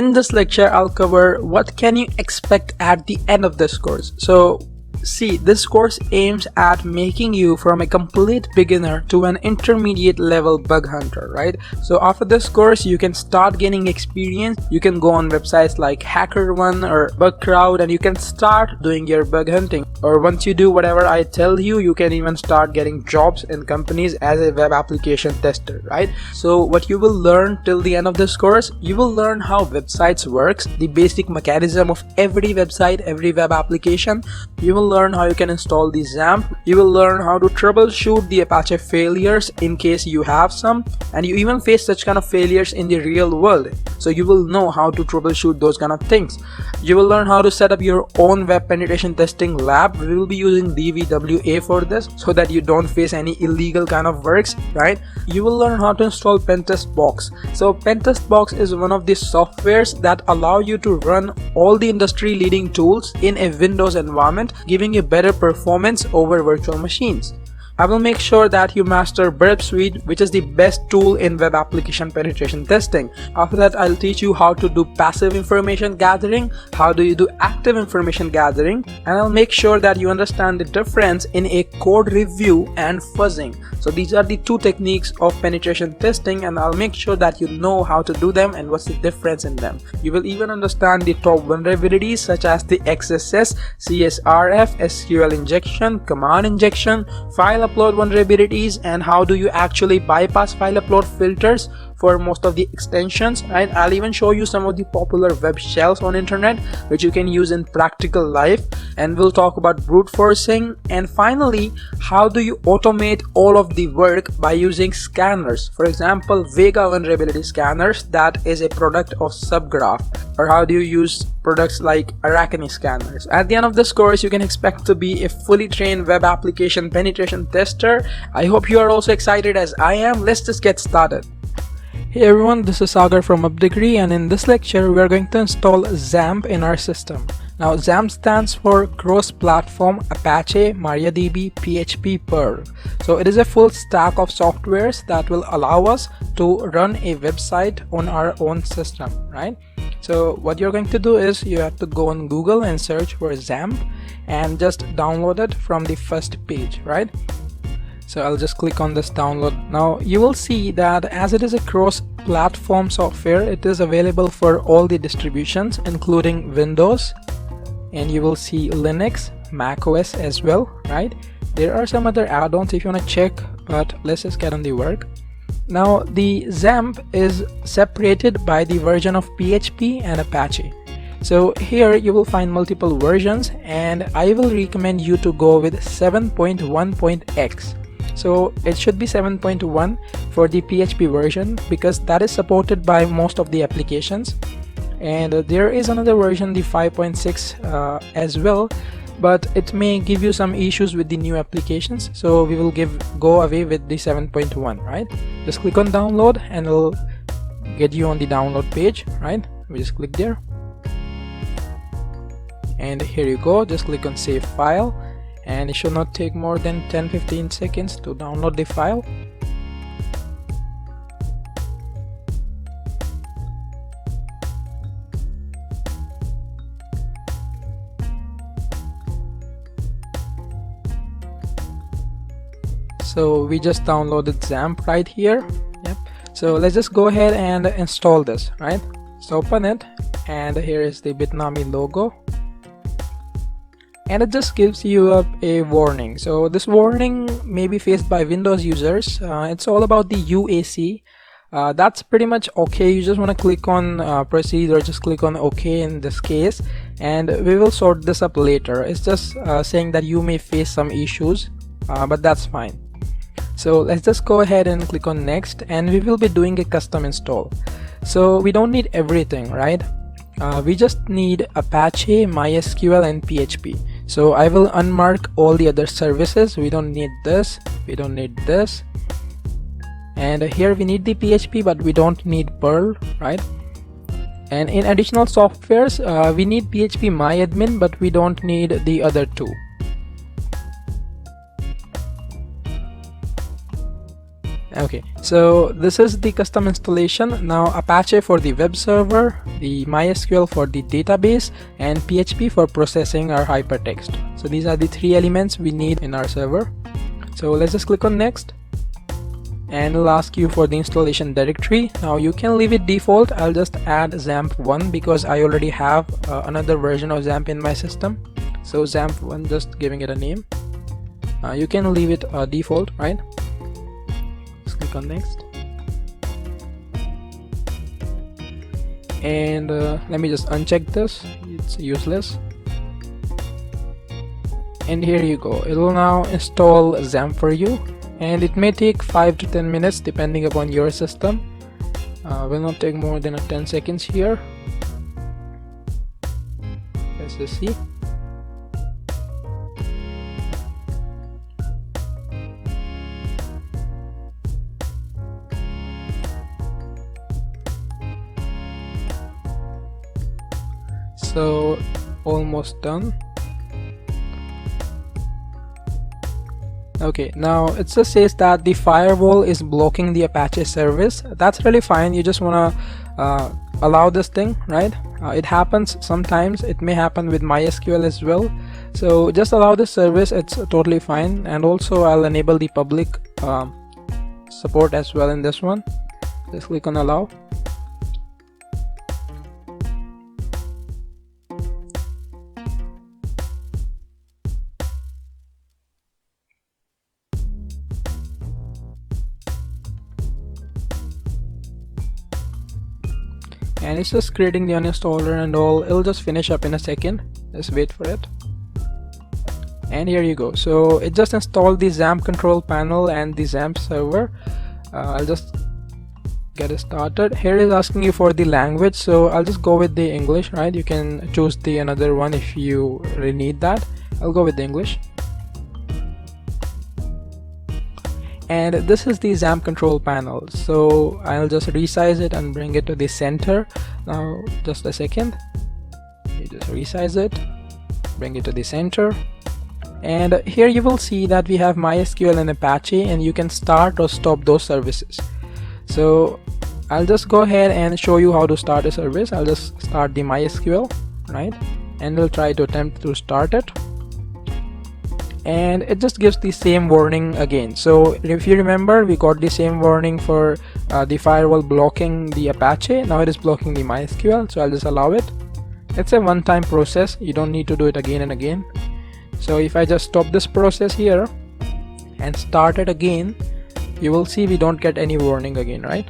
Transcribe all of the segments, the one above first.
In this lecture, I'll cover what can you expect at the end of this course. So see, this course aims at making you from a complete beginner to an intermediate level bug hunter, right? So after this course, you can start gaining experience. You can go on websites like HackerOne or Bugcrowd and you can start doing your bug hunting. Or once you do whatever I tell you, you can even start getting jobs in companies as a web application tester, right? So what you will learn till the end of this course, you will learn how websites works, the basic mechanism of every website, every web application. You will learn how you can install the XAMPP. You will learn how to troubleshoot the Apache failures in case you have some, and you even face such kind of failures in the real world. So you will know how to troubleshoot those kind of things. You will learn how to set up your own web penetration testing lab. We will be using DVWA for this so that you don't face any illegal kind of works, right? You will learn how to install Pentest Box. So Pentest Box is one of the softwares that allow you to run all the industry leading tools in a Windows environment, giving you better performance over virtual machines. I will make sure that you master Burp Suite, which is the best tool in web application penetration testing. After that, I'll teach you how to do passive information gathering, how do you do active information gathering, and I'll make sure that you understand the difference in a code review and fuzzing. So these are the two techniques of penetration testing, and I'll make sure that you know how to do them and what's the difference in them. You will even understand the top vulnerabilities such as the XSS, CSRF, SQL injection, command injection, file upload vulnerabilities, and how do you actually bypass file upload filters for most of the extensions, right? I'll even show you some of the popular web shells on internet which you can use in practical life, and we'll talk about brute forcing, and finally how do you automate all of the work by using scanners. For example, Vega vulnerability scanners, that is a product of Subgraph, or how do you use products like Arachne scanners. At the end of this course, you can expect to be a fully trained web application penetration tester. I hope you are also excited as I am. Let's just get started. Hey everyone, this is Sagar from UpDegree, and in this lecture we are going to install XAMPP in our system. Now XAMPP stands for Cross-Platform Apache MariaDB PHP Perl. So it is a full stack of softwares that will allow us to run a website on our own system, right? So what you're going to do is you have to go on Google and search for XAMPP and just download it from the first page, right? So I'll just click on this download. Now you will see that as it is a cross-platform software, it is available for all the distributions including Windows, and you will see Linux, Mac OS as well, right? There are some other add-ons if you want to check, but let's just get on the work. Now the XAMPP is separated by the version of PHP and Apache. So here you will find multiple versions, and I will recommend you to go with 7.1.x. So it should be 7.1 for the PHP version because that is supported by most of the applications, and there is another version, the 5.6 as well, but it may give you some issues with the new applications, so we will go away with the 7.1, right? Just click on download and it'll get you on the download page, right? We just click there and here you go. Just click on save file, and it should not take more than 10-15 seconds to download the file. So we just downloaded XAMPP right here. Yep. So let's just go ahead and install this, right? So open it, and here is the Bitnami logo, and it just gives you a warning. So this warning may be faced by Windows users. It's all about the UAC. That's pretty much okay. You just want to click on proceed, or just click on OK in this case, and we will sort this up later. It's just saying that you may face some issues, but that's fine. So let's just go ahead and click on next, and we will be doing a custom install. So we don't need everything, right? We just need Apache, MySQL, and PHP. So I will unmark all the other services. We don't need this, we don't need this, and here we need the PHP, but we don't need Perl, right? And in additional softwares, we need PHP MyAdmin, but we don't need the other two. Okay, so this is the custom installation. Now Apache for the web server, the MySQL for the database, and PHP for processing our hypertext. So these are the three elements we need in our server. So let's just click on next, and it'll ask you for the installation directory. Now you can leave it default. I'll just add XAMPP1 because I already have another version of XAMPP in my system. So XAMPP1, just giving it a name. You can leave it default, right? Click on next, and let me just uncheck this, it's useless. And here you go, it will now install XAMPP for you, and it may take 5 to 10 minutes depending upon your system. Will not take more than 10 seconds here. Let's just see. So almost done. Okay, now it just says that the firewall is blocking the Apache service. That's really fine. You just want to allow this thing, right? It happens sometimes. It may happen with MySQL as well. So just allow this service, it's totally fine. And also I'll enable the public support as well in this one. Just click on allow. And it's just creating the uninstaller and all. It'll just finish up in a second. Just wait for it. And here you go. So it just installed the XAMPP control panel and the XAMPP server. I'll just get it started. Here it is asking you for the language, so I'll just go with the English, right? You can choose the another one if you really need that. I'll go with the English. And this is the XAMPP control panel, so I'll just resize it and bring it to the center. Now just a second, you just resize it, bring it to the center, and here you will see that we have MySQL and Apache, and you can start or stop those services. So I'll just go ahead and show you how to start a service. I'll just start the MySQL, right, and we'll try to attempt to start it. And it just gives the same warning again. So if you remember, we got the same warning for the firewall blocking the Apache. Now it is blocking the MySQL, so I'll just allow it. It's a one-time process, you don't need to do it again and again. So if I just stop this process here and start it again, you will see we don't get any warning again, right?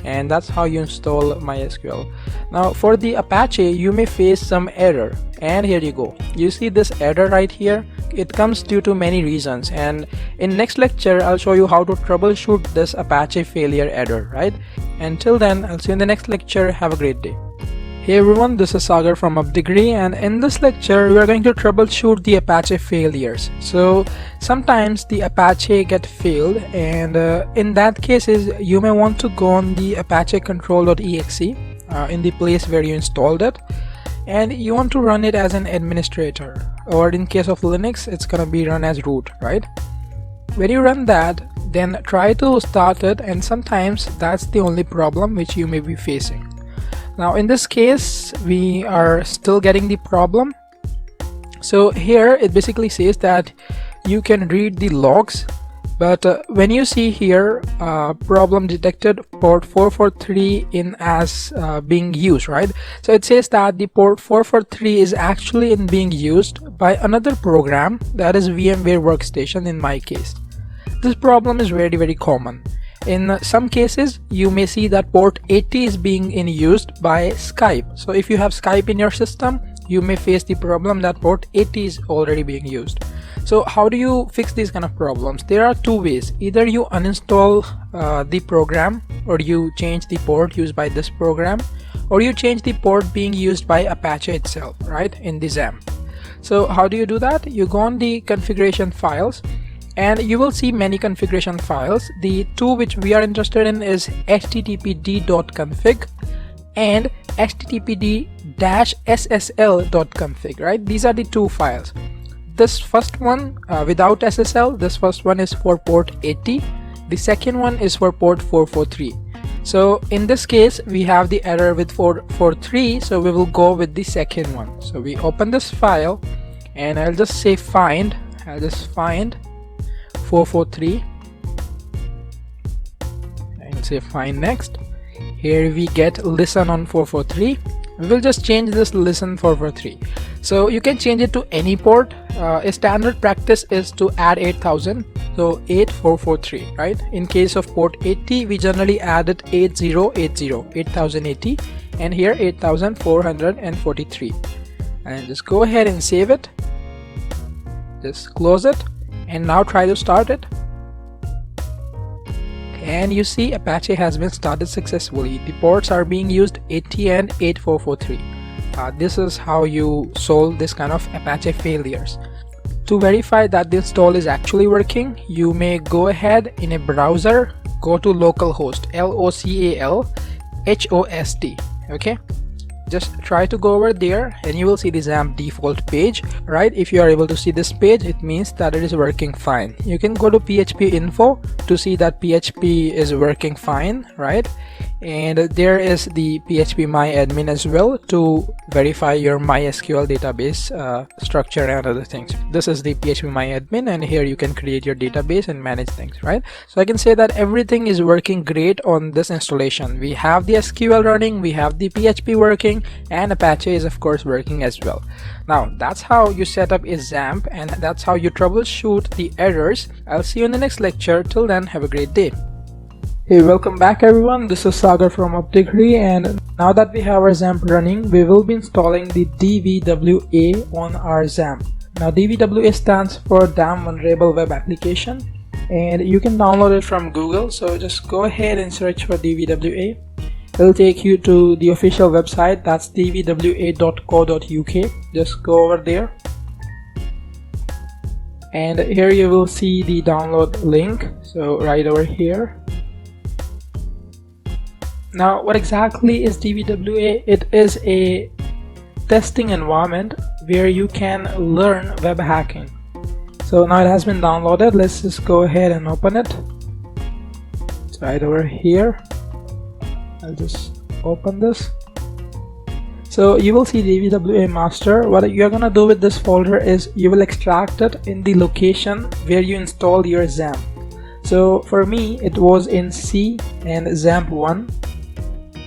And that's how you install MySQL. Now for the Apache, you may face some error, and here you go. You see this error right here? It comes due to many reasons, and in next lecture I'll show you how to troubleshoot this Apache failure error, right? Until then, I'll see you in the next lecture. Have a great day. Hey everyone, this is Sagar from UpDegree, and in this lecture we are going to troubleshoot the Apache failures. So sometimes the Apache get failed, and in that cases you may want to go on the apache control.exe in the place where you installed it, and you want to run it as an administrator, or in case of Linux it's gonna be run as root, right? When you run that, then try to start it, and sometimes that's the only problem which you may be facing. Now in this case we are still getting the problem. So here it basically says that you can read the logs, but when you see here problem detected port 443 in as being used, right? So it says that the port 443 is actually in being used by another program, that is VMware Workstation in my case. This problem is very common. In some cases you may see that port 80 is being used by Skype. So if you have Skype in your system, you may face the problem that port 80 is already being used. So how do you fix these kind of problems? There are two ways. Either you uninstall the program, or you change the port used by this program, or you change the port being used by Apache itself, right, in the XAMPP. So how do you do that? You go on the configuration files, and you will see many configuration files. The two which we are interested in is httpd.config and httpd-ssl.config, right? These are the two files. This first one without SSL, this first one is for port 80, The second one is for port 443. So in this case we have the error with 443, so we will go with the second one. So we open this file and I'll just say find, I'll just find 443 and say find next. Here we get listen on 443. We will just change this listen 443. So you can change it to any port. A standard practice is to add 8000, so 8443, right? In case of port 80, we generally add it 8080, and here 8443. And just go ahead and save it. Just close it and now try to start it. And you see Apache has been started successfully. The ports are being used 80 and 8443. This is how you solve this kind of Apache failures. To verify that the install is actually working, you may go ahead in a browser, go to localhost, localhost, okay? Just try to go over there and you will see the XAMPP default page, right? If you are able to see this page, it means that it is working fine. You can go to PHP info to see that PHP is working fine, right? And there is the phpMyAdmin as well to verify your MySQL database structure and other things. This is the phpMyAdmin, and here you can create your database and manage things, right? So I can say that everything is working great on this installation. We have the SQL running, we have the PHP working, and Apache is of course working as well. Now that's how you set up a XAMPP, and that's how you troubleshoot the errors. I'll see you in the next lecture. Till then, have a great day. Hey, welcome back everyone, this is Sagar from Optigree, and now that we have our XAMPP running, we will be installing the DVWA on our XAMPP. Now DVWA stands for Damn Vulnerable Web Application, and you can download it from Google. So just go ahead and search for DVWA. It will take you to the official website, that's dvwa.co.uk. Just go over there and here you will see the download link, so right over here. Now what exactly is DVWA? It is a testing environment where you can learn web hacking. So now it has been downloaded. Let's just go ahead and open it. It's right over here. I'll just open this. So you will see DVWA master. What you're gonna do with this folder is you will extract it in the location where you install your XAMPP. So for me it was in C and XAMPP1.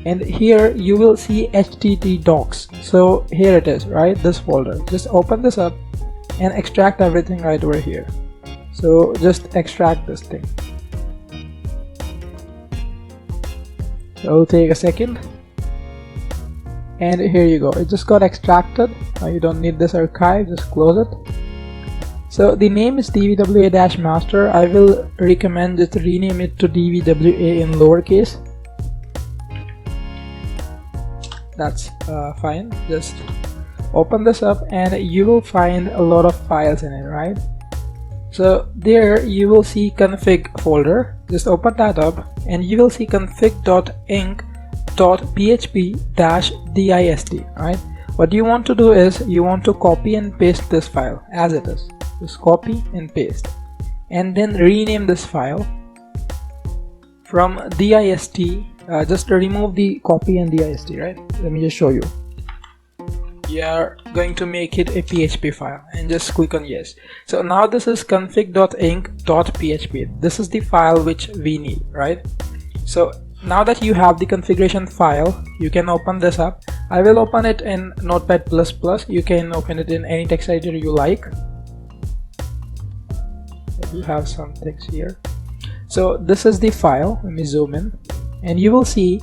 And here you will see HTT docs. So here it is, right? This folder. Just open this up and extract everything right over here. So just extract this thing. So it'll take a second. And here you go. It just got extracted. Now you don't need this archive. Just close it. So the name is DVWA-master. I will recommend just rename it to DVWA in lowercase. That's fine. Just open this up and you will find a lot of files in it, right? So there you will see config folder. Just open that up and you will see config.inc.php-dist, right? What you want to do is you want to copy and paste this file as it is. Just copy and paste and then rename this file from dist. Just remove the copy and dist, right? Let me just show you. You are going to make it a PHP file and just click on yes. So now this is config.inc.php. This is the file which we need, right? So now that you have the configuration file, you can open this up. I will open it in Notepad++. You can open it in any text editor you like. You have some text here. So this is the file. Let me zoom in. And you will see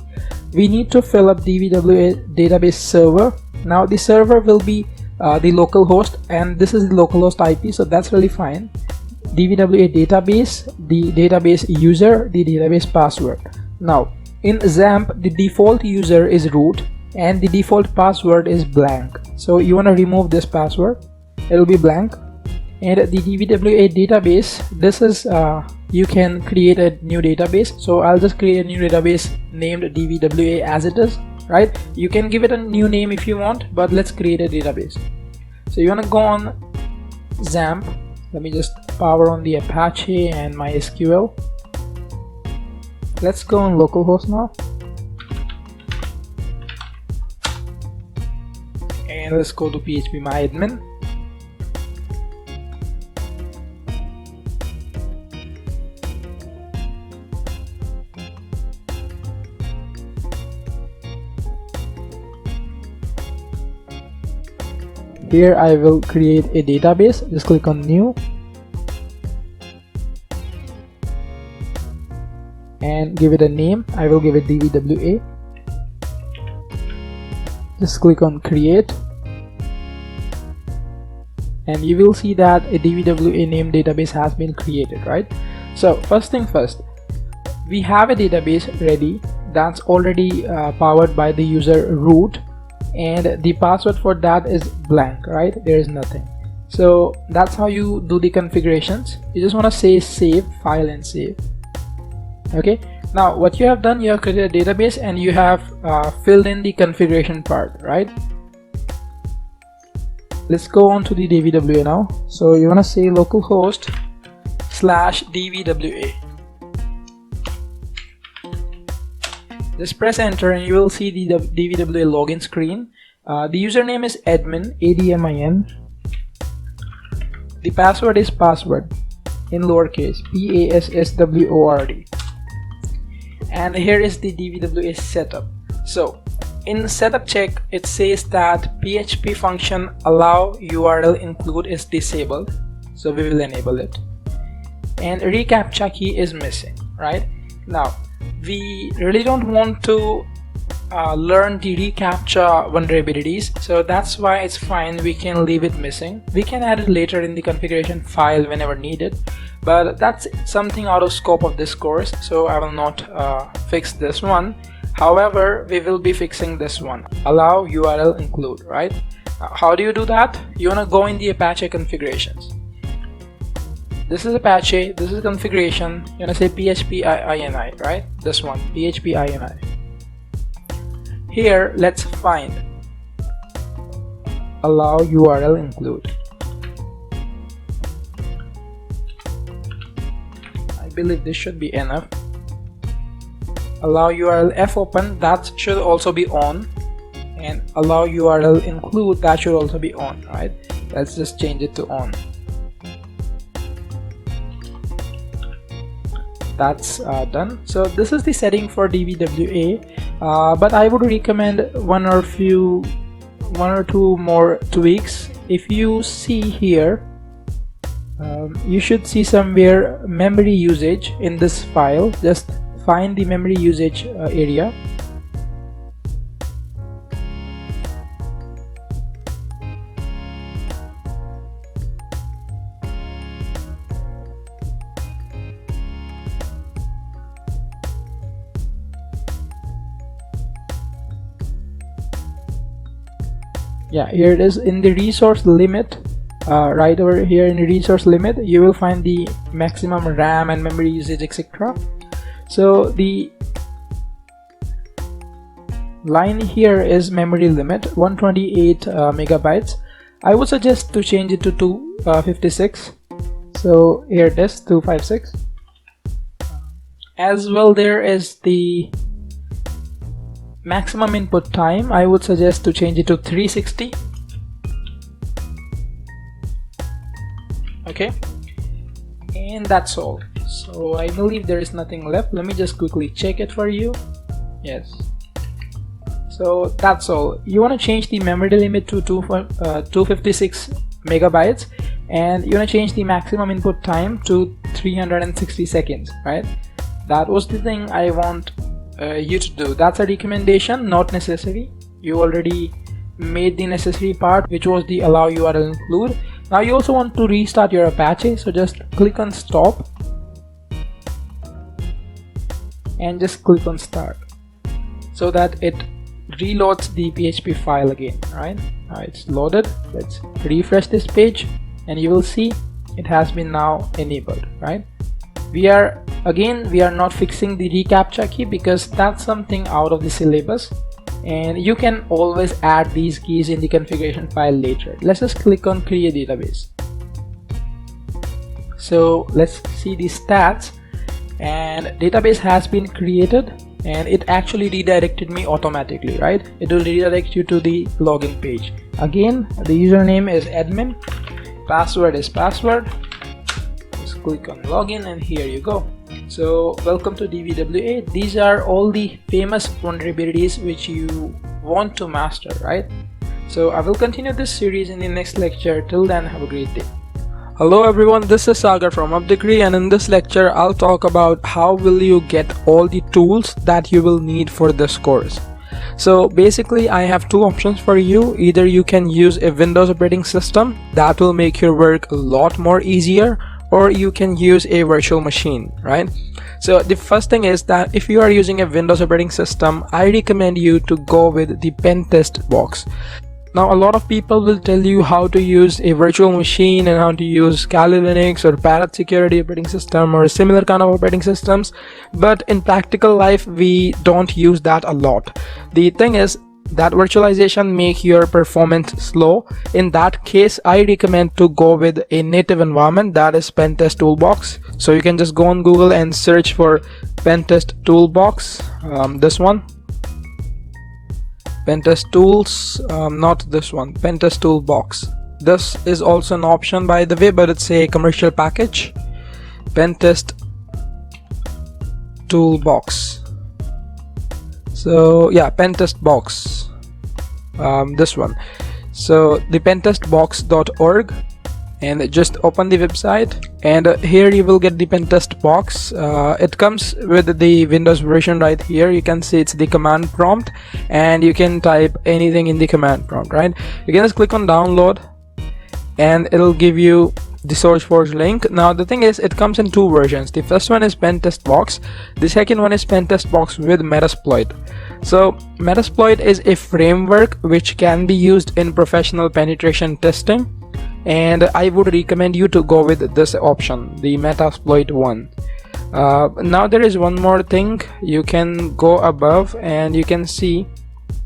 we need to fill up DVWA database server. Now the server will be the local host, and this is the localhost IP, so that's really fine. DVWA database, the database user, the database password. Now in XAMPP the default user is root and the default password is blank. So you want to remove this password, it will be blank. And the DVWA database, this is you can create a new database. So I'll just create a new database named DVWA as it is, right? You can give it a new name if you want, but let's create a database. So you want to go on XAMPP. Let me just power on the Apache and MySQL. Let's go on localhost now. And let's go to phpMyAdmin. Here I will create a database. Just click on new and give it a name. I will give it DVWA. Just click on create and you will see that a DVWA name database has been created, right? So first thing first, we have a database ready that's already powered by the user root, and the password for that is blank, right? There is nothing. So that's how you do the configurations. You just want to say save file and save. Okay, now what you have done, you have created a database and you have filled in the configuration part, right? Let's go on to the DVWA now. So you want to say localhost /DVWA. Just press enter and you will see the DVWA login screen. The username is admin, ADMIN. The password is password in lowercase, PASSWORD. And here is the DVWA setup. So in setup check, it says that PHP function allow URL include is disabled, so we will enable it. And reCAPTCHA key is missing, right? Now we really don't want to learn the reCAPTCHA vulnerabilities, so that's why it's fine, we can leave it missing. We can add it later in the configuration file whenever needed, but that's something out of scope of this course, so I will not fix this one. However, we will be fixing this one, allow URL include, right? How do you do that? You want to go in the Apache configurations. This is Apache, this is configuration. You want to say PHP INI, right? This one, PHP INI. Here, let's find allow URL include. I believe this should be enough. Allow URL fopen, that should also be on, and allow URL include, that should also be on, right? Let's just change it to on. That's done. So this is the setting for DVWA, but I would recommend one or two more tweaks. If you see here, you should see somewhere memory usage in this file. Just find the memory usage area. Yeah, here it is in the resource limit. Right over here in the resource limit, you will find the maximum RAM and memory usage, etc. So the line here is memory limit 128 megabytes. I would suggest to change it to 256. So here it is, 256. As well, there is the maximum input time. I would suggest to change it to 360. Okay, and that's all. So I believe there is nothing left. Let me just quickly check it for you. Yes, so that's all. You want to change the memory limit to 256 megabytes, and you want to change the maximum input time to 360 seconds, right? That was the thing I want you to do. That's a recommendation, not necessary. You already made the necessary part, which was the allow URL include. Now you also want to restart your Apache, so just click on stop and just click on start so that it reloads the PHP file again, right? Now it's loaded. Let's refresh this page and you will see it has been now enabled, right? We are not fixing the reCAPTCHA key because that's something out of the syllabus, and you can always add these keys in the configuration file later. Let's just click on create database. So let's see the stats. and database has been created, and it actually redirected me automatically, right? It will redirect you to the login page. Again, the username is admin, password is password. Just click on login and here you go. So welcome to DVWA. These are all the famous vulnerabilities which you want to master, right? So I will continue this series in the next lecture. Till then, have a great day. Hello everyone, this is Sagar from UpDegree, and in this lecture I'll talk about how will you get all the tools that you will need for this course. So basically I have two options for you. Either you can use a Windows operating system that will make your work a lot more easier, or you can use a virtual machine, right? So the first thing is that if you are using a Windows operating system, I recommend you to go with the Pentest box. Now a lot of people will tell you how to use a virtual machine and how to use Kali Linux or Parrot security operating system or similar kind of operating systems, but in practical life we don't use that a lot. The thing is that virtualization make your performance slow. In that case, I recommend to go with a native environment, that is Pentest Toolbox. So you can just go on Google and search for Pentest Toolbox, this one, Pentest Tools, not this one, Pentest Toolbox. This is also an option by the way, but it's a commercial package. Pentest Toolbox. So yeah, Pentest box, this one. So the pentestbox.org, and just open the website, and here you will get the Pentest box. It comes with the Windows version right here. You can see it's the command prompt, and you can type anything in the command prompt, right? You can just click on download and it'll give you the SourceForge link. Now the thing is, it comes in two versions. The first one is Pentest box, the second one is Pentest box with Metasploit. So Metasploit is a framework which can be used in professional penetration testing, and I would recommend you to go with this option, the Metasploit one. Now there is one more thing. You can go above and you can see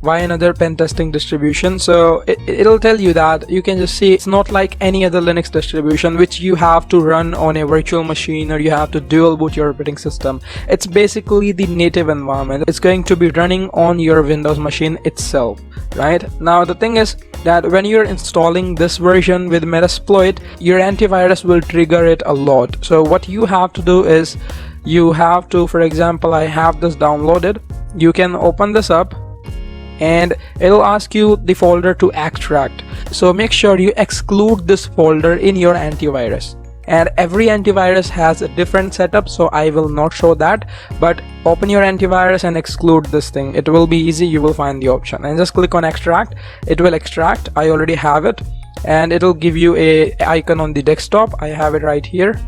why another pen testing distribution. So it'll tell you that you can just see it's not like any other Linux distribution which you have to run on a virtual machine or you have to dual boot your operating system. It's basically the native environment. It's going to be running on your Windows machine itself, right? Now the thing is that when you're installing this version with Metasploit, your antivirus will trigger it a lot. So what you have to do is you have to, for example, I have this downloaded. You can open this up and it'll ask you the folder to extract. So make sure you exclude this folder in your antivirus, and every antivirus has a different setup, so I will not show that, but open your antivirus and exclude this thing. It will be easy. You will find the option and just click on extract. It will extract. I already have it, and it'll give you a icon on the desktop. I have it right here.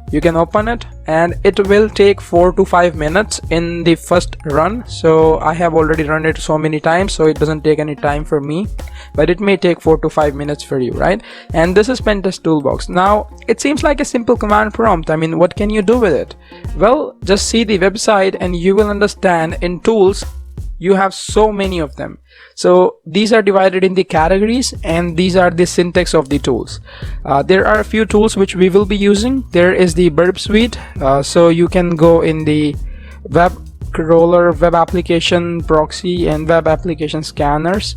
You can open it, and it will take 4 to 5 minutes in the first run. So I have already run it so many times, so it doesn't take any time for me, but it may take 4 to 5 minutes for you, right? And this is Pentest Toolbox. Now it seems like a simple command prompt. I mean, what can you do with it? Well, just see the website and you will understand. In tools you have so many of them. So these are divided in the categories, and these are the syntax of the tools. There are a few tools which we will be using. There is the Burp Suite. So you can go in the web crawler, web application proxy, and web application scanners.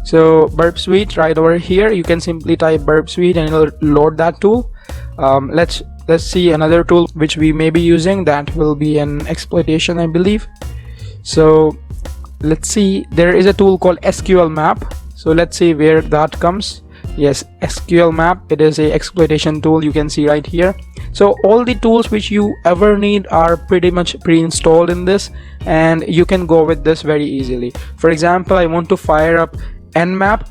So Burp Suite right over here, you can simply type Burp Suite and it'll load that tool. Let's see another tool which we may be using. That will be an exploitation, I believe. So let's see, there is a tool called SQL Map. So let's see where that comes. Yes, SQL Map, it is a exploitation tool. You can see right here. So all the tools which you ever need are pretty much pre-installed in this, and you can go with this very easily. For example, I want to fire up Nmap.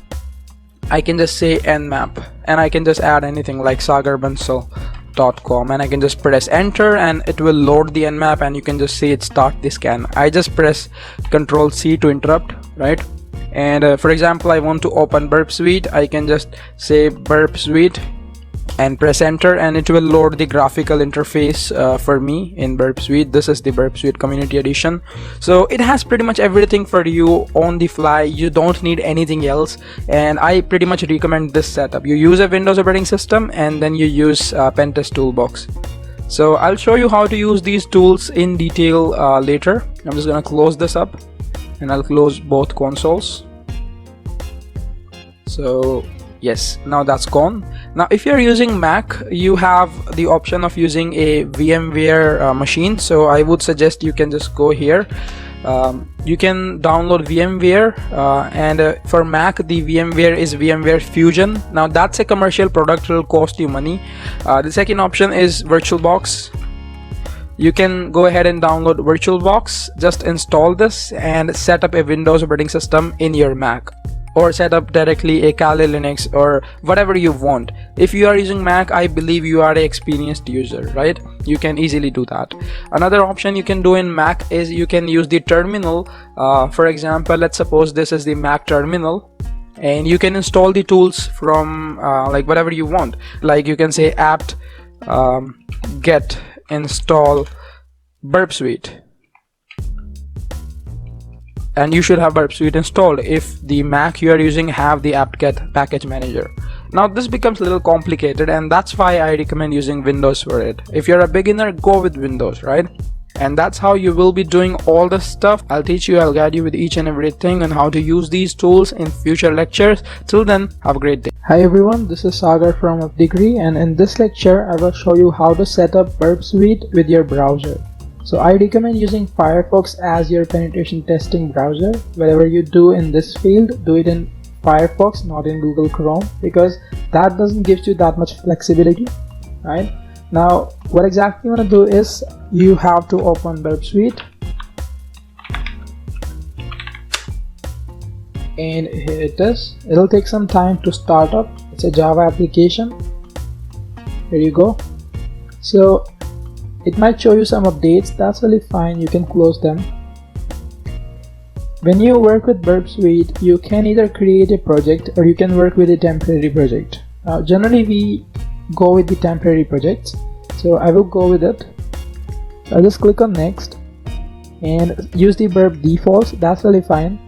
I can just say Nmap, and I can just add anything like sagarbansal.com, and I can just press enter and it will load the Nmap, and you can just see it start the scan. I just press Ctrl C to interrupt, right? And for example, I want to open Burp Suite. I can just say Burp Suite and press enter, and it will load the graphical interface for me in Burp Suite. This is the Burp Suite Community Edition. So it has pretty much everything for you on the fly. You don't need anything else, and I pretty much recommend this setup. You use a Windows operating system and then you use Pentest Toolbox. So I'll show you how to use these tools in detail later. I'm just gonna close this up and I'll close both consoles. So yes, now that's gone. Now if you're using Mac, you have the option of using a VMware machine. So I would suggest you can just go here. You can download VMware and for Mac the VMware is VMware Fusion. Now that's a commercial product, will cost you money. The second option is VirtualBox. You can go ahead and download VirtualBox, just install this and set up a Windows operating system in your Mac, or set up directly a Kali Linux or whatever you want. If you are using Mac, I believe you are an experienced user, right? You can easily do that. Another option you can do in Mac is you can use the terminal. For example, let's suppose this is the Mac terminal, and you can install the tools from like whatever you want. Like you can say apt get install Burp Suite, and you should have Burp Suite installed if the Mac you are using have the apt-get package manager. Now this becomes a little complicated, and that's why I recommend using Windows for it. If you're a beginner, go with Windows, right? And that's how you will be doing all this stuff. I'll teach you, I'll guide you with each and everything and how to use these tools in future lectures. Till then, have a great day. Hi everyone, this is Sagar from UpDegree, and in this lecture I will show you how to set up Burp Suite with your browser. So I recommend using Firefox as your penetration testing browser. Whatever you do in this field, do it in Firefox, not in Google Chrome, because that doesn't give you that much flexibility, right? Now what exactly you want to do is you have to open Burp Suite, and here it is. It'll take some time to start up. It's a Java application. Here you go. So it might show you some updates. That's really fine, you can close them. When you work with Burp Suite, you can either create a project or you can work with a temporary project. Now generally we go with the temporary projects, so I will go with it. I'll just click on next and use the Burp defaults. That's really fine,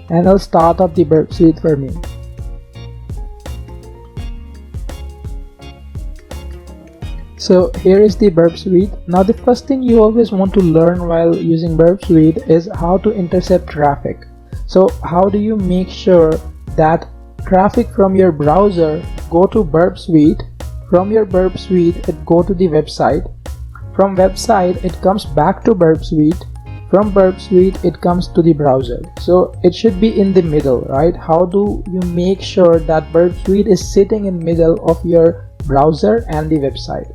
and I'll start up the Burp Suite for me. So here is the Burp Suite. Now the first thing you always want to learn while using Burp Suite is how to intercept traffic. So how do you make sure that traffic from your browser go to Burp Suite, from your Burp Suite it go to the website, from website it comes back to Burp Suite, from Burp Suite it comes to the browser. So it should be in the middle, right? How do you make sure that Burp Suite is sitting in middle of your browser and the website?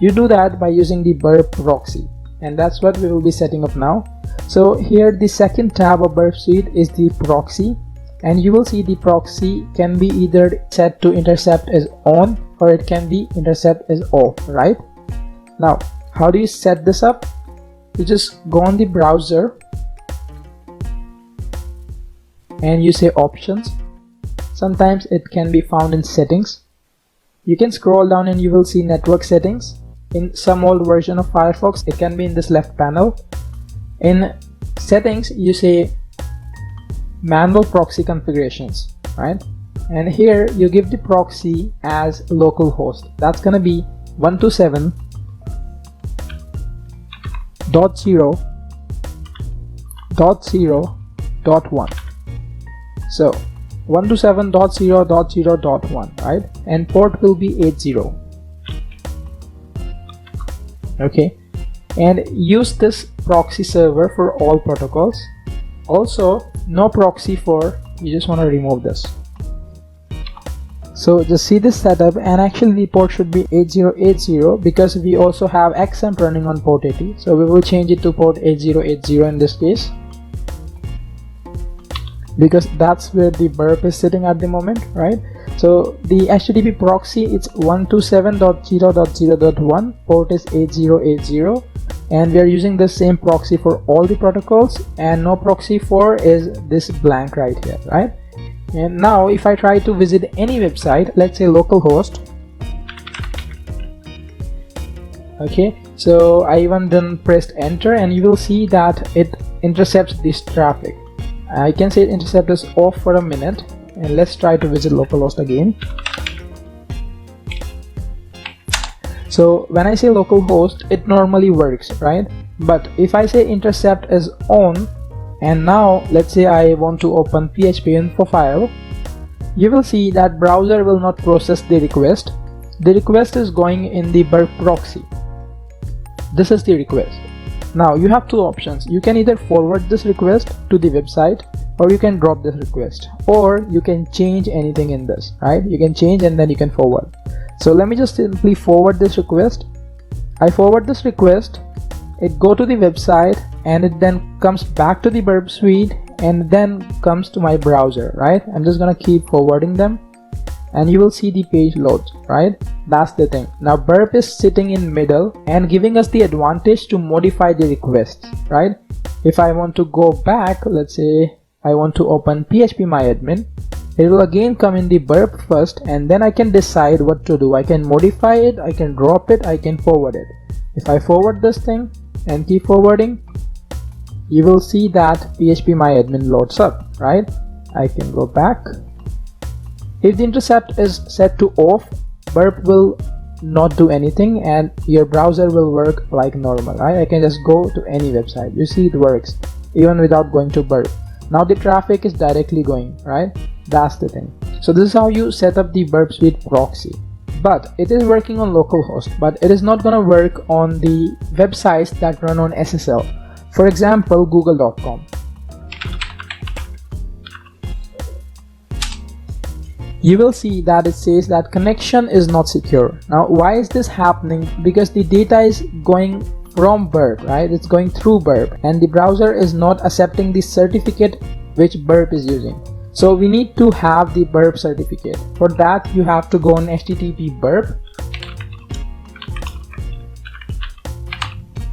You do that by using the Burp proxy, and that's what we will be setting up now. So here the second tab of Burp Suite is the proxy, and you will see the proxy can be either set to intercept as on or it can be intercept as off, right? Now how do you set this up? You just go on the browser and you say options. Sometimes it can be found in settings. You can scroll down and you will see network settings. In some old version of Firefox it can be in this left panel. In settings you say manual proxy configurations, right? And here you give the proxy as localhost. That's gonna be 127.0.0.1. So 127.0.0.1, right? And port will be 80. Okay, and use this proxy server for all protocols. Also no proxy for, you just want to remove this. So just see this setup, and actually the port should be 8080 because we also have XAMPP running on port 80, so we will change it to port 8080 in this case, because that's where the Burp is sitting at the moment, right? So the HTTP proxy, it's 127.0.0.1, port is 8080, and we are using the same proxy for all the protocols, and no proxy for is this blank right here, right? And now if I try to visit any website, let's say localhost, okay, so I even then pressed enter, and you will see that it intercepts this traffic. I can say intercept is off for a minute, and let's try to visit localhost again. So when I say localhost, it normally works, right? But if I say intercept is on, and now let's say I want to open PHP info file, you will see that browser will not process the request. The request is going in the burp proxy. This is the request. Now you have two options. You can either forward this request to the website, or you can drop this request, or you can change anything in this, right? You can change and then you can forward. So let me just simply forward this request. I forward this request, it go to the website, and it then comes back to the burp suite and then comes to my browser, right? I'm just gonna keep forwarding them and you will see the page loads, right? That's the thing. Now burp is sitting in middle and giving us the advantage to modify the requests, right? If I want to go back, let's say I want to open PHPMyAdmin, it will again come in the burp first, and then I can decide what to do. I can modify it, I can drop it, I can forward it. If I forward this thing and keep forwarding, you will see that PHPMyAdmin loads up, right? I can go back. If the intercept is set to off, burp will not do anything and your browser will work like normal, right? I can just go to any website. You see, it works even without going to burp. Now the traffic is directly going, right? That's the thing. So this is how you set up the burp suite proxy. But it is working on localhost, but it is not gonna work on the websites that run on SSL. For example, google.com. You will see that it says that connection is not secure. Now why is this happening? Because the data is going from burp, right? It's going through burp and the browser is not accepting the certificate which burp is using. So we need to have the burp certificate. For that you have to go on http burp.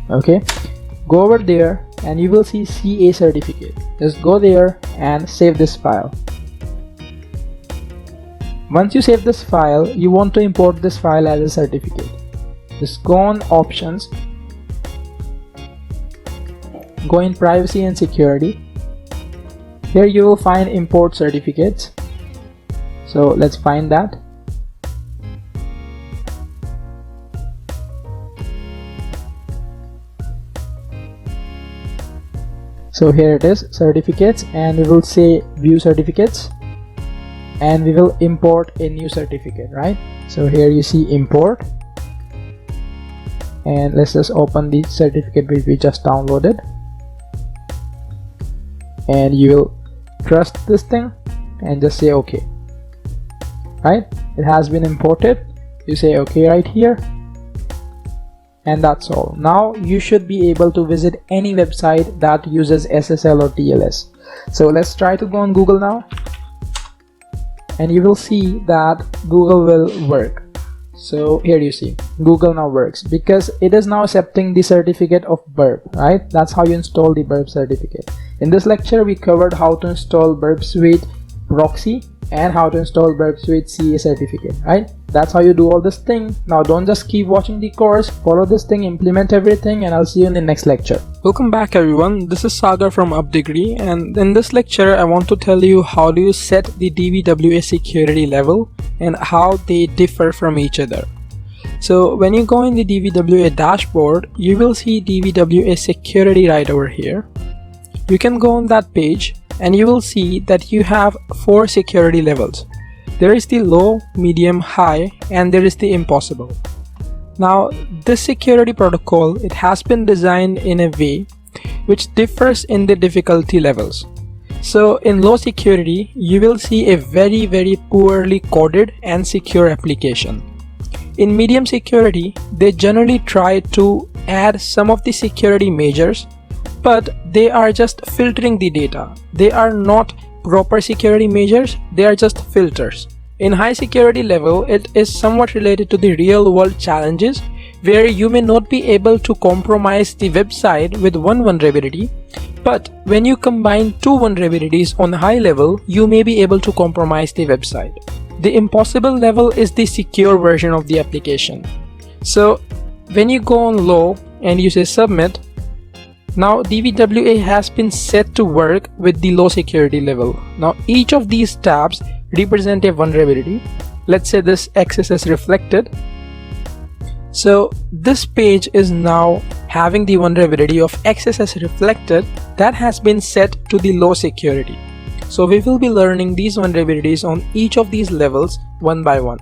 Okay, go over there and you will see CA certificate. Just go there and save this file. Once you save this file, you want to import this file as a certificate. Just go on options, go in privacy and security. Here you will find import certificates. So let's find that. So here it is, certificates, and we will say view certificates. And we will import a new certificate, right? So here you see import, and let's just open the certificate which we just downloaded, and you will trust this thing and just say okay, right? It has been imported. You say okay right here, and that's all. Now you should be able to visit any website that uses SSL or TLS. So let's try to go on Google now, and you will see that Google will work. So here you see Google now works because it is now accepting the certificate of burp, right? That's how you install the burp certificate. In this lecture we covered how to install burp suite proxy and how to install burp suite CA certificate, right? That's how you do all this thing. Now don't just keep watching the course, follow this thing, implement everything, and I'll see you in the next lecture. Welcome back everyone, this is Sagar from UpDegree, and in this lecture I want to tell you how do you set the DVWA security level and how they differ from each other. So when you go in the DVWA dashboard, you will see DVWA security right over here. You can go on that page and you will see that you have 4 security levels. There is the low, medium, high, and there is the impossible. Now this security protocol, it has been designed in a way which differs in the difficulty levels. So in low security, you will see a very poorly coded and secure application. In medium security, they generally try to add some of the security measures, but they are just filtering the data. They are not proper security measures, they are just filters. In high security level, it is somewhat related to the real world challenges where you may not be able to compromise the website with one vulnerability, but when you combine 2 vulnerabilities on high level, you may be able to compromise the website. The impossible level is the secure version of the application. So when you go on low and you say submit, now DVWA has been set to work with the low security level. Now each of these tabs represent a vulnerability. Let's say this XSS reflected. So this page is now having the vulnerability of XSS reflected that has been set to the low security. So we will be learning these vulnerabilities on each of these levels one by one.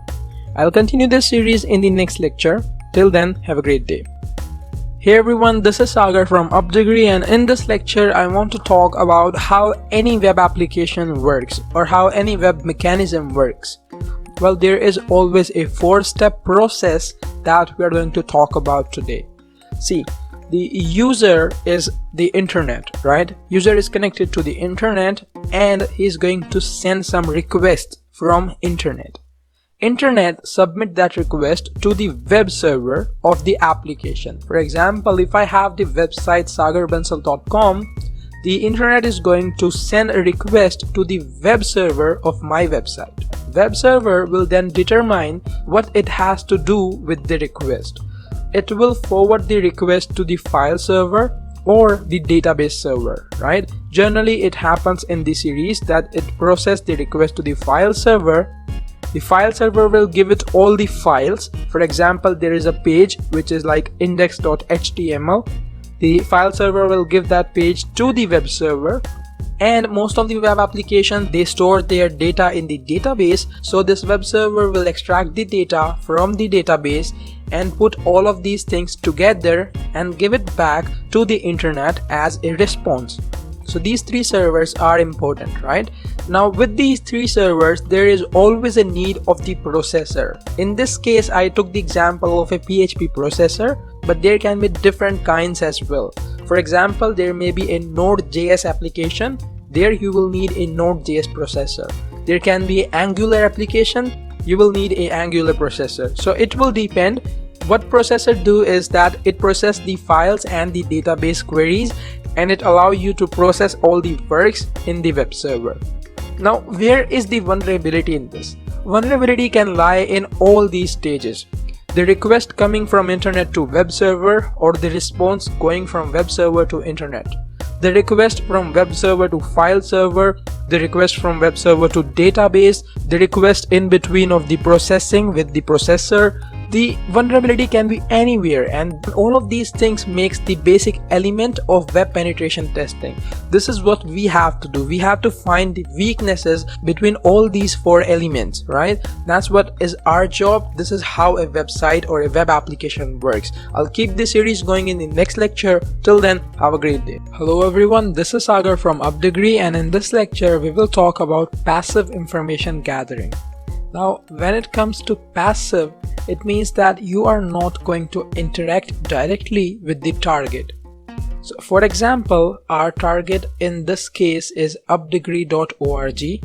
I'll continue this series in the next lecture. Till then, have a great day. Hey everyone, this is Sagar from Updegree, and in this lecture I want to talk about how any web application works or how any web mechanism works. Well, there is always a 4-step process that we are going to talk about today. See, the user is the internet, right? User is connected to the internet and he's going to send some request from internet. Internet submit that request to the web server of the application. For example, if I have the website sagarbansal.com, the internet is going to send a request to the web server of my website. Web server will then determine what it has to do with the request. It will forward the request to the file server or the database server, right? Generally, it happens in the series that it processes the request to the file server. The file server will give it all the files. For example, there is a page which is like index.html. The file server will give that page to the web server, and most of the web applications, they store their data in the database. So this web server will extract the data from the database and put all of these things together and give it back to the internet as a response. So these 3 servers are important, right? Now with these 3 servers, there is always a need of the processor. In this case, I took the example of a PHP processor, but there can be different kinds as well. For example, there may be a Node.js application. There you will need a Node.js processor. There can be an Angular application. You will need a Angular processor. So it will depend. What processor do is that it processes the files and the database queries, and it allows you to process all the works in the web server. Now, where is the vulnerability in this? Vulnerability can lie in all these stages. The request coming from internet to web server, or the response going from web server to internet. The request from web server to file server, the request from web server to database, the request in between of the processing with the processor. The vulnerability can be anywhere, and all of these things makes the basic element of web penetration testing. This is what we have to do. We have to find the weaknesses between all these 4 elements, right? That's what is our job. This is how a website or a web application works. I'll keep this series going in the next lecture. Till then, have a great day. Hello everyone, this is Sagar from Updegree, and in this lecture we will talk about passive information gathering. Now, when it comes to passive, it means that you are not going to interact directly with the target. So for example, our target in this case is updegree.org.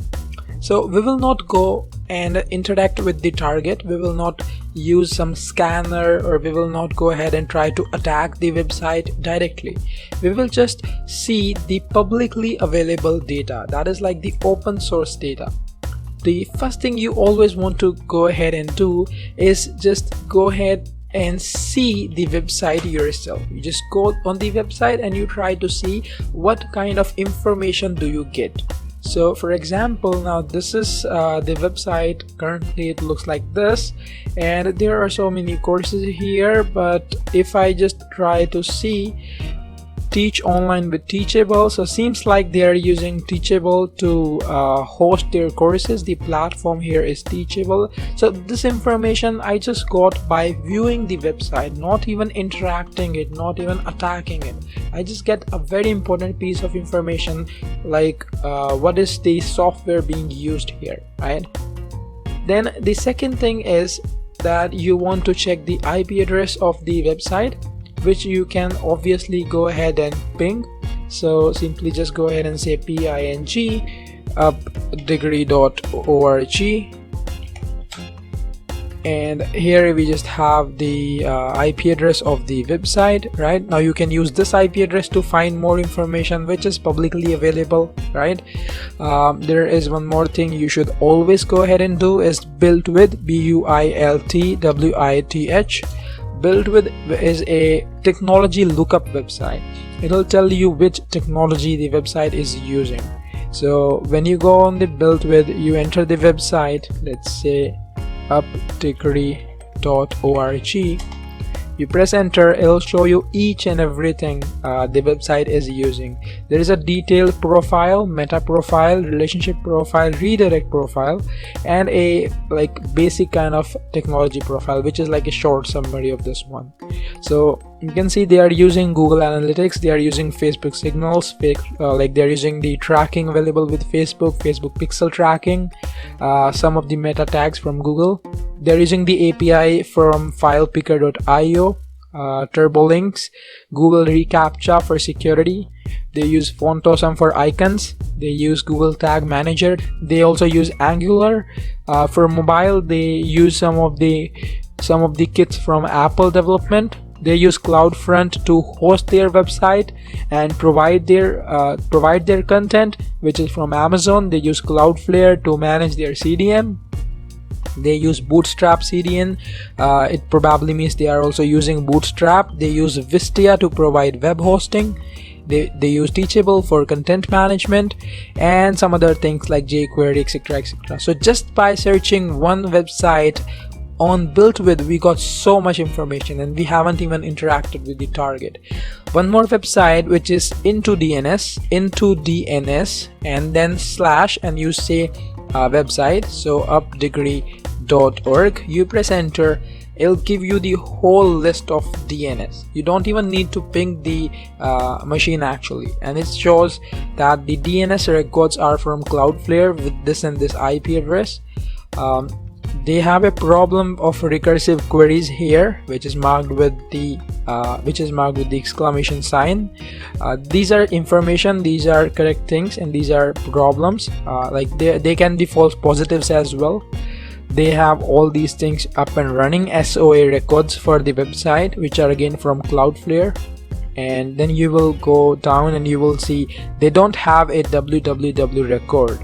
So we will not go and interact with the target. We will not use some scanner, or we will not go ahead and try to attack the website directly. We will just see the publicly available data, that is like the open source data. The first thing you always want to go ahead and do is just go ahead and see the website yourself. You just go on the website and you try to see what kind of information do you get. So for example, now this is the website. Currently it looks like this, and there are so many courses here, but if I just try to see Teach online with Teachable, so seems like they are using Teachable to host their courses. The platform here is Teachable. So this information I just got by viewing the website, not even interacting it, not even attacking it. I just get a very important piece of information, like what is the software being used here, right? Then the second thing is that you want to check the IP address of the website, which you can obviously go ahead and ping. So simply just go ahead and say ping updegree.org, and here we just have the IP address of the website. Right now you can use this IP address to find more information which is publicly available, right? There is one more thing you should always go ahead and do is built with, BUILTWITH. Built with is a technology lookup website. It'll tell you which technology the website is using. So when you go on the built with, you enter the website, let's say updegree.org, You press enter, it'll show you each and everything the website is using. There is a detailed profile, meta profile, relationship profile, redirect profile, and a like basic kind of technology profile, which is like a short summary of this one. So you can see they are using Google Analytics, they are using Facebook Signals, like they are using the tracking available with Facebook Pixel tracking, some of the meta tags from Google. They're using the API from filepicker.io, TurboLinks, Google reCAPTCHA for security. They use Fontosum for icons. They use Google Tag Manager. They also use Angular. For mobile, they use some of the kits from Apple development. They use CloudFront to host their website and provide their content, which is from Amazon. They use Cloudflare to manage their CDN. They use Bootstrap CDN. It probably means they are also using Bootstrap. They use Wistia to provide web hosting. They use Teachable for content management, and some other things like jQuery, etc. So just by searching one website on Built With, we got so much information, and we haven't even interacted with the target. One more website, which is IntoDNS, and then slash, and you say website, so updegree.org. You press enter, it'll give you the whole list of DNS. You don't even need to ping the machine actually, and it shows that the DNS records are from Cloudflare with this and this IP address. They have a problem of recursive queries here, which is marked with the exclamation sign. These are information, these are correct things, and these are problems. Like they can be false positives as well. They have all these things up and running, SOA records for the website, which are again from Cloudflare. And then you will go down and you will see they don't have a www record.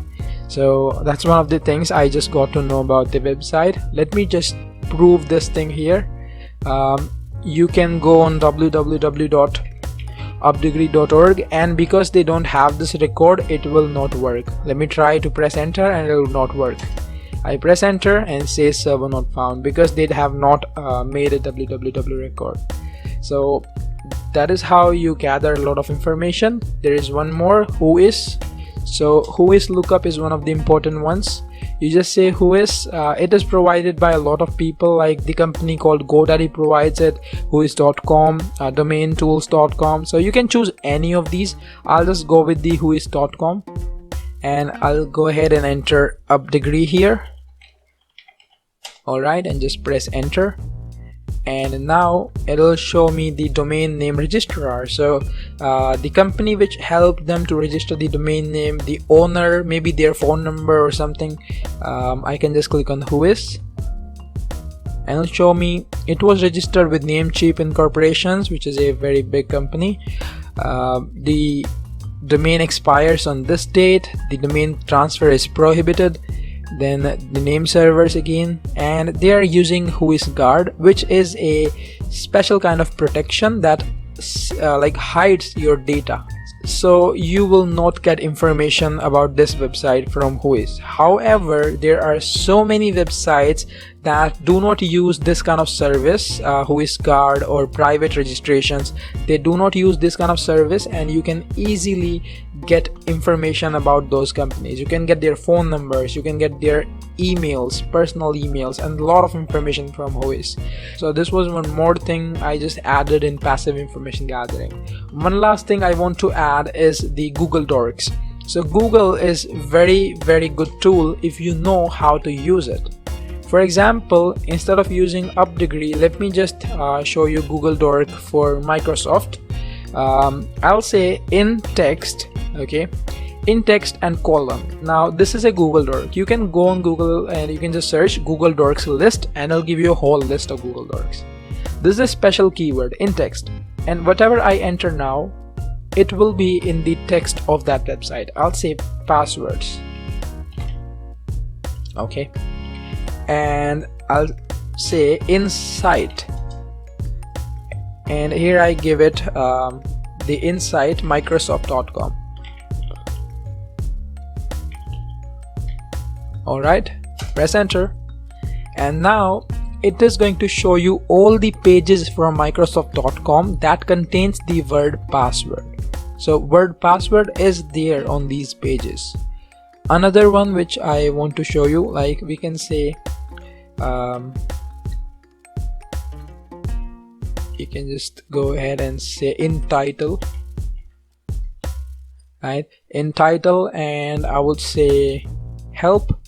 So that's one of the things I just got to know about the website. Let me just prove this thing here. You can go on www.updegree.org, and because they don't have this record, it will not work. Let me try to press enter and it will not work. I press enter and say server not found, because they have not made a www record. So that is how you gather a lot of information. There is one more, Whois. So Whois lookup is one of the important ones. You just say Whois. It is provided by a lot of people, like the company called GoDaddy provides it, Whois.com, domaintools.com. So you can choose any of these. I'll just go with the Whois.com, and I'll go ahead and enter updegree here. Alright, and just press enter. And now it'll show me the domain name registrar. So the company which helped them to register the domain name, the owner, maybe their phone number or something. I can just click on Whois, and it'll show me it was registered with Namecheap Incorporations, which is a very big company. The domain expires on this date. The domain transfer is prohibited. Then the name servers again, and they are using WhoisGuard, which is a special kind of protection that like hides your data, so you will not get information about this website from Whois. However, there are so many websites that do not use this kind of service, WhoisGuard or private registrations. They do not use this kind of service, and you can easily get information about those companies. You can get their phone numbers, you can get their emails, personal emails, and a lot of information from Whois. So this was one more thing I just added in passive information gathering. One last thing I want to add is the Google Docs. So Google is very good tool if you know how to use it. For example, instead of using updegree, let me just show you Google Doc for Microsoft. I'll say in text, okay, in text and column. Now this is a Google Doc. You can go on Google and you can just search Google Docs list, and it'll give you a whole list of Google Docs. This is a special keyword, in text, and whatever I enter now, it will be in the text of that website. I'll say passwords, okay, and I'll say insight, and here I give it the insight Microsoft.com. Alright, press enter, and now it is going to show you all the pages from Microsoft.com that contains the word password. So word password is there on these pages. Another one which I want to show you, like we can say you can just go ahead and say in title, right? In title, and I would say help.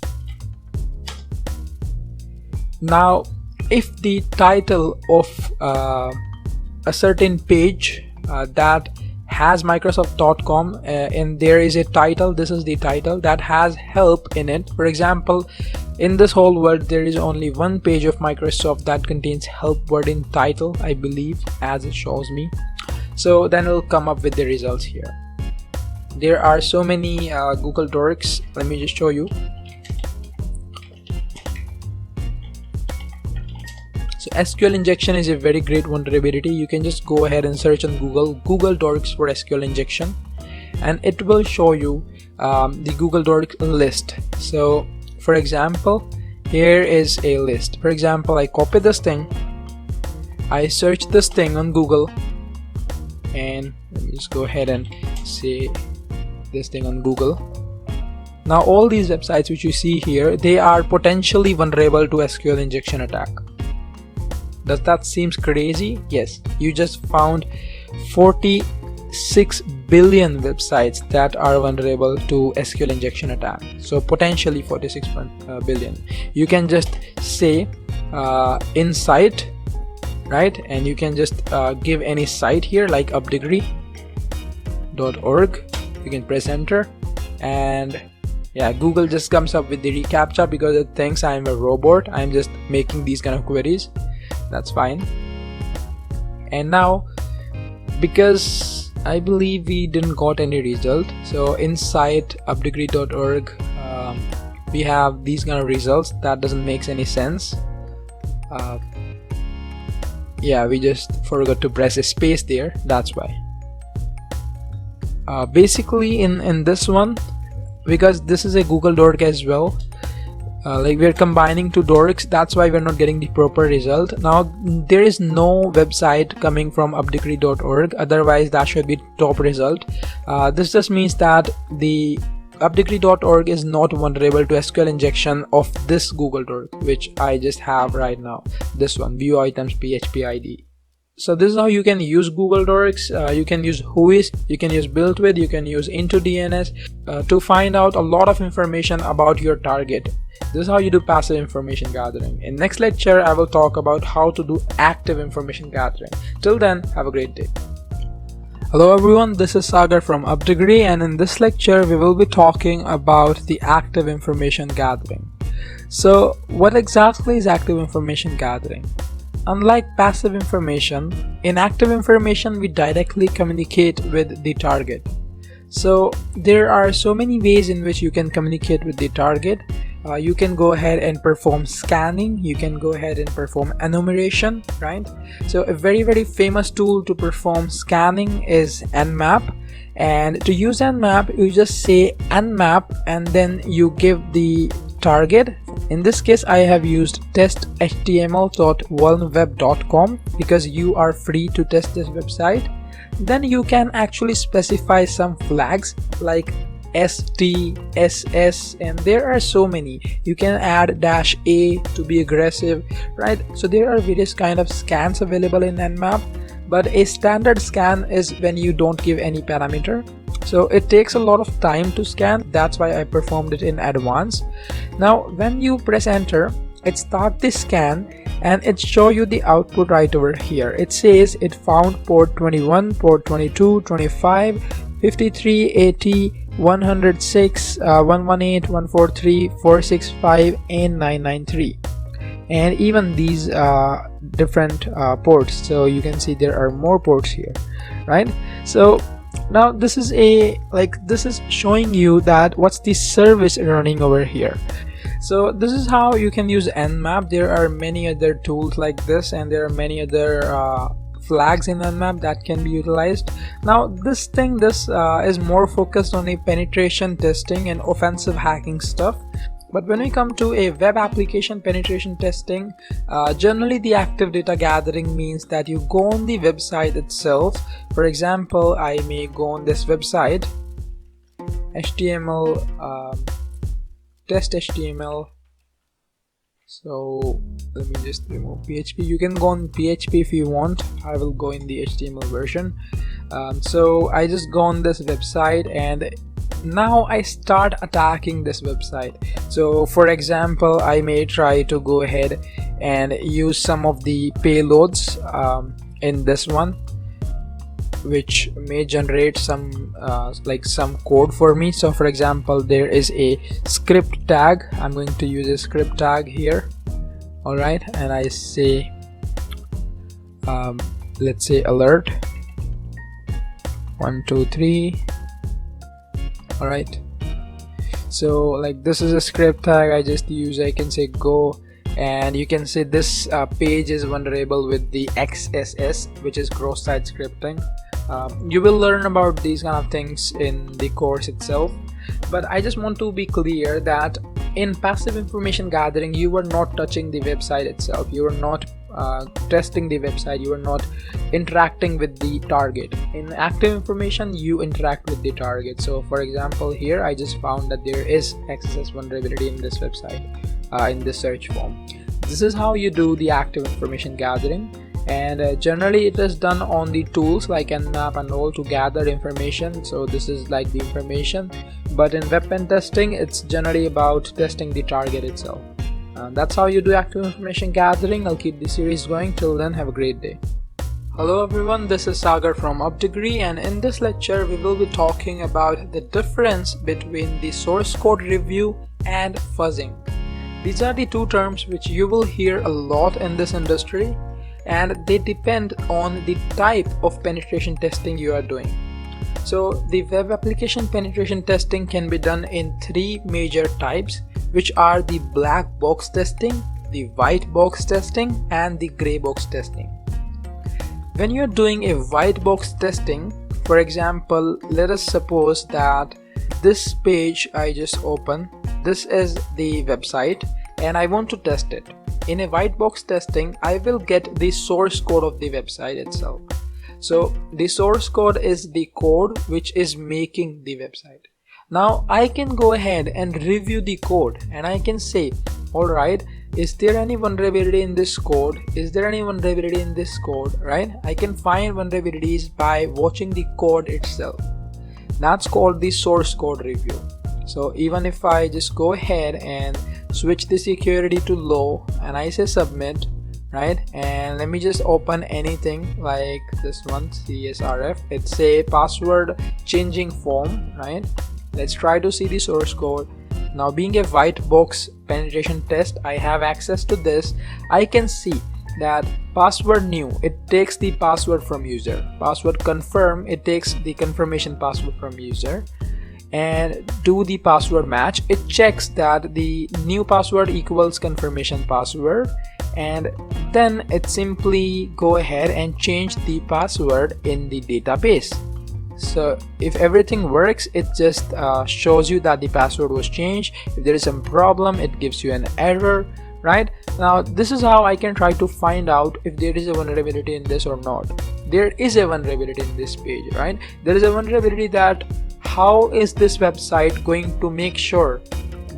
Now if the title of a certain page that has Microsoft.com and there is a title, this is the title that has help in it. For example, in this whole world there is only one page of Microsoft that contains help word in title, I believe, as it shows me. So then it'll come up with the results here. There are so many Google Docs. Let me just show you. So SQL injection is a very great vulnerability. You can just go ahead and search on Google Docs for SQL injection, and it will show you the Google Docs list. So for example, here is a list. For example, I copy this thing, I search this thing on Google, and let me just go ahead and say this thing on Google. Now all these websites which you see here, they are potentially vulnerable to SQL injection attack. Does that seems crazy? Yes, you just found 46 billion websites that are vulnerable to SQL injection attack. So potentially 46 billion. You can just say in site, right? And you can just give any site here like updegree.org. You can press enter, and yeah, Google just comes up with the reCAPTCHA because it thinks I'm a robot. I'm just making these kind of queries. That's fine. And now, because I believe we didn't got any result, so inside updegree.org we have these kind of results that doesn't make any sense. Yeah, we just forgot to press a space there, that's why. Basically in this one, because this is a Google Doc as well, like we're combining two docs, that's why we're not getting the proper result. Now there is no website coming from updegree.org, otherwise that should be top result. This just means that the updegree.org is not vulnerable to SQL injection of this Google Doc, which I just have right now, this one, view items PHP ID. So this is how you can use Google Docs. You can use Whois, you can use built with, you can use into DNS to find out a lot of information about your target. This is how you do passive information gathering. In next lecture, I will talk about how to do active information gathering. Till then, have a great day. Hello everyone, this is Sagar from Updegree, and in this lecture we will be talking about the active information gathering. So what exactly is active information gathering? Unlike passive information, in active information we directly communicate with the target. So there are so many ways in which you can communicate with the target. You can go ahead and perform scanning, you can go ahead and perform enumeration, right? So a very famous tool to perform scanning is Nmap, and to use Nmap you just say Nmap and then you give the target. In this case I have used test.html.vulnweb.com because you are free to test this website. Then you can actually specify some flags like ST, SS, and there are so many. You can add -A to be aggressive, right? So there are various kind of scans available in Nmap, but a standard scan is when you don't give any parameter. So it takes a lot of time to scan, that's why I performed it in advance. Now when you press enter, it starts the scan and it shows you the output right over here. It says it found port 21, port 22, 25, 53, 80, 106, 118, 143, 465 and 993, and even these different ports. So you can see there are more ports here, right? So now this is this is showing you that what's the service running over here. So this is how you can use Nmap. There are many other tools like this, and there are many other flags in Nmap that can be utilized. Now this is more focused on a penetration testing and offensive hacking stuff. But when we come to a web application penetration testing, generally the active data gathering means that you go on the website itself. For example, I may go on this website, HTML, test HTML. So let me just remove PHP. You can go on PHP if you want. I will go in the HTML version. So I just go on this website and now I start attacking this website. So for example, I may try to go ahead and use some of the payloads in this one, which may generate some like some code for me. So for example, there is a script tag. I'm going to use a script tag here. Alright, and I say let's say alert 1 2 3. Alright, so like this is a script tag I just use. I can say go, and you can see this page is vulnerable with the XSS, which is cross-site scripting. You will learn about these kind of things in the course itself, but I just want to be clear that in passive information gathering, you are not touching the website itself. You are not testing the website. You are not interacting with the target. In active information, you interact with the target. So for example, here I just found that there is XSS vulnerability in this website, in this search form. This is how you do the active information gathering, and generally it is done on the tools like Nmap and all to gather information. So this is like the information, but in web pen testing, it's generally about testing the target itself. That's how you do active information gathering. I'll keep the series going. Till then, have a great day. Hello everyone, this is Sagar from Updegree, and in this lecture we will be talking about the difference between the source code review and fuzzing. These are the two terms which you will hear a lot in this industry, and they depend on the type of penetration testing you are doing. So the web application penetration testing can be done in three major types, which are the black box testing, the white box testing, and the gray box testing. When you're doing a white box testing, for example, let us suppose that this page I just opened, this is the website and I want to test it. In a white box testing, I will get the source code of the website itself. So the source code is the code which is making the website. Now I can go ahead and review the code, and I can say, alright, is there any vulnerability in this code? Is there any vulnerability in this code? Right? I can find vulnerabilities by watching the code itself. That's called the source code review. So even if I just go ahead and switch the security to low and I say submit, right, and let me just open anything like this one, CSRF, it's a password changing form, right? Let's try to see the source code. Now being a white box penetration test, I have access to this. I can see that password new, it takes the password from user. Password confirm, it takes the confirmation password from user. And do the password match, it checks that the new password equals confirmation password, and then it simply go ahead and change the password in the database. So if everything works, it just shows you that the password was changed. If there is some problem, it gives you an error, right? Now this is how I can try to find out if there is a vulnerability in this or not. There is a vulnerability in this page, right? There is a vulnerability that how is this website going to make sure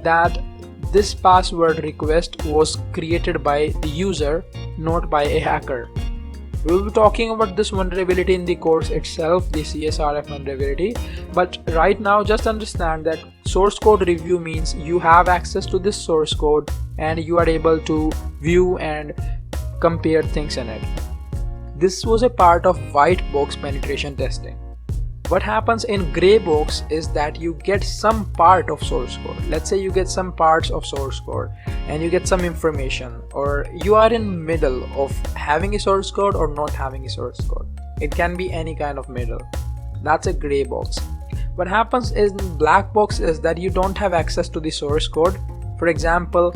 that this password request was created by the user, not by a hacker. We will be talking about this vulnerability in the course itself, the CSRF vulnerability, but right now just understand that source code review means you have access to this source code and you are able to view and compare things in it. This was a part of white box penetration testing. What happens in gray box is that you get some part of source code. Let's say you get some parts of source code and you get some information, or you are in middle of having a source code or not having a source code. It can be any kind of middle. That's a gray box. What happens in black box is that you don't have access to the source code. For example,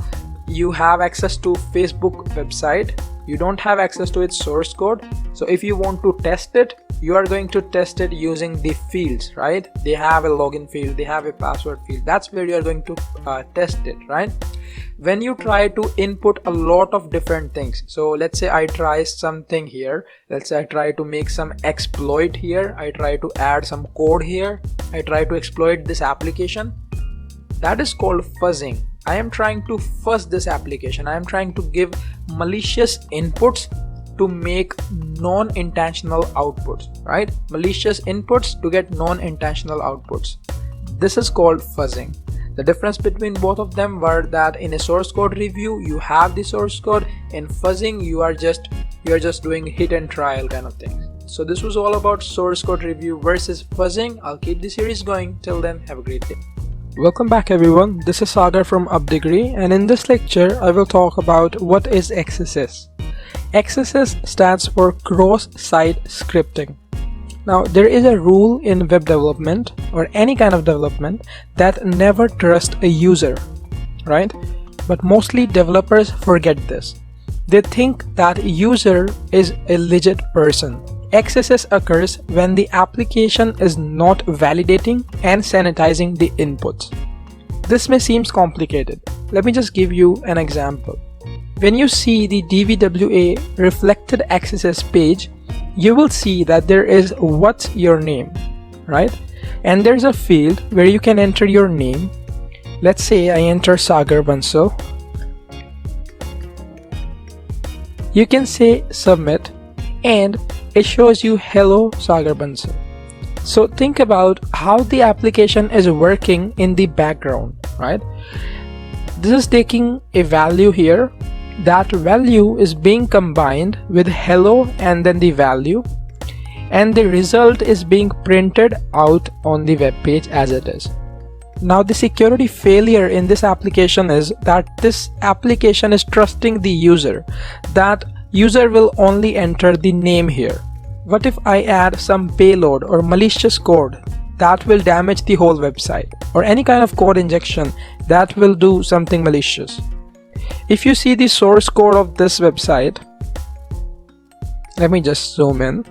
you have access to Facebook website, you don't have access to its source code. So if you want to test it, you are going to test it using the fields, right? They have a login field, they have a password field. That's where you are going to test it, right? When you try to input a lot of different things, so let's say I try something here, let's say I try to make some exploit here, I try to add some code here, I try to exploit this application, that is called fuzzing. I am trying to fuzz this application. I am trying to give malicious inputs to make non-intentional outputs, right? Malicious inputs to get non-intentional outputs. This is called fuzzing. The difference between both of them were that in a source code review you have the source code, in fuzzing you are just doing hit and trial kind of things. So this was all about source code review versus fuzzing. I'll keep the series going. Till then, have a great day. Welcome back everyone, this is Sagar from Updegree, and in this lecture I will talk about what is XSS. XSS stands for cross-site scripting. Now there is a rule in web development or any kind of development that never trust a user, right? But mostly developers forget this. They think that user is a legit person. XSS occurs when the application is not validating and sanitizing the inputs. This may seem complicated. Let me just give you an example. When you see the DVWA reflected XSS page, you will see that there is what's your name, right? And there's a field where you can enter your name. Let's say I enter Sagar Bansal. You can say submit and it shows you hello Sagar Bansal. So think about how the application is working in the background, right? This is taking a value here. That value is being combined with hello and then the value, and the result is being printed out on the web page as it is. Now the security failure in this application is that this application is trusting the user, that user will only enter the name here. What if I add some payload or malicious code that will damage the whole website, or any kind of code injection that will do something malicious? If you see the source code of this website, let me just zoom in,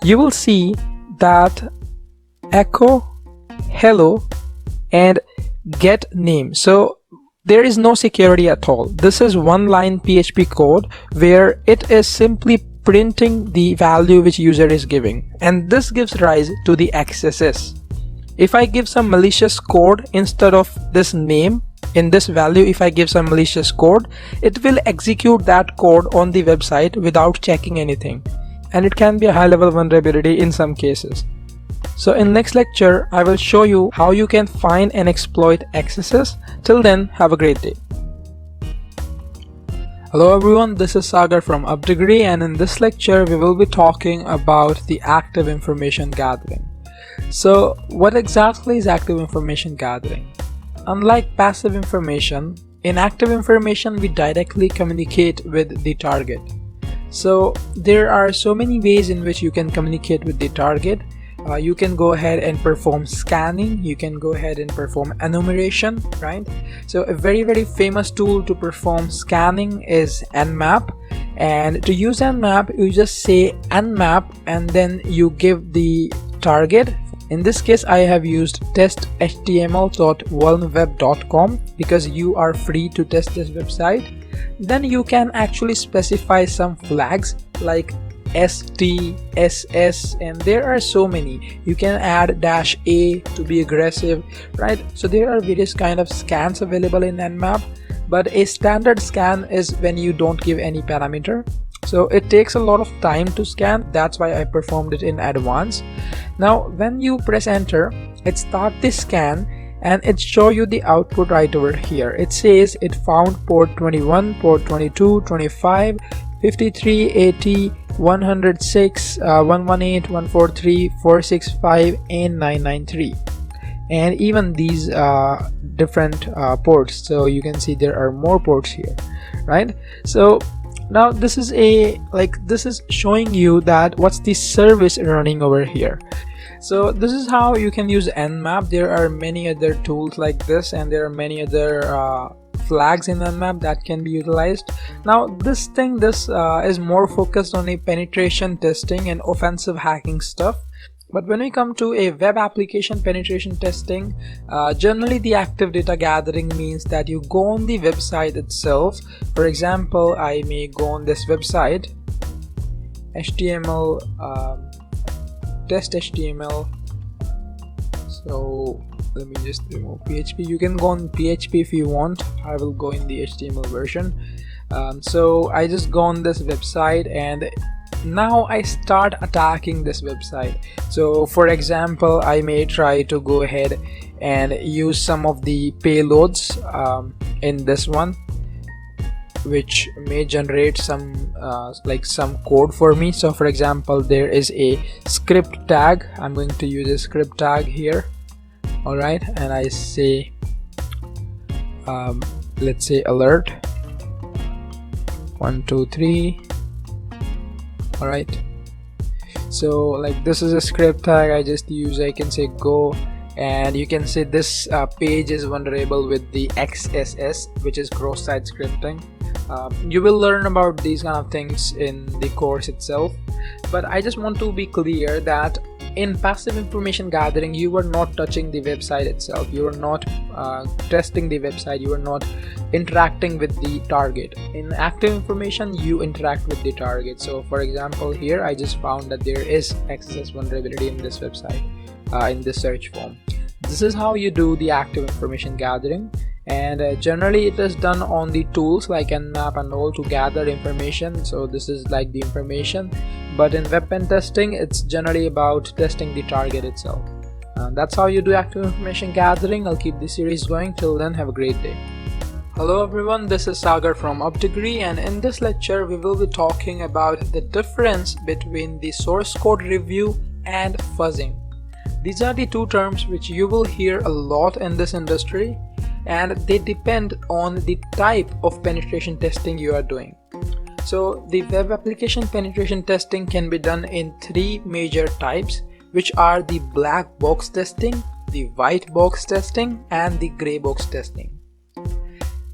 you will see that echo hello and get name. So there is no security at all. This is one line PHP code where it is simply printing the value which user is giving, and this gives rise to the XSS. If I give some malicious code instead of this name, in this value if I give some malicious code, it will execute that code on the website without checking anything, and it can be a high level vulnerability in some cases. So in next lecture I will show you how you can find and exploit XSS. Till then, have a great day. Hello everyone, this is Sagar from Updegree, and in this lecture we will be talking about the active information gathering. So what exactly is active information gathering? Unlike passive information, in active information we directly communicate with the target. So there are so many ways in which you can communicate with the target. You can go ahead and perform scanning, you can go ahead and perform enumeration, right? So a very famous tool to perform scanning is Nmap, and to use Nmap you just say Nmap and then you give the target. In this case I have used test.html.vulnweb.com because you are free to test this website. Then you can actually specify some flags like ST, SS, and there are so many. You can add -A to be aggressive, right? So there are various kind of scans available in Nmap, but a standard scan is when you don't give any parameter. So it takes a lot of time to scan, that's why I performed it in advance. Now when you press enter, it starts the scan and it shows you the output right over here. It says it found port 21, port 22, 25, 53, 80, 106, 118, 143, 465 and 993, and even these different ports. So you can see there are more ports here, right? So now this is this is showing you that what's the service running over here. So this is how you can use Nmap. There are many other tools like this, and there are many other flags in Nmap that can be utilized. Now this is more focused on a penetration testing and offensive hacking stuff. But when we come to a web application penetration testing, generally the active data gathering means that you go on the website itself. For example, I may go on this website, HTML, test HTML. So let me just remove PHP. You can go on PHP if you want. I will go in the HTML version. So I just go on this website and now I start attacking this website. So for example, I may try to go ahead and use some of the payloads in this one, which may generate some some code for me. So for example, there is a script tag. I'm going to use a script tag here. All right, and I say let's say alert 1 2 3. all right, so like this is a script tag I just use. I can say go, and you can say this page is vulnerable with the XSS, which is cross-site scripting. You will learn about these kind of things in the course itself, but I just want to be clear that in passive information gathering, you are not touching the website itself, you are not testing the website, you are not interacting with the target. In active information, you interact with the target. So for example, here I just found that there is XSS vulnerability in this website, in this search form. This is how you do the active information gathering, and generally it is done on the tools like Nmap and all to gather information. So this is like the information, but in web pen testing, it's generally about testing the target itself. That's how you do active information gathering. I'll keep this series going. Till then, have a great day. Hello everyone, this is Sagar from UpDegree, and in this lecture we will be talking about the difference between the source code review and fuzzing. These are the two terms which you will hear a lot in this industry, and they depend on the type of penetration testing you are doing. So the web application penetration testing can be done in three major types, which are the black box testing, the white box testing, and the gray box testing.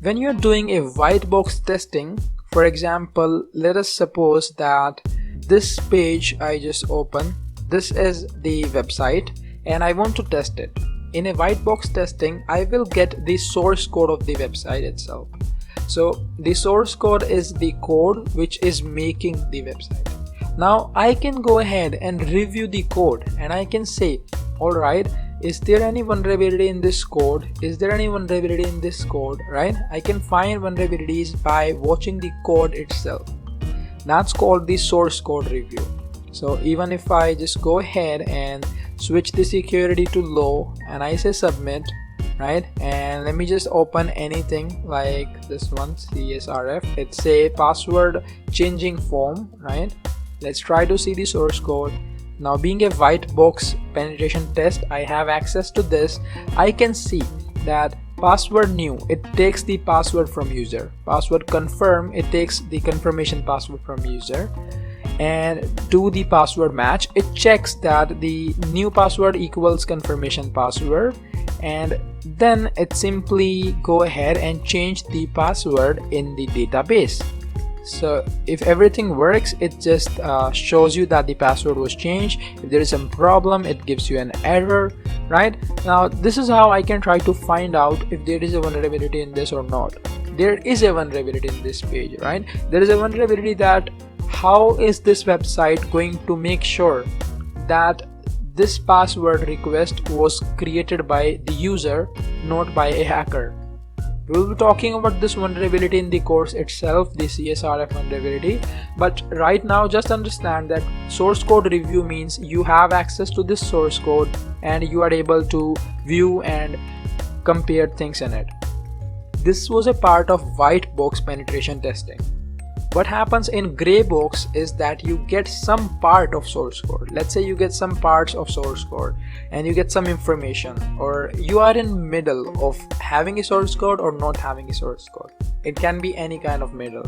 When you're doing a white box testing, for example, let us suppose that this page I just opened, this is the website and I want to test it. In a white box testing, I will get the source code of the website itself. So the source code is the code which is making the website. Now I can go ahead and review the code and I can say, alright, is there any vulnerability in this code? Is there any vulnerability in this code? Right? I can find vulnerabilities by watching the code itself. That's called the source code review. So even if I just go ahead and switch the security to low and I say submit, right, and let me just open anything like this one, CSRF, it's a password changing form, right? Let's try to see the source code. Now being a white box penetration test, I have access to this. I can see that password new, it takes the password from user. Password confirm, it takes the confirmation password from user. And do the password match, it checks that the new password equals confirmation password, and then it simply go ahead and change the password in the database. So if everything works, it just shows you that the password was changed. If there is some problem, it gives you an error, right? Now this is how I can try to find out if there is a vulnerability in this or not. There is a vulnerability in this page, right? There is a vulnerability that how is this website going to make sure that this password request was created by the user, not by a hacker. We will be talking about this vulnerability in the course itself, the CSRF vulnerability, but right now just understand that source code review means you have access to this source code and you are able to view and compare things in it. This was a part of white box penetration testing. What happens in gray box is that you get some part of source code. Let's say you get some parts of source code and you get some information, or you are in middle of having a source code or not having a source code. It can be any kind of middle.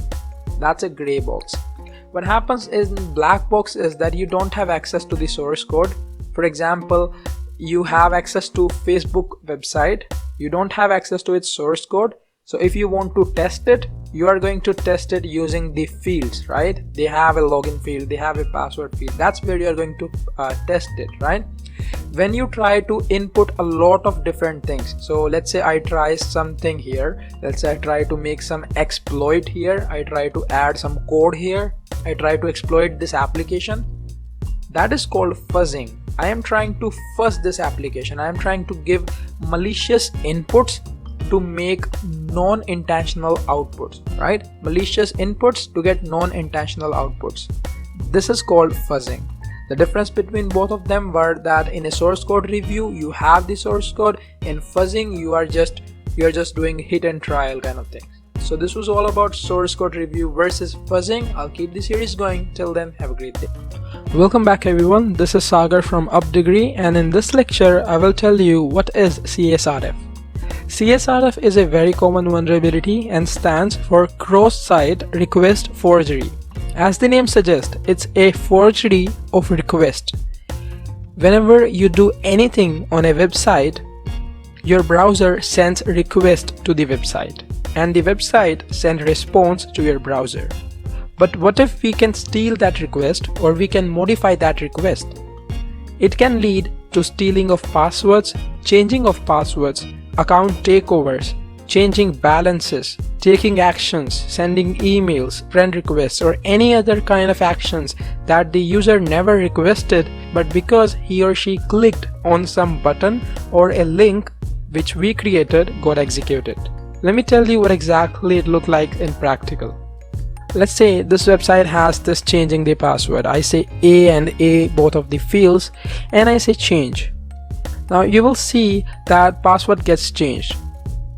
That's a gray box. What happens in black box is that you don't have access to the source code. For example, you have access to Facebook website. You don't have access to its source code, So if you want to test it, you are going to test it using the fields, right? They have a login field, they have a password field. That's where you are going to test it, right? When you try to input a lot of different things, so let's say I try something here, let's say I try to make some exploit here, I try to add some code here, I try to exploit this application, that is called fuzzing. I am trying to fuzz this application. I am trying to give malicious inputs to make non-intentional outputs, right? Malicious inputs to get non-intentional outputs. This is called fuzzing. The difference between both of them were that in a source code review you have the source code, in fuzzing you are just doing hit and trial kind of things. So this was all about source code review versus fuzzing. I'll keep the series going. Till then, have a great day. Welcome back everyone, this is Sagar from UpDegree, and in this lecture I will tell you what is CSRF. CSRF is a very common vulnerability and stands for cross-site request forgery. As the name suggests, it's a forgery of request. Whenever you do anything on a website, your browser sends a request to the website and the website sends response to your browser. But what if we can steal that request or we can modify that request? It can lead to stealing of passwords, changing of passwords, account takeovers, changing balances, taking actions, sending emails, friend requests, or any other kind of actions that the user never requested, but because he or she clicked on some button or a link which we created got executed. Let me tell you what exactly it looked like in practical. Let's say this website has this changing the password. I say A and A, both of the fields, and I say change. Now you will see that password gets changed,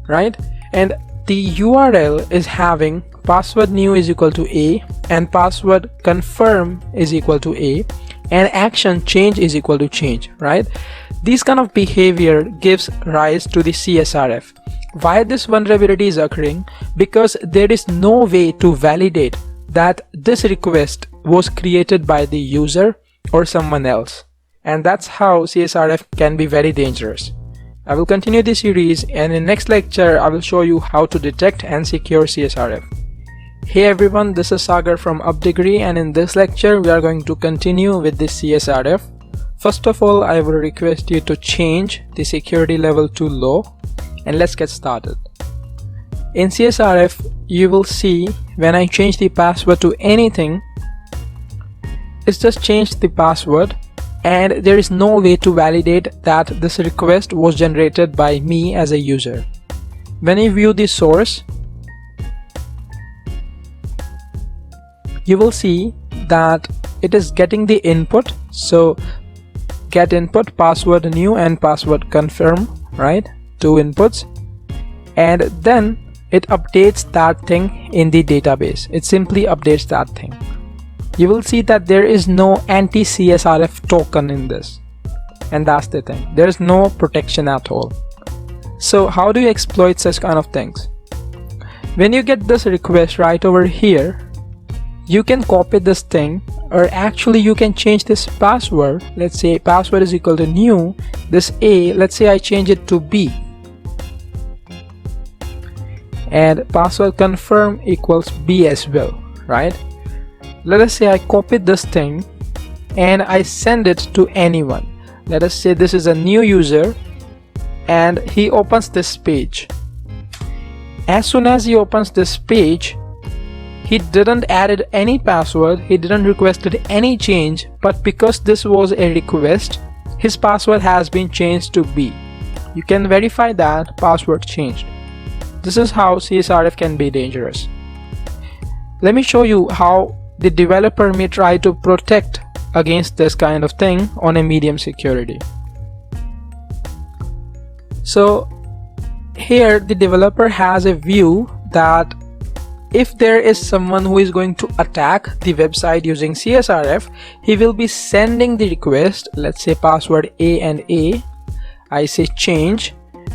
right? And the URL is having password new is equal to A and password confirm is equal to A and action change is equal to change, right? This kind of behavior gives rise to the CSRF. Why this vulnerability is occurring? Because there is no way to validate that this request was created by the user or someone else. And that's how CSRF can be very dangerous. I will continue this series, and in next lecture I will show you how to detect and secure CSRF. Hey everyone, this is Sagar from UpDegree, and in this lecture we are going to continue with this CSRF. First of all, I will request you to change the security level to low, and let's get started. In CSRF, you will see when I change the password to anything, it's just changed the password and there is no way to validate that this request was generated by me as a user. When you view the source, you will see that it is getting the input. So get input, password new and password confirm, right? Two inputs, and then it updates that thing in the database. It simply updates that thing. You will see that there is no anti-CSRF token in this, and that's the thing. There is no protection at all. So how do you exploit such kind of things? When you get this request right over here, you can copy this thing, or actually you can change this password. Let's say password is equal to new, this A, let's say I change it to B, and password confirm equals B as well, right? Let us say I copied this thing and I send it to anyone. Let us say this is a new user and he opens this page. As soon as he opens this page, he didn't added any password, he didn't requested any change, but because this was a request, his password has been changed to B. You can verify that password changed. This is how CSRF can be dangerous. Let me show you how the developer may try to protect against this kind of thing on a medium security. So here the developer has a view that if there is someone who is going to attack the website using CSRF, he will be sending the request, let's say password A and A. I say change,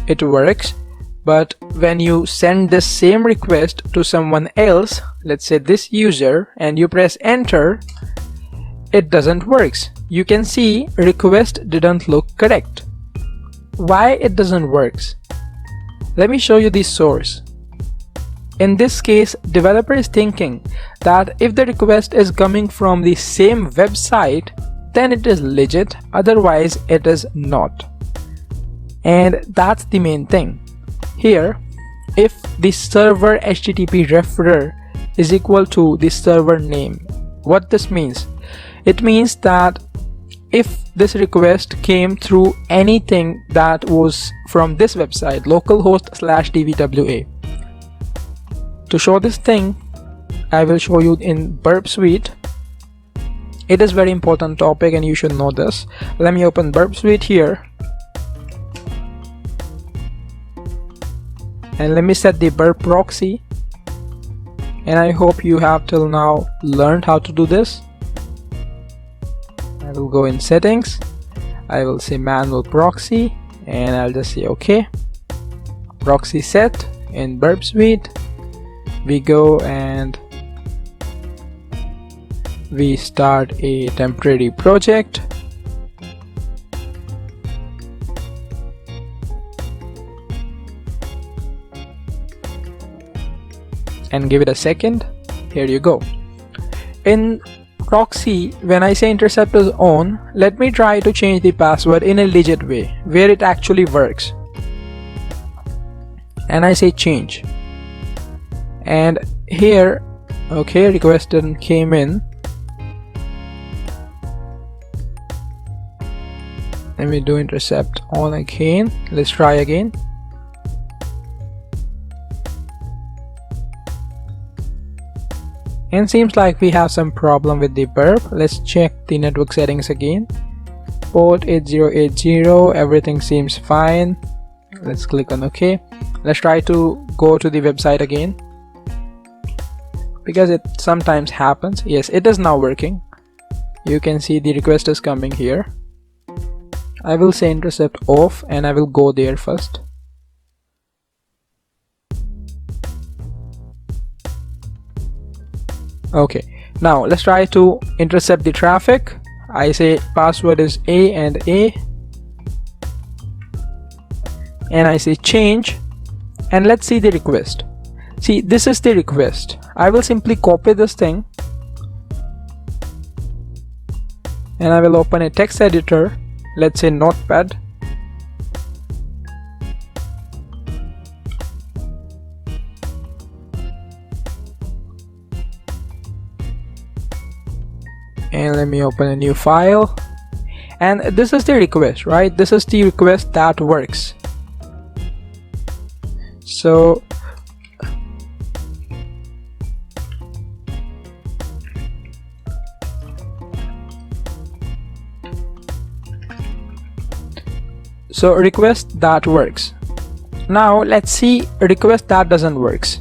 it works. But when you send the same request to someone else, let's say this user, and you press enter, it doesn't work. You can see request didn't look correct. Why it doesn't work? Let me show you the source. in this case, developer is thinking that if the request is coming from the same website, then it is legit, otherwise it is not. And that's the main thing. Here, if the server HTTP referrer is equal to the server name, what this means? It means that if this request came through anything that was from this website, localhost/dvwa. To show this thing, I will show you in Burp Suite. It is very important topic and you should know this. Let me open Burp Suite here. And let me set the burp proxy, and I hope you have till now learned how to do this. I will go in settings, I will say manual proxy, and I'll just say OK. Proxy set. In Burp Suite we go and we start a temporary project. And give it a second. Here you go. In proxy, when I say intercept is on, let me try to change the password in a legit way where it actually works. And I say change. And here, okay, request didn't came in. Let me do intercept on again. Let's try again. And seems like we have some problem with the burp. Let's check the network settings again. Port 8080, everything seems fine. Let's click on OK. Let's try to go to the website again, because it sometimes happens. Yes, it is now working. You can see the request is coming here. I will say intercept off and I will go there first. Okay, now let's try to intercept the traffic. I say password is A and A, and I say change, and let's see the request. See, this is the request. I will simply copy this thing and I will open a text editor. Let's say Notepad. And let me open a new file, and this is the request, right? This is the request that works. So request that works. Now let's see a request that doesn't works.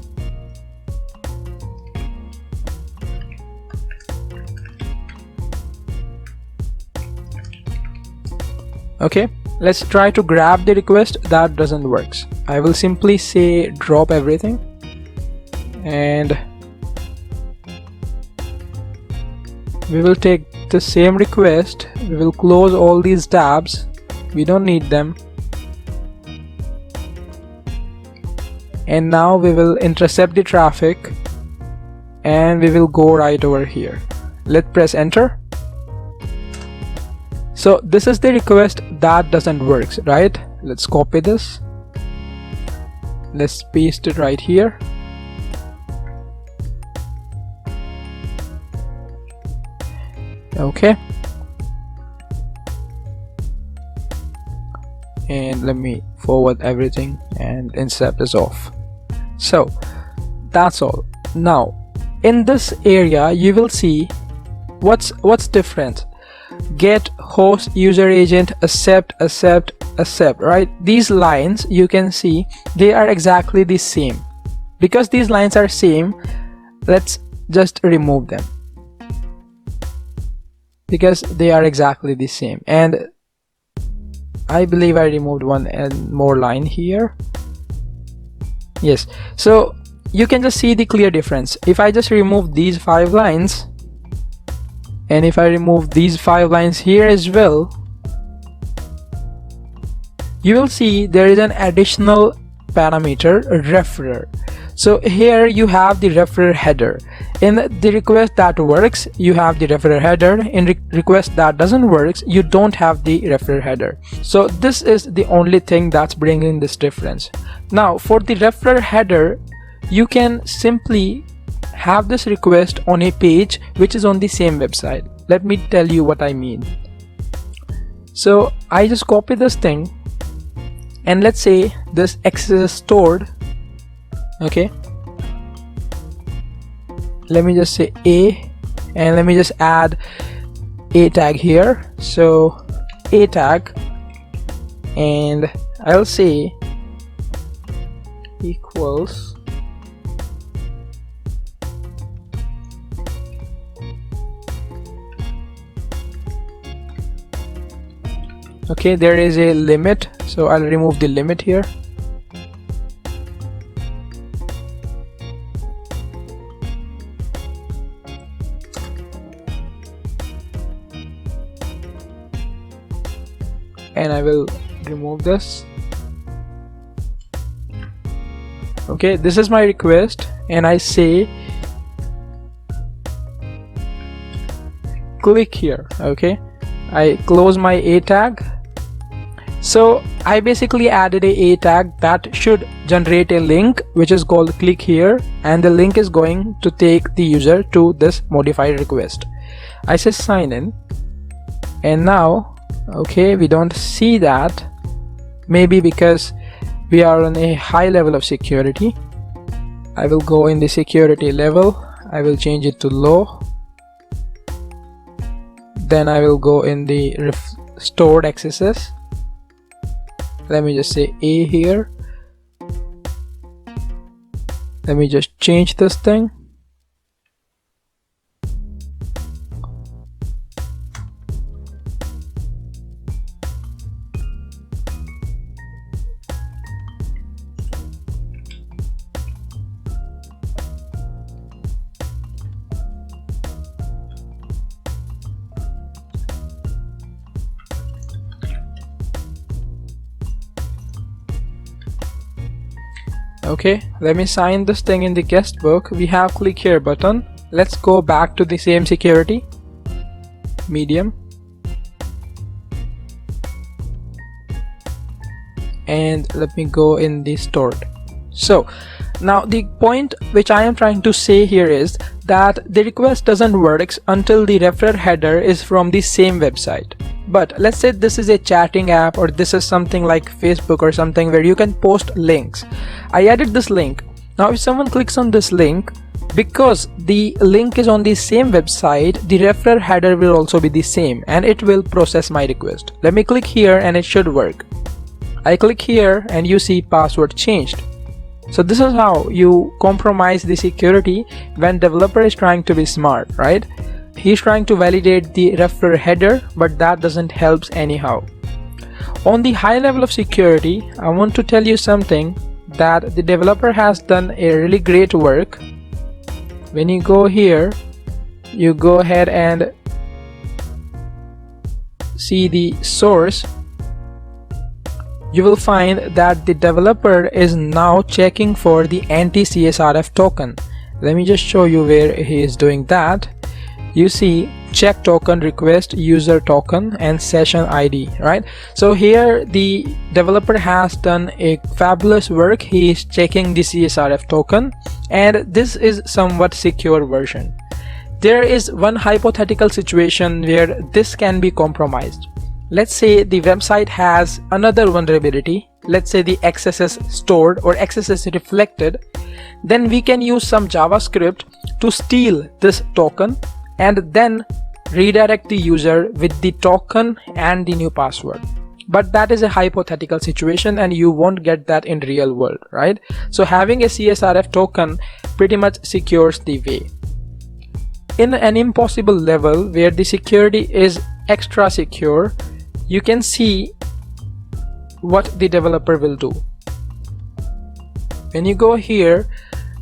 Okay, let's try to grab the request that doesn't works. I will simply say drop everything, and we will take the same request. We will close all these tabs, we don't need them, and now we will intercept the traffic and we will go right over here. Let's press enter. So this is the request that doesn't work, right? Let's copy this. Let's paste it right here. Okay. And let me forward everything and intercept is off. So that's all. Now in this area you will see what's different. Get, host, user agent, accept, right? These lines you can see they are exactly the same. Because these lines are same, let's just remove them, because they are exactly the same. And I believe I removed one and more line here. Yes, so you can just see the clear difference. If I just remove these 5 lines, and if I remove these 5 lines here as well, you will see there is an additional parameter, referrer. So here you have the referrer header. In the request that works, you have the referrer header. In request that doesn't work, you don't have the referrer header. So this is the only thing that's bringing this difference. Now for the referrer header, you can simply have this request on a page which is on the same website. Let me tell you what I mean. So I just copy this thing, and let's say this access is stored. Okay, let me just say A, and let me just add a tag here. So a tag, and I'll say equals okay, there is a limit, so I'll remove the limit here. And I will remove this. Okay, this is my request, and I say click here. Okay, I close my a tag. So I basically added a tag that should generate a link which is called click here, and the link is going to take the user to this modified request. I say sign in, and now okay, we don't see that, maybe because we are on a high level of security. I will go in the security level, I will change it to low, then I will go in the stored accesses. Let me just say A here. Let me just change this thing. Okay, let me sign this thing in the guest book. We have click here button. Let's go back to the same security, medium, and let me go in the stored. So now the point which I am trying to say here is that the request doesn't work until the referrer header is from the same website. But let's say this is a chatting app, or this is something like Facebook or something where you can post links. I added this link. Now if someone clicks on this link, because the link is on the same website, the referrer header will also be the same, and it will process my request. Let me click here and it should work. I click here and you see password changed. So this is how you compromise the security when developer is trying to be smart, right? He's trying to validate the referrer header, but that doesn't help anyhow. On the high level of security, I want to tell you something that the developer has done a really great work. When you go here, you go ahead and see the source. You will find that the developer is now checking for the anti-CSRF token. Let me just show you where he is doing that. You see check token, request user token, and session ID, right? So here the developer has done a fabulous work. He is checking the CSRF token, and this is somewhat secure version. There is one hypothetical situation where this can be compromised. Let's say the website has another vulnerability. Let's say the access is stored or access is reflected. Then we can use some JavaScript to steal this token and then redirect the user with the token and the new password. But that is a hypothetical situation and you won't get that in real world, right? So having a CSRF token pretty much secures the way. In an impossible level where the security is extra secure, you can see what the developer will do. When you go here,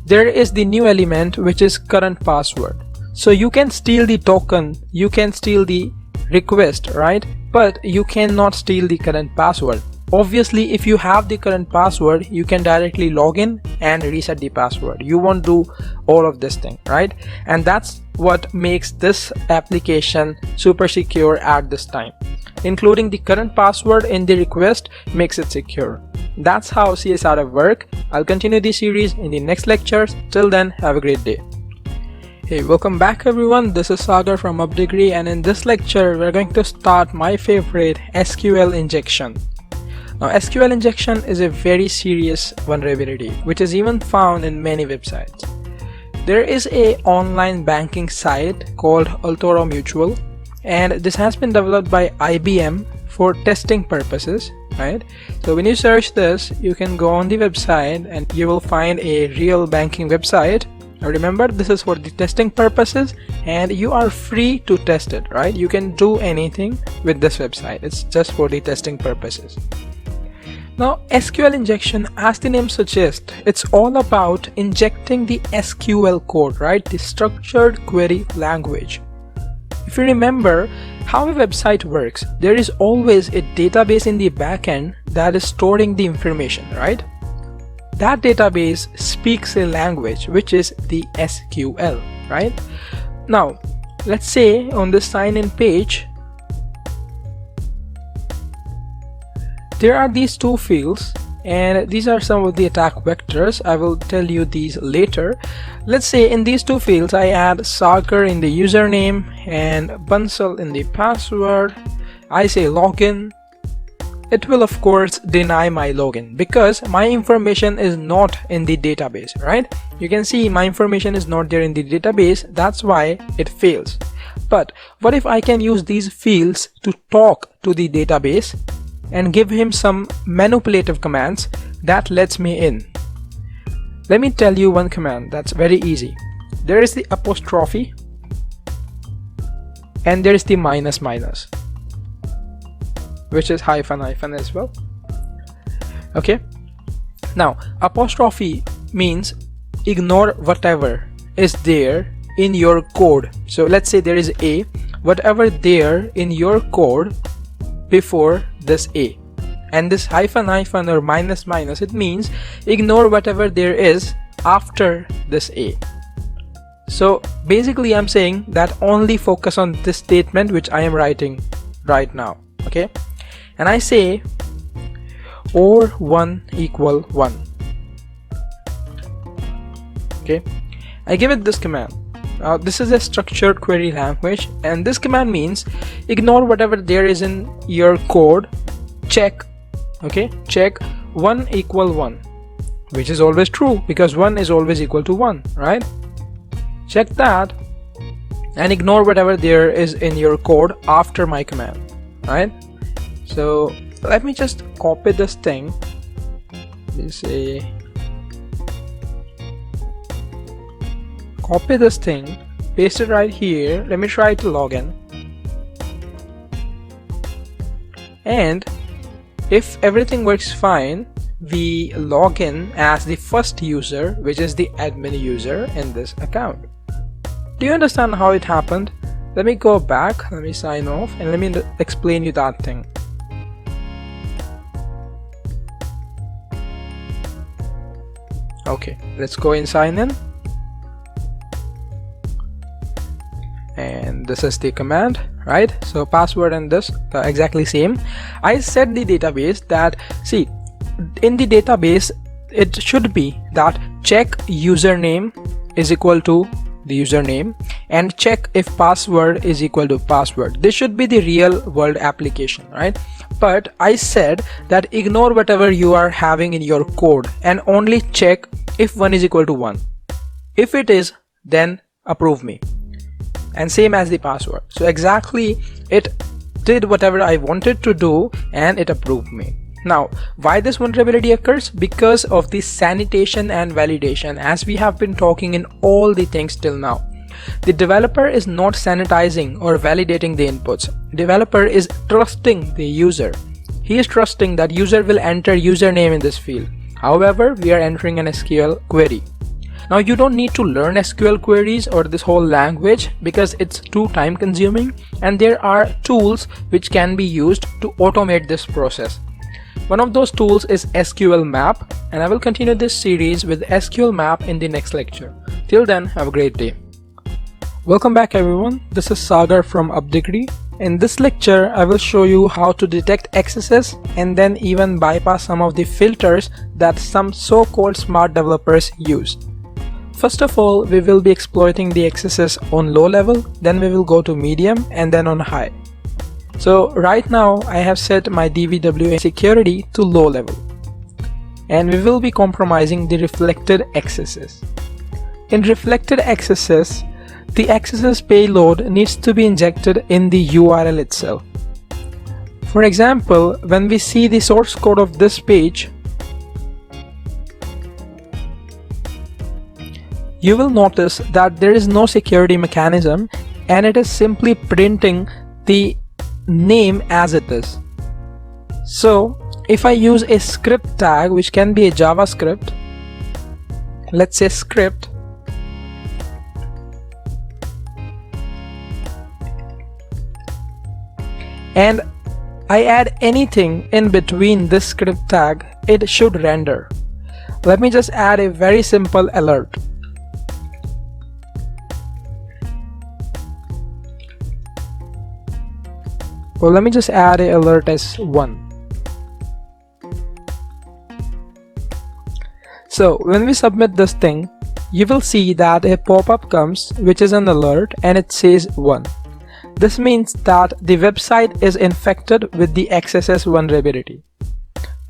there is the new element which is current password. So you can steal the token, you can steal the request, right? But you cannot steal the current password. Obviously, if you have the current password, you can directly log in and reset the password. You won't do all of this thing, right? And that's what makes this application super secure at this time. Including the current password in the request makes it secure. That's how CSRF work. I'll continue this series in the next lectures. Till then, have a great day. Hey, welcome back everyone. This is Sagar from UpDegree, and in this lecture we're going to start my favorite, SQL injection. Now, SQL injection is a very serious vulnerability which is even found in many websites. There is a online banking site called Altoro Mutual, and this has been developed by IBM for testing purposes, right? So when you search this, you can go on the website and you will find a real banking website. Now remember, this is for the testing purposes and you are free to test it, right? You can do anything with this website. It's just for the testing purposes. Now, SQL injection, as the name suggests, it's all about injecting the SQL code, right? The structured query language. If you remember how a website works, there is always a database in the backend that is storing the information, right? That database speaks a language which is the SQL, right? Now, let's say on the sign-in page, there are these two fields, and these are some of the attack vectors. I will tell you these later. Let's say in these two fields I add Sagar in the username and Bansal in the password. I say login. It will of course deny my login because my information is not in the database, right? You can see my information is not there in the database. That's why it fails. But what if I can use these fields to talk to the database and give him some manipulative commands that lets me in? Let me tell you one command that's very easy. There is the apostrophe and there is the minus, which is hyphen as well. Okay, now apostrophe means ignore whatever is there in your code. So let's say there is a, whatever there in your code before this a, and this hyphen or minus, it means ignore whatever there is after this a. So basically I'm saying that only focus on this statement which I am writing right now. Okay, and I say or 1 equal 1. Okay, I give it this command. Now this is a structured query language, and this command means ignore whatever there is in your code, check, okay, check 1 equal 1, which is always true because 1 is always equal to 1, right? Check that and ignore whatever there is in your code after my command, right? So let me just copy this thing. Let's say copy this thing, paste it right here. Let me try to log in, and if everything works fine, we log in as the first user, which is the admin user in this account. Do you understand how it happened? Let me go back, let me sign off, and let me explain you that thing. Okay, let's go and sign in. And this is the command, right? So password and this exactly same. I set the database that, see, in the database it should be that check username is equal to the username and check if password is equal to password. This should be the real world application, right? But I said that ignore whatever you are having in your code and only check if 1 is equal to 1. If it is, then approve me. And same as the password. So exactly it did whatever I wanted to do and it approved me. Now, why this vulnerability occurs? Because of the sanitation and validation, as we have been talking in all the things till now. The developer is not sanitizing or validating the inputs. Developer is trusting the user. He is trusting that user will enter username in this field. However, we are entering an SQL query. Now you don't need to learn SQL queries or this whole language because it's too time consuming, and there are tools which can be used to automate this process. One of those tools is SQL Map, and I will continue this series with SQL Map in the next lecture. Till then, have a great day. Welcome back everyone, this is Sagar from UpDegree. In this lecture, I will show you how to detect excesses and then even bypass some of the filters that some so-called smart developers use. First of all, we will be exploiting the excesses on low level, then we will go to medium and then on high. So right now I have set my DVWA security to low level, and we will be compromising the reflected excesses. In reflected excesses, the excesses payload needs to be injected in the URL itself. For example, when we see the source code of this page, you will notice that there is no security mechanism and it is simply printing the name as it is. So if I use a script tag, which can be a JavaScript, let's say script, and I add anything in between this script tag, it should render. Let me just add a very simple alert. Well, let me just add an alert as 1. So when we submit this thing, you will see that a pop-up comes which is an alert and it says 1. This means that the website is infected with the XSS vulnerability.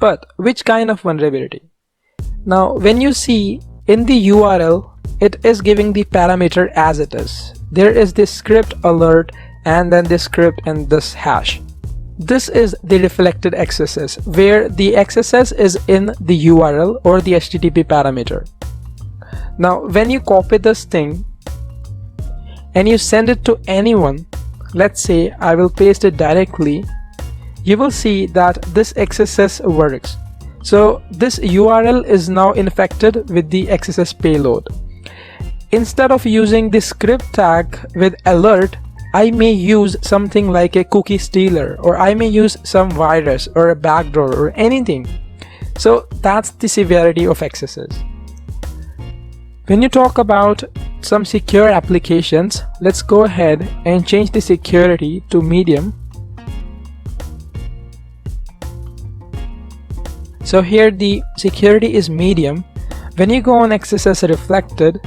But which kind of vulnerability? Now when you see in the URL, it is giving the parameter as it is. There is this script alert and then this script and this hash. This is the reflected XSS, where the XSS is in the URL or the HTTP parameter. Now when you copy this thing and you send it to anyone, let's say I will paste it directly, you will see that this XSS works. So this URL is now infected with the XSS payload. Instead of using the script tag with alert, I may use something like a cookie stealer, or I may use some virus or a backdoor or anything. So that's the severity of excesses. When you talk about some secure applications, let's go ahead and change the security to medium. So here the security is medium. When you go on XSS reflected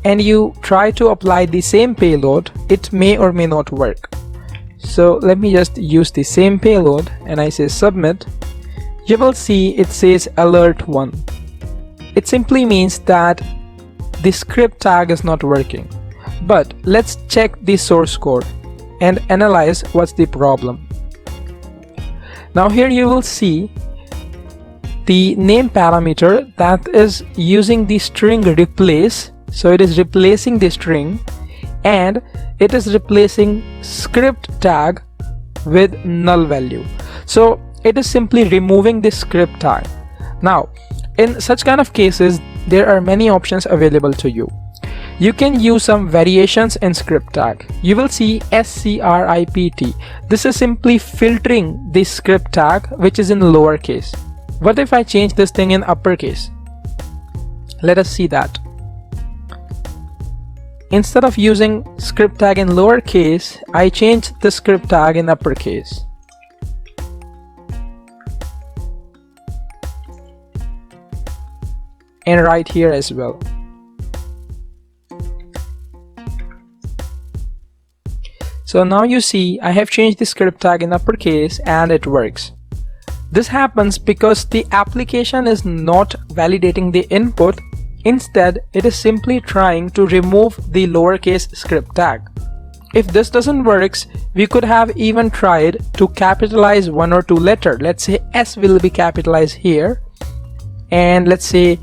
and you try to apply the same payload, it may or may not work. So let me just use the same payload and I say submit. You will see it says alert 1. It simply means that the script tag is not working. But let's check the source code and analyze what's the problem. Now here you will see the name parameter that is using the string replace. So it is replacing the string and it is replacing script tag with null value. So it is simply removing the script tag. Now in such kind of cases, there are many options available to you. You can use some variations in script tag. You will see script. This is simply filtering the script tag which is in lowercase. What if I change this thing in uppercase? Let us see that. Instead of using script tag in lowercase, I changed the script tag in uppercase. And right here as well. So now you see I have changed the script tag in uppercase and it works. This happens because the application is not validating the input. Instead, it is simply trying to remove the lowercase script tag. If this doesn't work, we could have even tried to capitalize one or two letters. Let's say S will be capitalized here, and let's say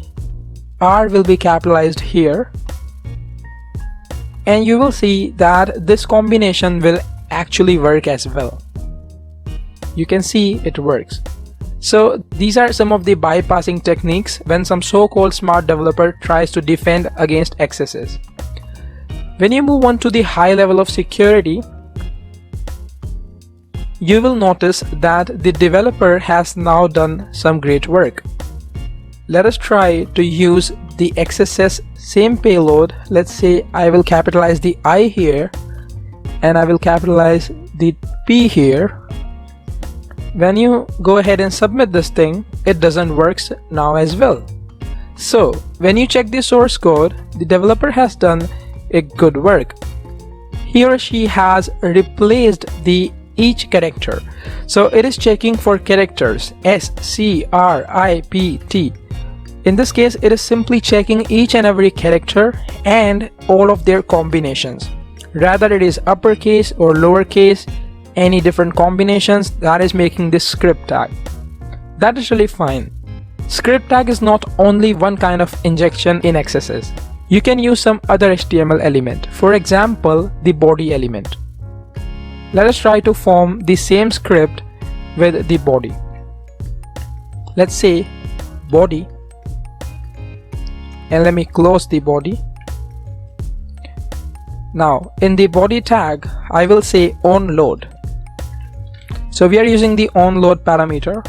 R will be capitalized here, and you will see that this combination will actually work as well. You can see it works. So these are some of the bypassing techniques when some so-called smart developer tries to defend against excesses. When you move on to the high level of security, you will notice that the developer has now done some great work. Let us try to use the XSS same payload. Let's say I will capitalize the I here and I will capitalize the P here. When you go ahead and submit this thing, it doesn't work now as well. So when you check the source code, the developer has done a good work. He or she has replaced the each character. So it is checking for characters S, C, R, I, P, T. In this case, it is simply checking each and every character and all of their combinations. Rather it is uppercase or lowercase, any different combinations, that is making this script tag. That is really fine. Script tag is not only one kind of injection in XSS. You can use some other HTML element, for example the body element. Let us try to form the same script with the body. Let's say body, and let me close the body. Now in the body tag I will say onLoad. So we are using the onLoad parameter,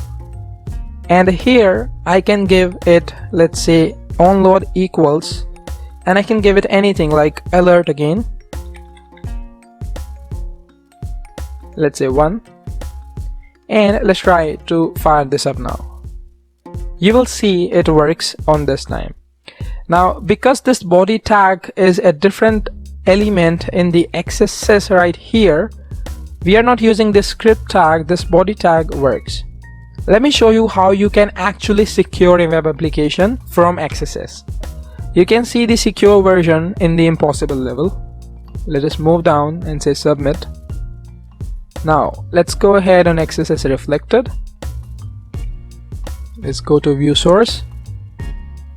and here I can give it, let's say onLoad equals, and I can give it anything like alert again, let's say 1, and let's try to fire this up now. You will see it works on this time. Now because this body tag is a different element in the XSS right here, we are not using this script tag, this body tag works. Let me show you how you can actually secure a web application from XSS. You can see the secure version in the impossible level. Let us move down and say submit. Now let's go ahead on XSS reflected. Let's go to view source.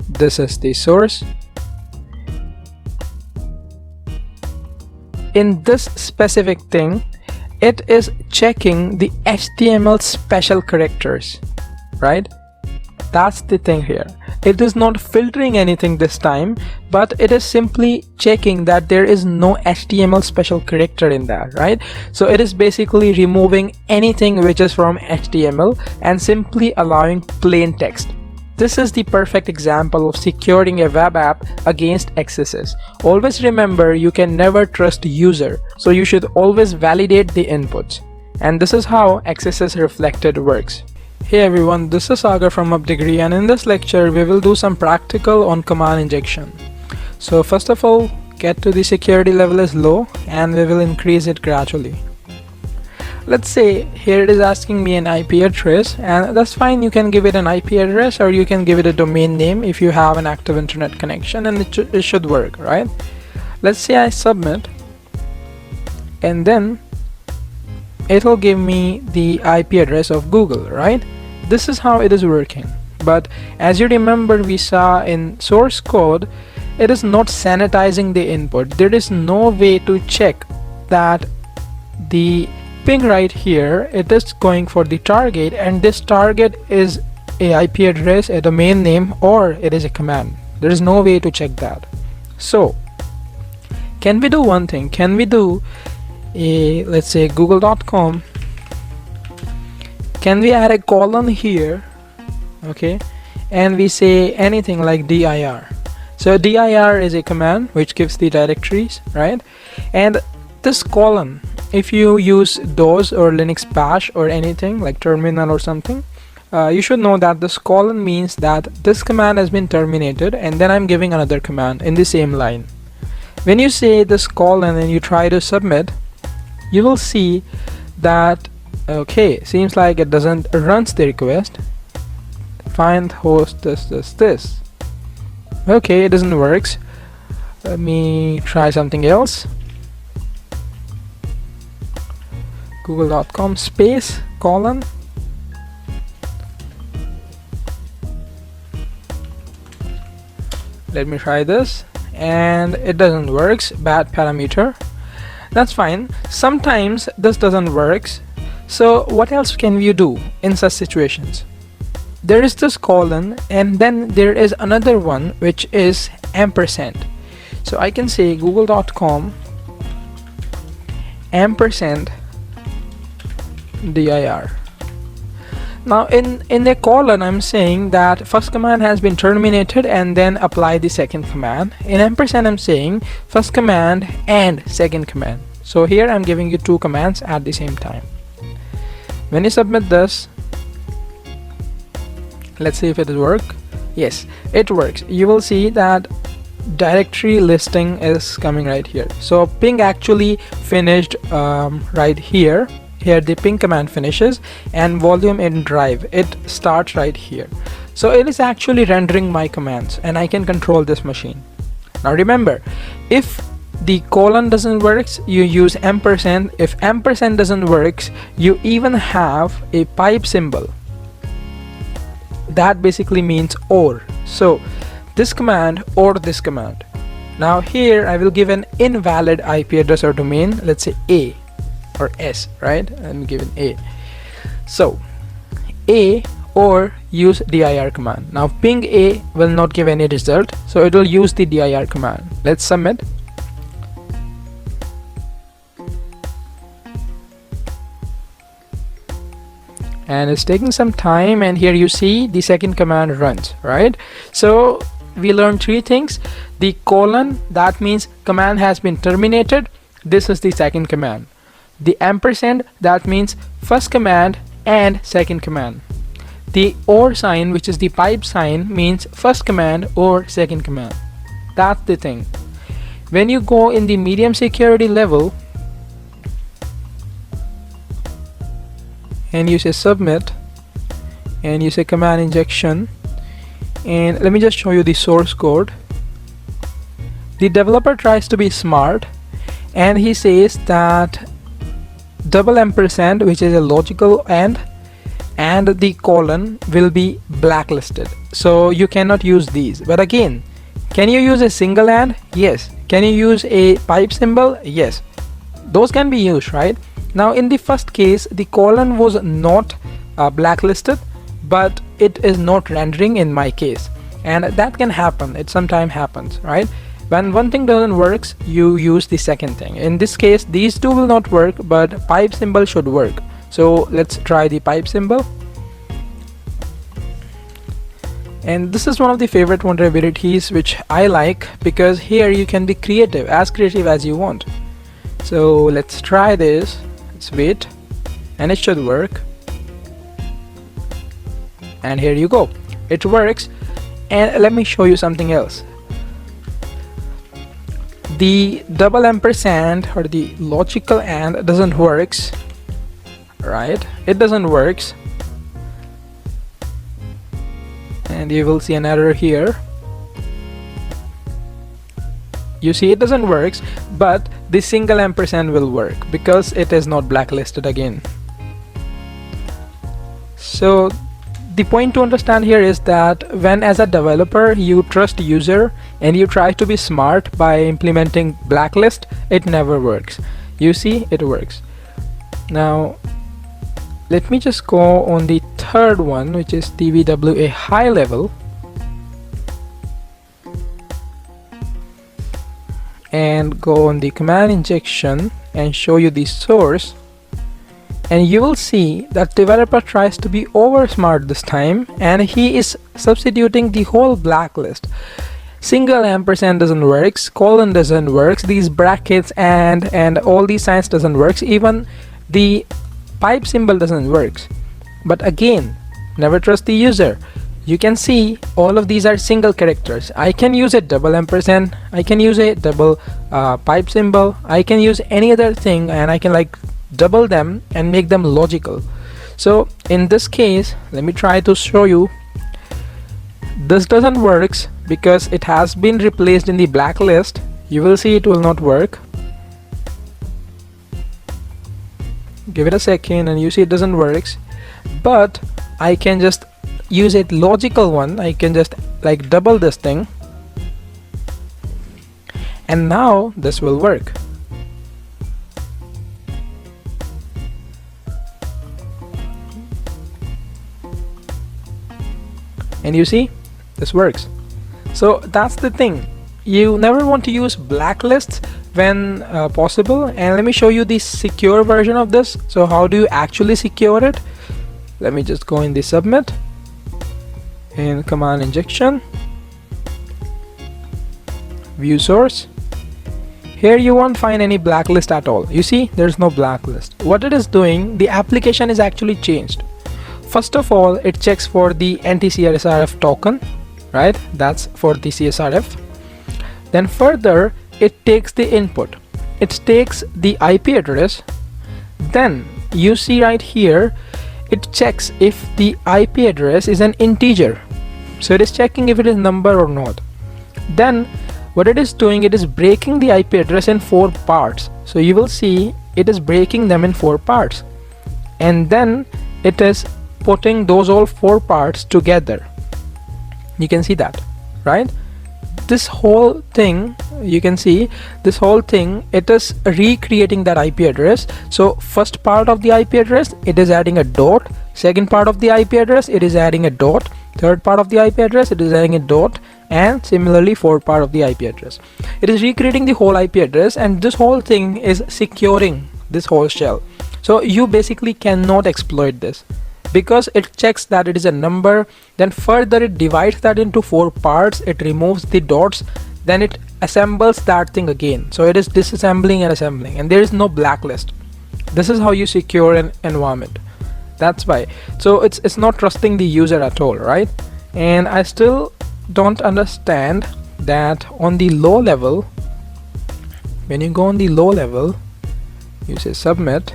This is the source. In this specific thing, it is checking the HTML special characters, right? That's the thing here. It is not filtering anything this time, but it is simply checking that there is no HTML special character in that, right? So it is basically removing anything which is from HTML and simply allowing plain text. This is the perfect example of securing a web app against XSS. Always remember, you can never trust the user, so you should always validate the inputs. And this is how XSS reflected works. Hey everyone, this is Sagar from UpDegree, and in this lecture we will do some practical on command injection. So first of all, get to the security level is low and we will increase it gradually. Let's say here it is asking me an IP address, and that's fine. You can give it an IP address or you can give it a domain name if you have an active internet connection, and it should work, right? Let's say I submit, and then it will give me the IP address of Google, right? This is how it is working. But as you remember, we saw in source code, it is not sanitizing the input. There is no way to check that the ping right here, it is going for the target, and this target is a IP address, a domain name, or it is a command. There is no way to check that. So can we do one thing? Can we do a, let's say google.com, can we add a colon here, okay, and we say anything like dir. So dir is a command which gives the directories, right? And this colon, if you use DOS or Linux bash or anything like terminal or something, you should know that this colon means that this command has been terminated, and then I'm giving another command in the same line. When you say this colon and you try to submit, you will see that, okay, seems like it doesn't runs the request. Find host this. Okay, it doesn't works. Let me try something else. google.com space colon. Let me try this, and it doesn't works. Bad parameter. That's fine. Sometimes this doesn't works. So what else can you do in such situations? There is this colon, and then there is another one which is ampersand. So I can say google.com ampersand dir. Now in the colon, I'm saying that first command has been terminated and then apply the second command. In ampersand, I'm saying first command and second command. So here I'm giving you two commands at the same time. When you submit this, let's see if it will work. Yes, it works. You will see that directory listing is coming right here. So ping actually finished right here. Here the ping command finishes, and volume in drive, it starts right here. So it is actually rendering my commands, and I can control this machine. Now remember, if the colon doesn't work, you use ampersand. If ampersand doesn't work, you even have a pipe symbol. That basically means or. So this command or this command. Now here I will give an invalid IP address or domain, let's say A or S, right? I'm giving A. So A or use dir command. Now ping A will not give any result, so it will use the dir command. Let's submit. And it's taking some time, and here you see the second command runs, right? So we learned three things. The colon, that means command has been terminated. This is the second command. The ampersand, that means first command and second command. The or sign, which is the pipe sign, means first command or second command. That's the thing. When you go in the medium security level and you say submit and you say command injection, and let me just show you the source code. The developer tries to be smart and he says that double ampersand, which is a logical and the colon will be blacklisted, so you cannot use these. But again, can you use a single and? Yes. Can you use a pipe symbol? Yes, those can be used, right? Now in the first case, the colon was not blacklisted, but it is not rendering in my case, and that can happen. It sometimes happens, right? When one thing doesn't work, you use the second thing. In this case, these two will not work, but pipe symbol should work. So let's try the pipe symbol. And this is one of the favorite vulnerabilities which I like, because here you can be creative, as creative as you want. So let's try this. Let's wait, and it should work. And here you go, it works. And let me show you something else. The double ampersand or the logical and doesn't works, right? It doesn't works, and you will see an error here. You see it doesn't works, but the single ampersand will work because it is not blacklisted again. So the point to understand here is that when as a developer you trust user and you try to be smart by implementing blacklist, it never works. You see, it works. Now let me just go on the third one, which is TVWA high level, and go on the command injection and show you the source. And you will see that developer tries to be over smart this time, and he is substituting the whole blacklist. Single ampersand doesn't work, colon doesn't work, these brackets and all these signs doesn't work, even the pipe symbol doesn't work. But again, never trust the user. You can see all of these are single characters. I can use a double ampersand, I can use a double pipe symbol, I can use any other thing, and I can like double them and make them logical. So in this case, let me try to show you. This doesn't work because it has been replaced in the blacklist. You will see it will not work. Give it a second and you see it doesn't work. But I can just use a logical one. I can just like double this thing, and now this will work. And you see, this works. So that's the thing. You never want to use blacklists when possible. And let me show you the secure version of this. So how do you actually secure it? Let me just go in the submit and command injection, view source. Here you won't find any blacklist at all. You see, there's no blacklist. What it is doing, the application is actually changed. First of all, it checks for the anti-CSRF token, right? That's for the CSRF. Then further, it takes the input. It takes the IP address. Then you see right here, it checks if the IP address is an integer. So it is checking if it is number or not. Then what it is doing, it is breaking the IP address in 4 parts. So you will see it is breaking them in 4 parts. And then it is putting those all 4 parts together. You can see that, right? This whole thing, you can see this whole thing, it is recreating that IP address. So first part of the IP address, it is adding a dot. Second part of the IP address, it is adding a dot. Third part of the IP address, it is adding a dot. And similarly fourth part of the IP address. It is recreating the whole IP address, and this whole thing is securing this whole shell. So you basically cannot exploit this, because it checks that it is a number, then further it divides that into 4 parts, it removes the dots, then it assembles that thing again. So it is disassembling and assembling, and there is no blacklist. This is how you secure an environment. That's why. So it's not trusting the user at all, right? And I still don't understand that on the low level, when you go on the low level, you say submit,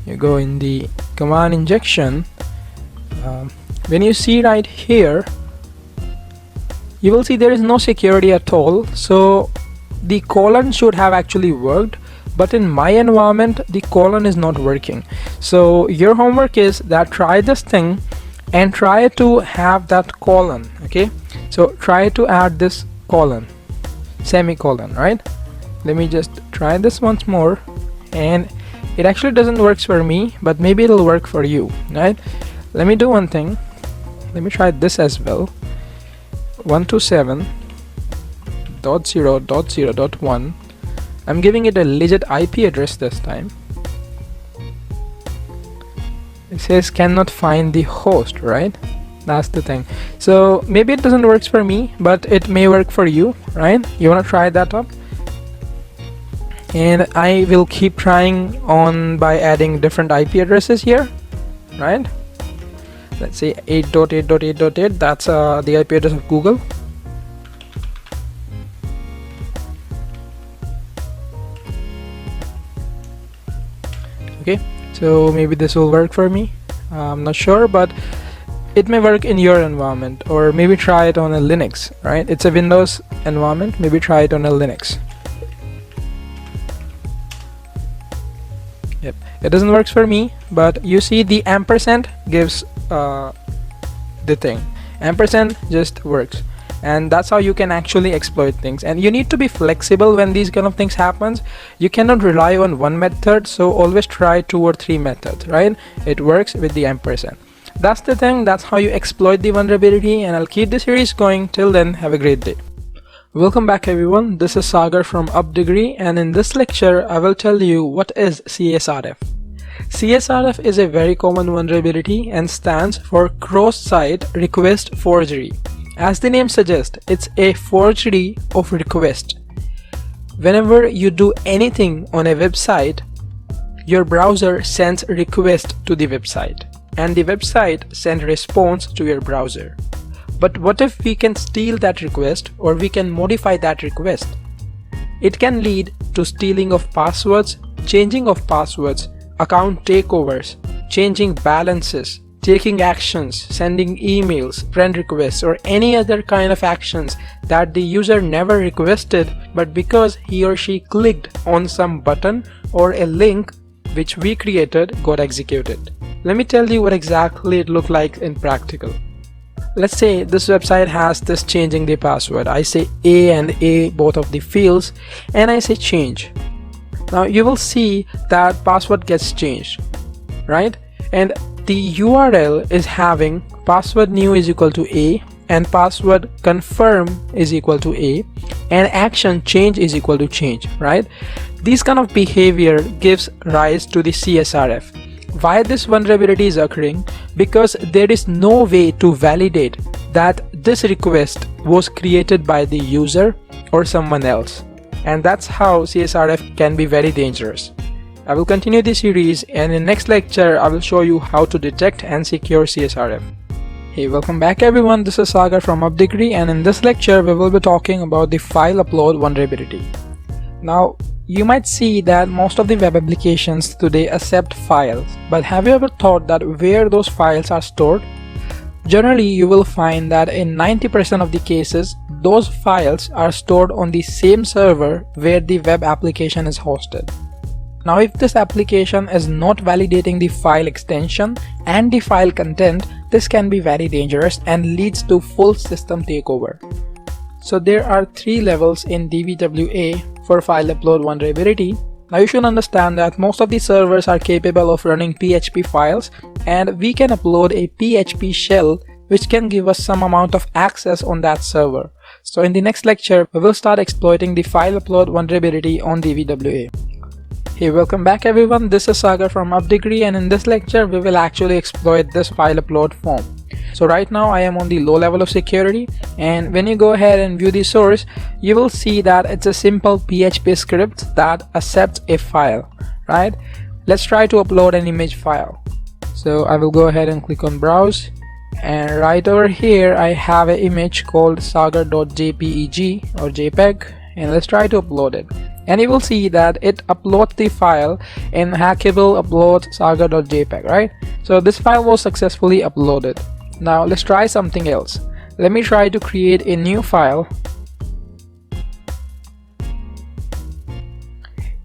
you go in the command injection, when you see right here, you will see there is no security at all. So the colon should have actually worked, but in my environment the colon is not working. So your homework is that try this thing and try to have that colon. Okay, so try to add this colon, semicolon, right? Let me just try this once more, and it actually doesn't work for me, but maybe it'll work for you, right? Let me do one thing. Let me try this as well. 127.0.0.1. I'm giving it a legit IP address this time. It says cannot find the host, right? That's the thing. So maybe it doesn't work for me, but it may work for you, right? You want to try that up, and I will keep trying on by adding different IP addresses here, right? Let's say 8.8.8.8. that's the IP address of Google. Okay, so maybe this will work for me. I'm not sure, but it may work in your environment, or maybe try it on a Linux, right? It's a Windows environment, maybe try it on a Linux. Yep, it doesn't work for me, but you see the ampersand gives the thing. Ampersand just works, and that's how you can actually exploit things. And you need to be flexible when these kind of things happens. You cannot rely on one method, so always try 2 or 3 methods, right? It works with the ampersand. That's the thing. That's how you exploit the vulnerability, and I'll keep the series going. Till then, have a great day. Welcome back everyone, this is Sagar from UpDegree, and in this lecture I will tell you what is CSRF. CSRF is a very common vulnerability and stands for cross-site request forgery. As the name suggests, it's a forgery of request. Whenever you do anything on a website, your browser sends a request to the website, and the website sends response to your browser. But what if we can steal that request, or we can modify that request? It can lead to stealing of passwords, changing of passwords, account takeovers, changing balances, taking actions, sending emails, friend requests, or any other kind of actions that the user never requested, but because he or she clicked on some button or a link which we created got executed. Let me tell you what exactly it looked like in practical. Let's say this website has this changing the password. I say A and A, both of the fields, and I say change. Now you will see that password gets changed, right? And the URL is having password new is equal to A and password confirm is equal to A, and action change is equal to change, right? This kind of behavior gives rise to the CSRF. Why this vulnerability is occurring? Because there is no way to validate that this request was created by the user or someone else, and that's how CSRF can be very dangerous. I will continue this series, and in next lecture I will show you how to detect and secure CSRF. Hey, welcome back everyone, this is Sagar from Updegree, and in this lecture we will be talking about the file upload vulnerability. Now you might see that most of the web applications today accept files, but have you ever thought that where those files are stored? Generally, you will find that in 90% of the cases, those files are stored on the same server where the web application is hosted. Now, if this application is not validating the file extension and the file content, this can be very dangerous and leads to full system takeover. So there are 3 levels in DVWA for file upload vulnerability. Now you should understand that most of the servers are capable of running PHP files, and we can upload a PHP shell which can give us some amount of access on that server. So in the next lecture, we will start exploiting the file upload vulnerability on DVWA. Hey, welcome back everyone, this is Sagar from Updegree, and in this lecture we will actually exploit this file upload form. So right now I am on the low level of security, and when you go ahead and view the source, you will see that it's a simple PHP script that accepts a file, right? Let's try to upload an image file. So I will go ahead and click on browse, and right over here I have an image called sagar.jpeg or JPEG, and let's try to upload it. And you will see that it uploads the file in hackable upload sagar.jpg, right? So this file was successfully uploaded. Now let's try something else. Let me try to create a new file,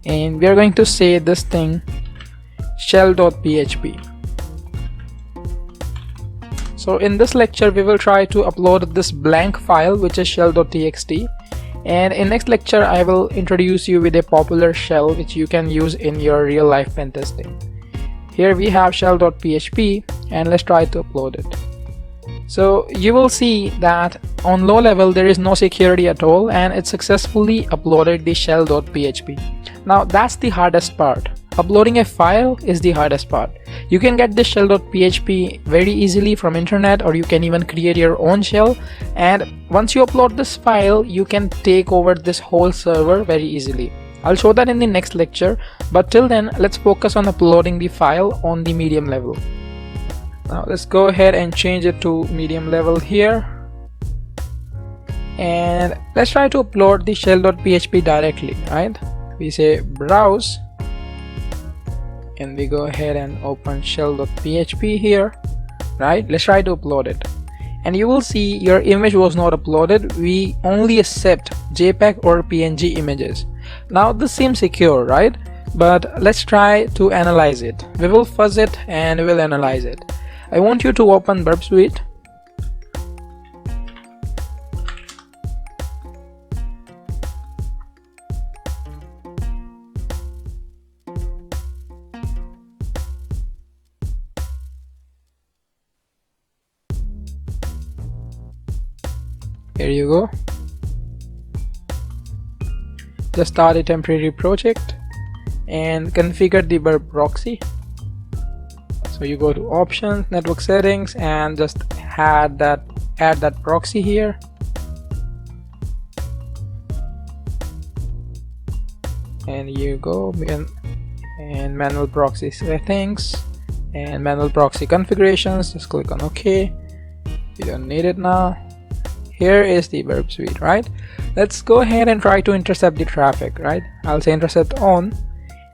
and we are going to say this thing shell.php. So in this lecture we will try to upload this blank file which is shell.txt, and in next lecture I will introduce you with a popular shell which you can use in your real life pen testing. Here we have shell.php, and let's try to upload it. So you will see that on low level there is no security at all, and it successfully uploaded the shell.php. Now that's the hardest part. Uploading a file is the hardest part. You can get this shell.php very easily from internet, or you can even create your own shell, and once you upload this file you can take over this whole server very easily. I'll show that in the next lecture, but till then let's focus on uploading the file on the medium level. Now let's go ahead and change it to medium level here, and let's try to upload the shell.php directly, right? We say browse, and we go ahead and open shell.php here, right? Let's try to upload it, and you will see your image was not uploaded. We only accept JPEG or PNG images. Now this seems secure, right? But let's try to analyze it. We will fuzz it and we will analyze it. I want you to open Burp Suite. Here you go. Just start a temporary project and configure the Burp proxy. So you go to options, network settings, and just add that proxy here. And you go and manual proxy settings and manual proxy configurations. Just click on OK. You don't need it now. Here is the Burp Suite, right? Let's go ahead and try to intercept the traffic, right? I'll say intercept on,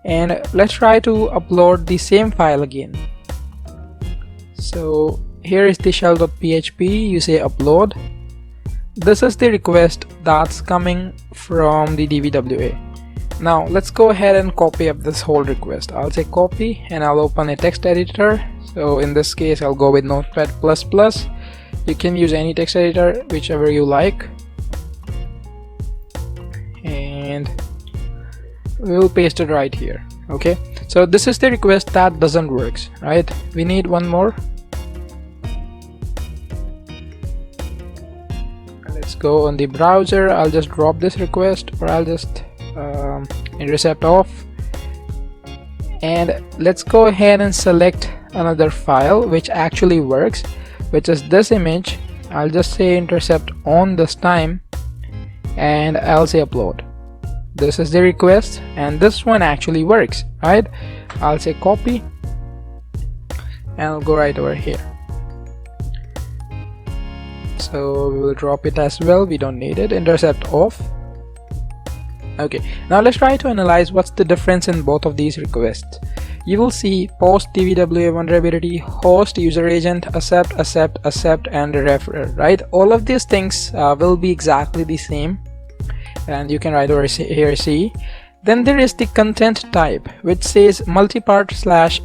and let's try to upload the same file again. So here is the shell.php, you say upload. This is the request that's coming from the DVWA. Now let's go ahead and copy up this whole request. I'll say copy, and I'll open a text editor. So in this case I'll go with Notepad++. You can use any text editor, whichever you like, and we'll paste it right here. Okay, so this is the request that doesn't work, right? We need one more. go on the browser. I'll just drop this request, or I'll just intercept off, and let's go ahead and select another file which actually works, which is this image. I'll just say intercept on this time, and I'll say upload. This is the request, and this one actually works, right? I'll say copy, and I'll go right over here. So we will drop it as well, we don't need it. Intercept off. Okay, now let's try to analyze what's the difference in both of these requests. You will see post DVWA vulnerability, host user agent, accept, and refer, right? All of these things will be exactly the same, and you can right over here see. Then there is the content type, which says multipart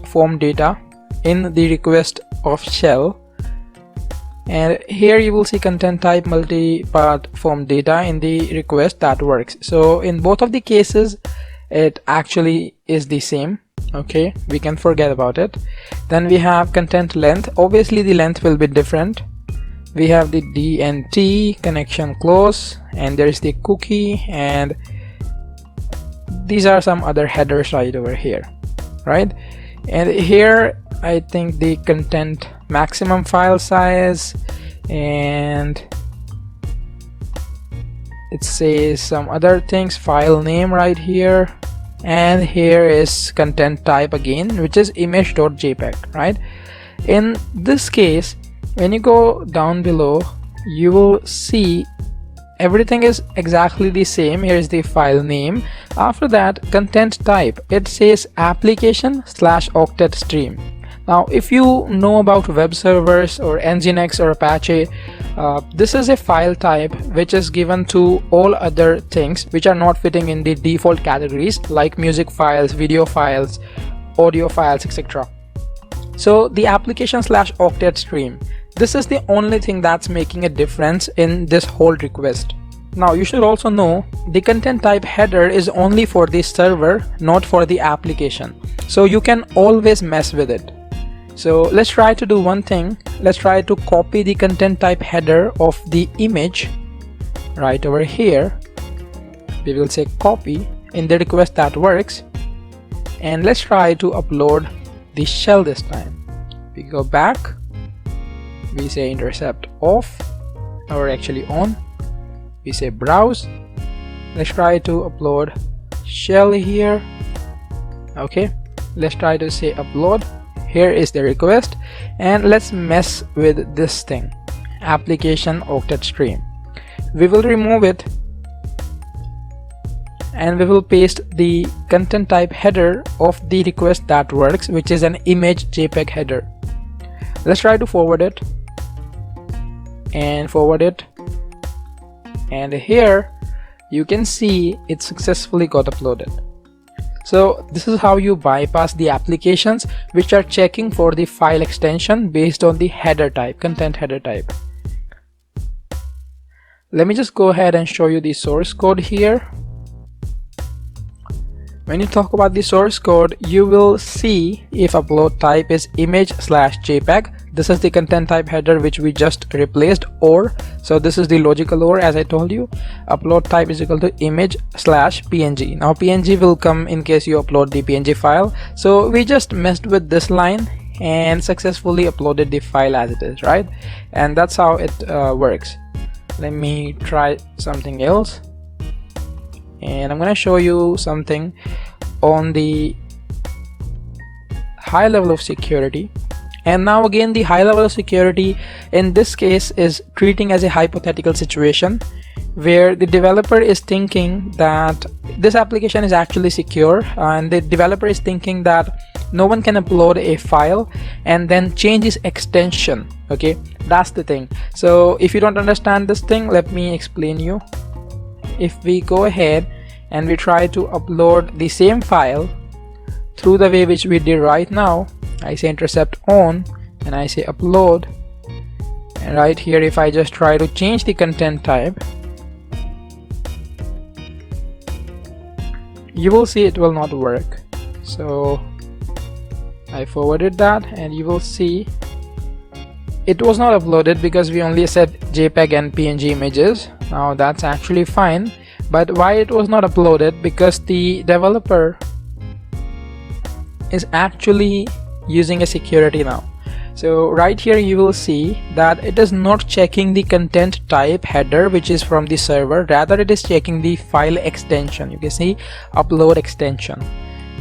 / form data in the request of shell, and here you will see content type multipart form data in the request. That works. So in both of the cases it actually is the same. Okay, we can forget about it. Then we have content length. Obviously the length will be different. We have the DNT, connection close, and there is the cookie, and these are some other headers right over here, right? And here I think the content maximum file size, and it says some other things, file name right here, and here is content type again, which is image.jpg, right? In this case, when you go down below, you will see everything is exactly the same. Here is the file name. After that, content type, it says application / octet stream. Now if you know about web servers or Nginx or Apache, this is a file type which is given to all other things which are not fitting in the default categories, like music files, video files, audio files, etc. So the application / octet stream, this is the only thing that's making a difference in this whole request. Now you should also know the content type header is only for the server, not for the application, so you can always mess with it. So let's try to do one thing. Let's try to copy the content type header of the image right over here. We will say copy in the request. That works. And let's try to upload the shell this time. We go back, we say intercept off, or actually on. We say browse. Let's try to upload shell here. Okay, let's try to say upload. Here is the request, and let's mess with this thing, application octet stream. We will remove it, and we will paste the content type header of the request. That works, which is an image JPEG header. Let's try to forward it, and forward it, and here you can see it successfully got uploaded. So this is how you bypass the applications which are checking for the file extension based on the header type, content header type. Let me just go ahead and show you the source code here. When you talk about the source code, you will see if upload type is image / JPEG. This is the content type header which we just replaced, or so this is the logical or, as I told you. Upload type is equal to image / PNG. Now PNG will come in case you upload the PNG file. So we just messed with this line and successfully uploaded the file as it is, right? And that's how it works. Let me try something else, and I'm gonna show you something on the high level of security. And now again, the high level of security in this case is treating as a hypothetical situation where the developer is thinking that this application is actually secure, and the developer is thinking that no one can upload a file and then change its extension. Okay, that's the thing. So if you don't understand this thing, let me explain you. If we go ahead and we try to upload the same file through the way which we did right now, I say intercept on and I say upload, and right here if I just try to change the content type, you will see it will not work. So I forwarded that, and you will see it was not uploaded because we only said JPEG and PNG images. Now that's actually fine, but why it was not uploaded? Because the developer is actually using a security now. So right here you will see that it is not checking the content type header which is from the server, rather it is checking the file extension. You can see upload extension,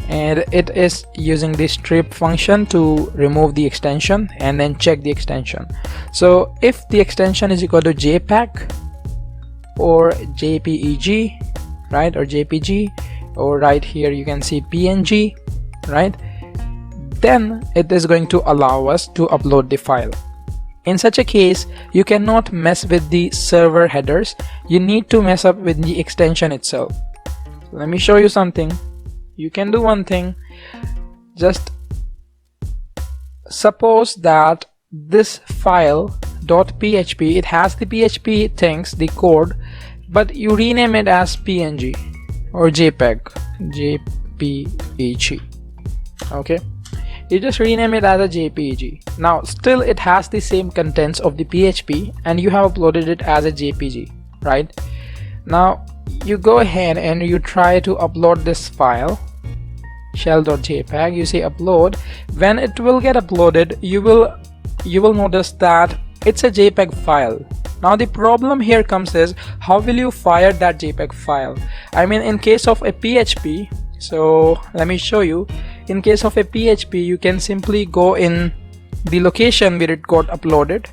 and it is using the strip function to remove the extension and then check the extension. So if the extension is equal to JPEG or JPEG, right, or JPG, or right here you can see PNG, right, then it is going to allow us to upload the file. In such a case, you cannot mess with the server headers, you need to mess up with the extension itself. So let me show you something. You can do one thing. Just suppose that this file .php, it has the PHP things, the code, but you rename it as PNG or JPEG, JPEG. Okay, you just rename it as a JPEG. Now still it has the same contents of the PHP and you have uploaded it as a JPG, right? Now you go ahead and you try to upload this file, shell.jpg. You say upload. When it will get uploaded, you will notice that it's a JPEG file. Now the problem here comes is, how will you fire that JPEG file? I mean, in case of a PHP, so let me show you. In case of a PHP, you can simply go in the location where it got uploaded.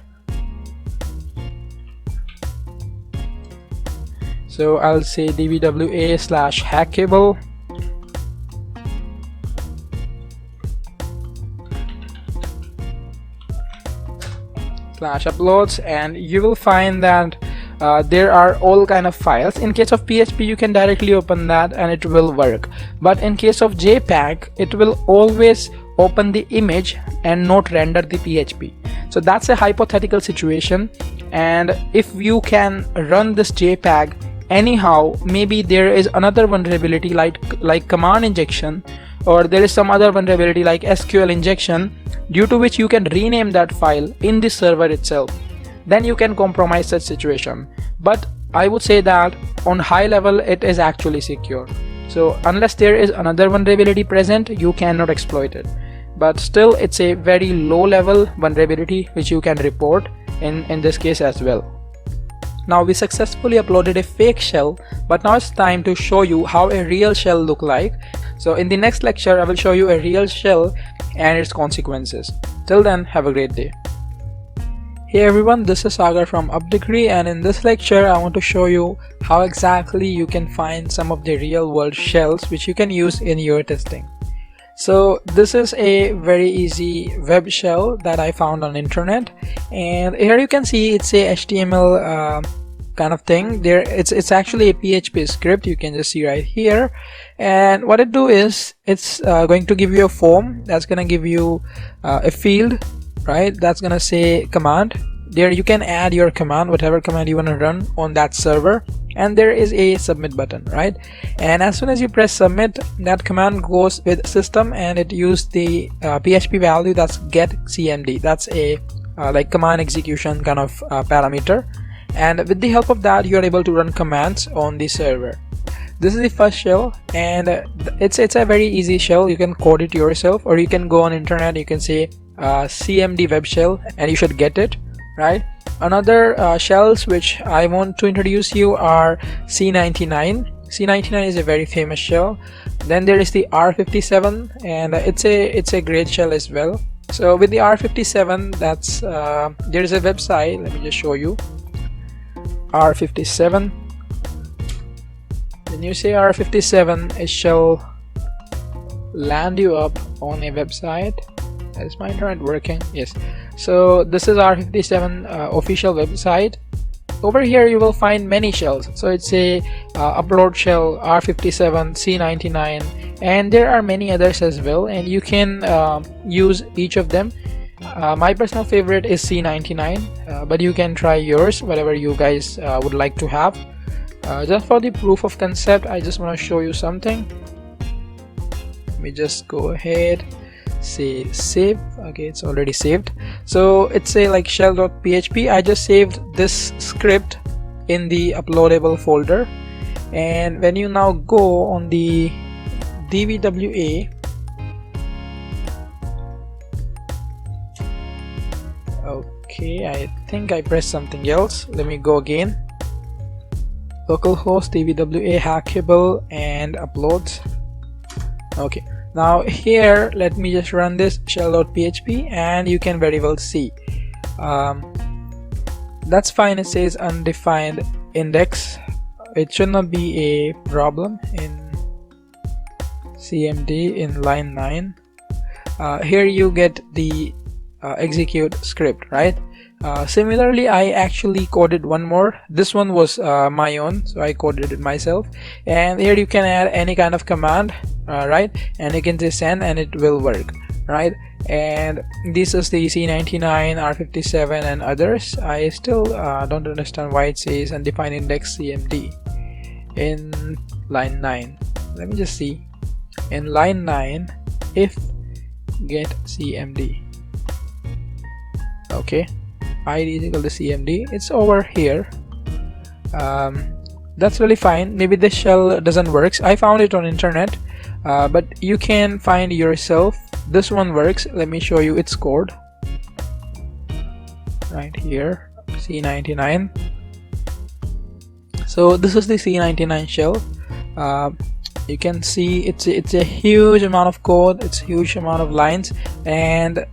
So I'll say dbwa/hackable /uploads, and you will find that there are all kind of files. In case of PHP, you can directly open that and it will work, but in case of JPEG, it will always open the image and not render the PHP. So that's a hypothetical situation, and if you can run this JPEG anyhow, maybe there is another vulnerability like command injection, or there is some other vulnerability like SQL injection, due to which you can rename that file in the server itself. Then you can compromise such situation, but I would say that on high level it is actually secure. So unless there is another vulnerability present, you cannot exploit it, but still it's a very low level vulnerability which you can report in this case as well. Now we successfully uploaded a fake shell, but now it's time to show you how a real shell look like. So in the next lecture I will show you a real shell and its consequences. Till then, have a great day. Hey everyone, this is Sagar from UpDegree, and in this lecture I want to show you how exactly you can find some of the real world shells which you can use in your testing. So this is a very easy web shell that I found on internet, and here you can see it's a HTML kind of thing. There it's actually a PHP script, you can just see right here, and what it do is it's going to give you a form that's gonna give you a field, right, that's gonna say command. There you can add your command, whatever command you want to run on that server, and there is a submit button, right, and as soon as you press submit, that command goes with system and it used the PHP value, that's get cmd. That's a like command execution kind of parameter, and with the help of that you are able to run commands on the server. This is the first shell, and it's a very easy shell. You can code it yourself, or you can go on internet, you can say cmd web shell and you should get it, right. Another shells which I want to introduce you are C99. C99 is a very famous shell. Then there is the R57, and it's a great shell as well. So with the R57, that's there is a website, let me just show you. R57, when you say R57, it shall land you up on a website. Is my internet working? Yes. So this is R57 official website. Over here you will find many shells. So it's a upload shell, R57, C99, and there are many others as well, and you can use each of them. My personal favorite is C99, but you can try yours, whatever you guys would like to have. Just for the proof of concept, I just want to show you something. Let me just go ahead. say save. Okay, it's already saved. So it's say like shell.php. I just saved this script in the uploadable folder, and when you now go on the DVWA, okay, I think I pressed something else. Let me go again. Localhost DVWA hackable and uploads. Okay, now here let me just run this shell.php, and you can very well see that's fine. It says undefined index. It should not be a problem in CMD in line 9. Here you get the execute script, right? Similarly, I actually coded one more. This one was my own, so I coded it myself. And here you can add any kind of command, right? And you can just send and it will work, right? And this is the C99, R57 and others. I still don't understand why it says undefined index CMD in line 9. Let me just see. In line 9, if get CMD, okay, id is equal to CMD, it's over here. That's really fine. Maybe this shell doesn't work. I found it on internet, but you can find yourself. This one works. Let me show you its code right here, C99. So this is the C99 shell. You can see it's a huge amount of code, it's a huge amount of lines, and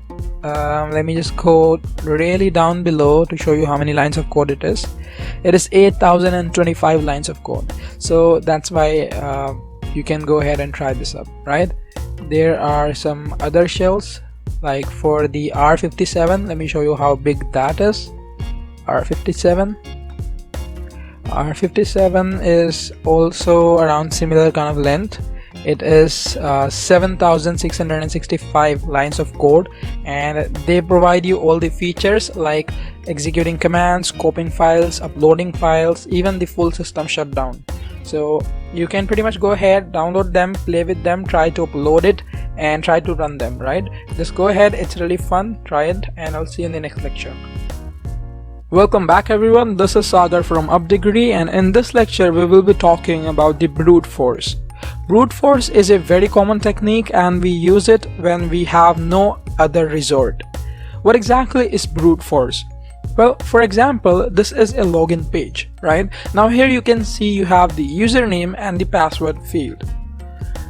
let me just code really down below to show you how many lines of code it is. It is 8025 lines of code. So that's why you can go ahead and try this up, right? There are some other shells, like for the R57. Let me show you how big that is. R57 is also around similar kind of length. It is 7665 lines of code, and they provide you all the features like executing commands, scoping files, uploading files, even the full system shutdown. So you can pretty much go ahead, download them, play with them, try to upload it and try to run them, right? Just go ahead, it's really fun, try it, and I'll see you in the next lecture. Welcome back everyone, this is Sagar from UpDegree, and in this lecture we will be talking about the brute force. Brute force is a very common technique and we use it when we have no other resort. What exactly is brute force? Well, for example, this is a login page, right? Now here you can see you have the username and the password field.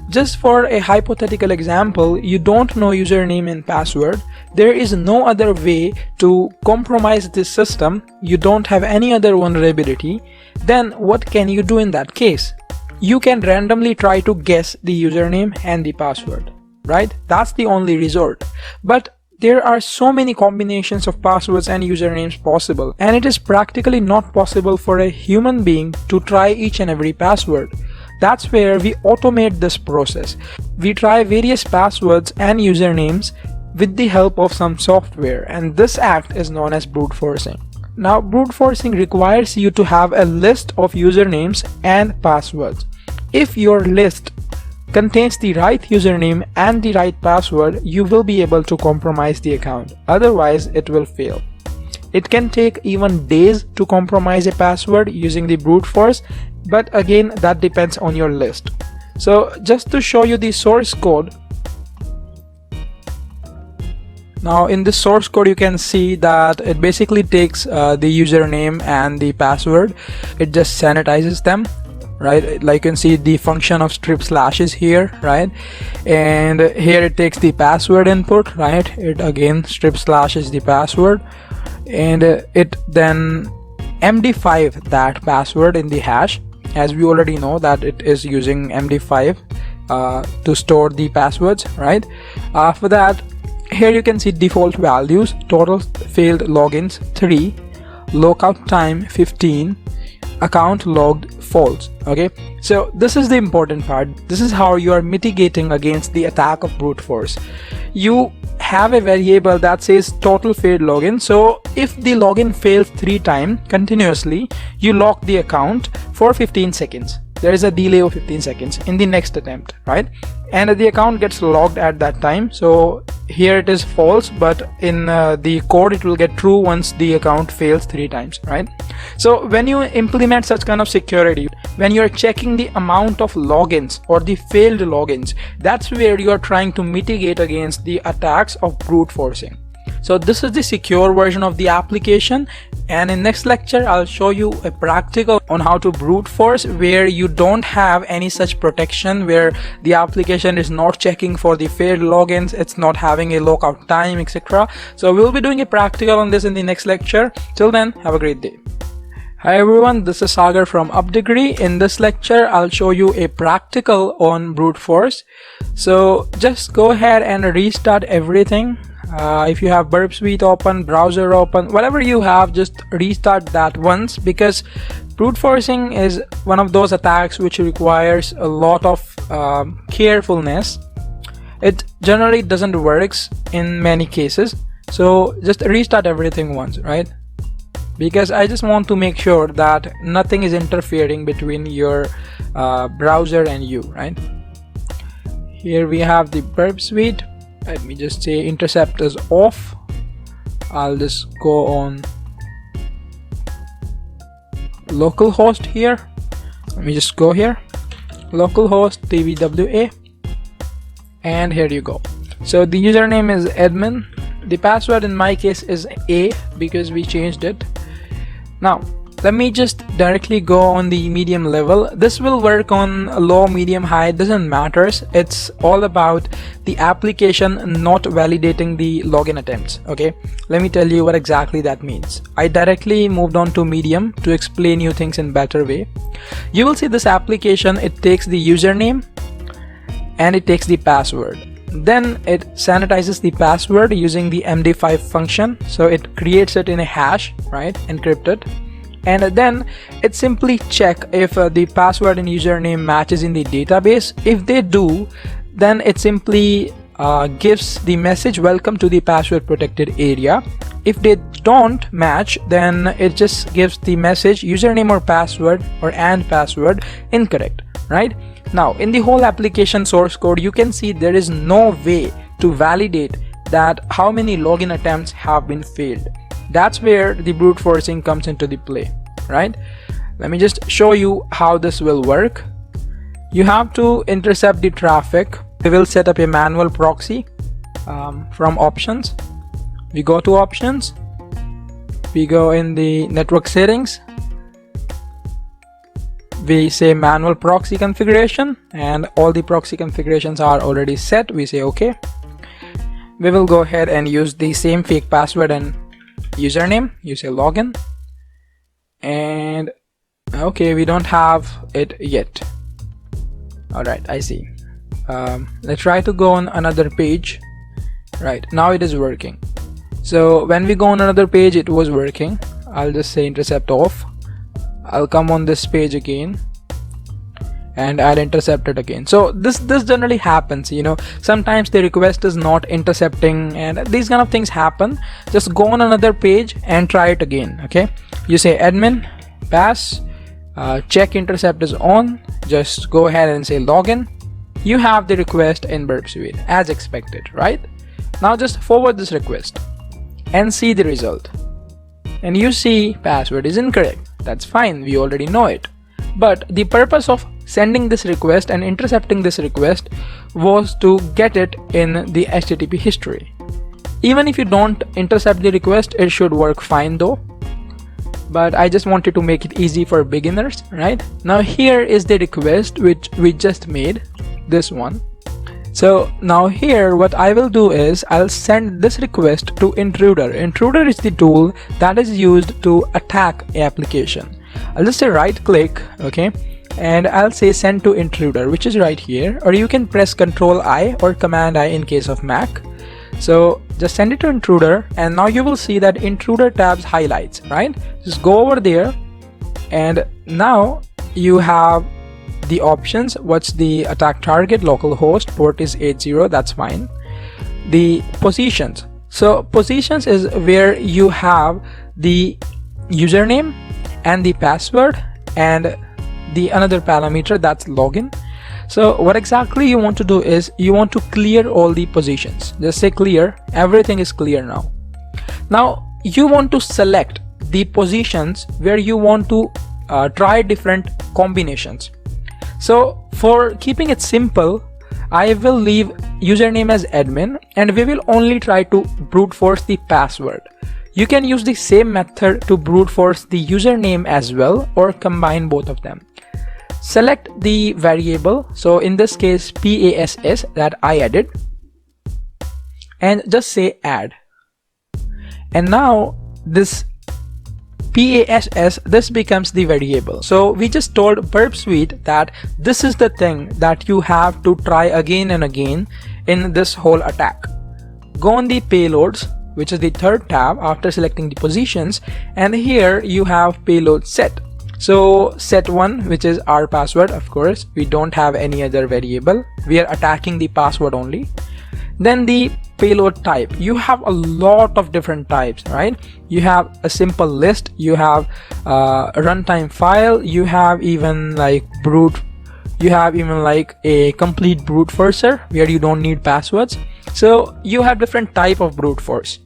Just for a hypothetical example, you don't know username and password. There is no other way to compromise this system. You don't have any other vulnerability. Then what can you do in that case? You can randomly try to guess the username and the password, right? That's the only resort. But there are so many combinations of passwords and usernames possible, and it is practically not possible for a human being to try each and every password. That's where we automate this process. We try various passwords and usernames with the help of some software, and this act is known as brute forcing. Now, brute forcing requires you to have a list of usernames and passwords. If your list contains the right username and the right password, you will be able to compromise the account. Otherwise, it will fail. It can take even days to compromise a password using the brute force, but again, that depends on your list. So just to show you the source code, now in this source code you can see that it basically takes the username and the password, it just sanitizes them, right? Like you can see the function of strip slashes here, right? And here it takes the password input, right? It again strip slashes the password, and it then MD5 that password in the hash, as we already know that it is using MD5 to store the passwords, right? For that, here you can see default values: total failed logins 3, lockout time 15, account logged false. Okay, so this is the important part. This is how you are mitigating against the attack of brute force. You have a variable that says total failed login. So if the login fails 3 times continuously, you lock the account for 15 seconds. there is a delay of 15 seconds in the next attempt, right? And the account gets logged at that time. So here it is false, but in the code it will get true once the account fails 3 times, right? So when you implement such kind of security, when you're checking the amount of logins or the failed logins, that's where you are trying to mitigate against the attacks of brute forcing. So this is the secure version of the application, and in next lecture I'll show you a practical on how to brute force where you don't have any such protection, where the application is not checking for the failed logins, it's not having a lockout time, etc. So we'll be doing a practical on this in the next lecture. Till then, have a great day. Hi everyone, this is Sagar from UpDegree. In this lecture I'll show you a practical on brute force. So just go ahead and restart everything. If you have Burp Suite open, browser open, whatever you have, just restart that once, because brute forcing is one of those attacks which requires a lot of carefulness. It generally doesn't work in many cases, so just restart everything once, right? Because I just want to make sure that nothing is interfering between your browser and you, right? Here we have the Burp Suite. Let me just say intercept is off. I'll just go on localhost here. Let me just go here, localhost tvwa, and here you go. So the username is admin. The password in my case is A because we changed it. Now let me just directly go on the medium level. This will work on low, medium, high, doesn't matter. It's all about the application not validating the login attempts. Okay, let me tell you what exactly that means. I directly moved on to medium to explain you things in better way. You will see this application, it takes the username and it takes the password. Then it sanitizes the password using the MD5 function. So it creates it in a hash, right, encrypted. And then it simply check if the password and username matches in the database. If they do, then it simply gives the message welcome to the password protected area. If they don't match, then it just gives the message username or password or and password incorrect, right? Now in the whole application source code, you can see there is no way to validate that how many login attempts have been failed. That's where the brute forcing comes into the play, right? Let me just show you how this will work. You have to intercept the traffic. We will set up a manual proxy from options. We go to options, we go in the network settings, we say manual proxy configuration, and all the proxy configurations are already set. We say okay. We will go ahead and use the same fake password and username. You say login, and okay, we don't have it yet. All right, I see. Let's try to go on another page. Right, now it is working. So when we go on another page, it was working. I'll just say intercept off. I'll come on this page again and I'll intercept it again. So this generally happens, you know, sometimes the request is not intercepting and these kind of things happen. Just go on another page and try it again. Okay, you say admin pass, check intercept is on, just go ahead and say login. You have the request in Burp Suite as expected, right? Now just forward this request and see the result, and you see password is incorrect. That's fine, we already know it. But the purpose of sending this request and intercepting this request was to get it in the HTTP history. Even if you don't intercept the request, it should work fine though. But I just wanted to make it easy for beginners, right? Now here is the request which we just made, this one. So now here what I will do is I'll send this request to Intruder. Intruder is the tool that is used to attack an application. I'll just say right click, okay, and I'll say send to Intruder, which is right here, or you can press Ctrl I or Command I in case of Mac. So just send it to Intruder, and now you will see that Intruder tabs highlights, right? Just go over there, and now you have the options. What's the attack target? Localhost, port is 80, that's fine. The positions, so positions is where you have the username and the password and the another parameter, that's login. So what exactly you want to do is you want to clear all the positions. Just say clear, everything is clear now. Now you want to select the positions where you want to try different combinations. So for keeping it simple, I will leave username as admin and we will only try to brute force the password. You can use the same method to brute force the username as well, or combine both of them. Select the variable, so in this case PASS that I added, and just say add. And now this PASS, this becomes the variable. So we just told Burp Suite that this is the thing that you have to try again and again in this whole attack. Go on the payloads, which is the third tab after selecting the positions, and here you have payload set. So set one, which is our password, of course, we don't have any other variable, we are attacking the password only. Then the payload type, you have a lot of different types, right? You have a simple list, you have a runtime file, you have even like you have even like a complete brute forcer where you don't need passwords. So you have different type of brute force.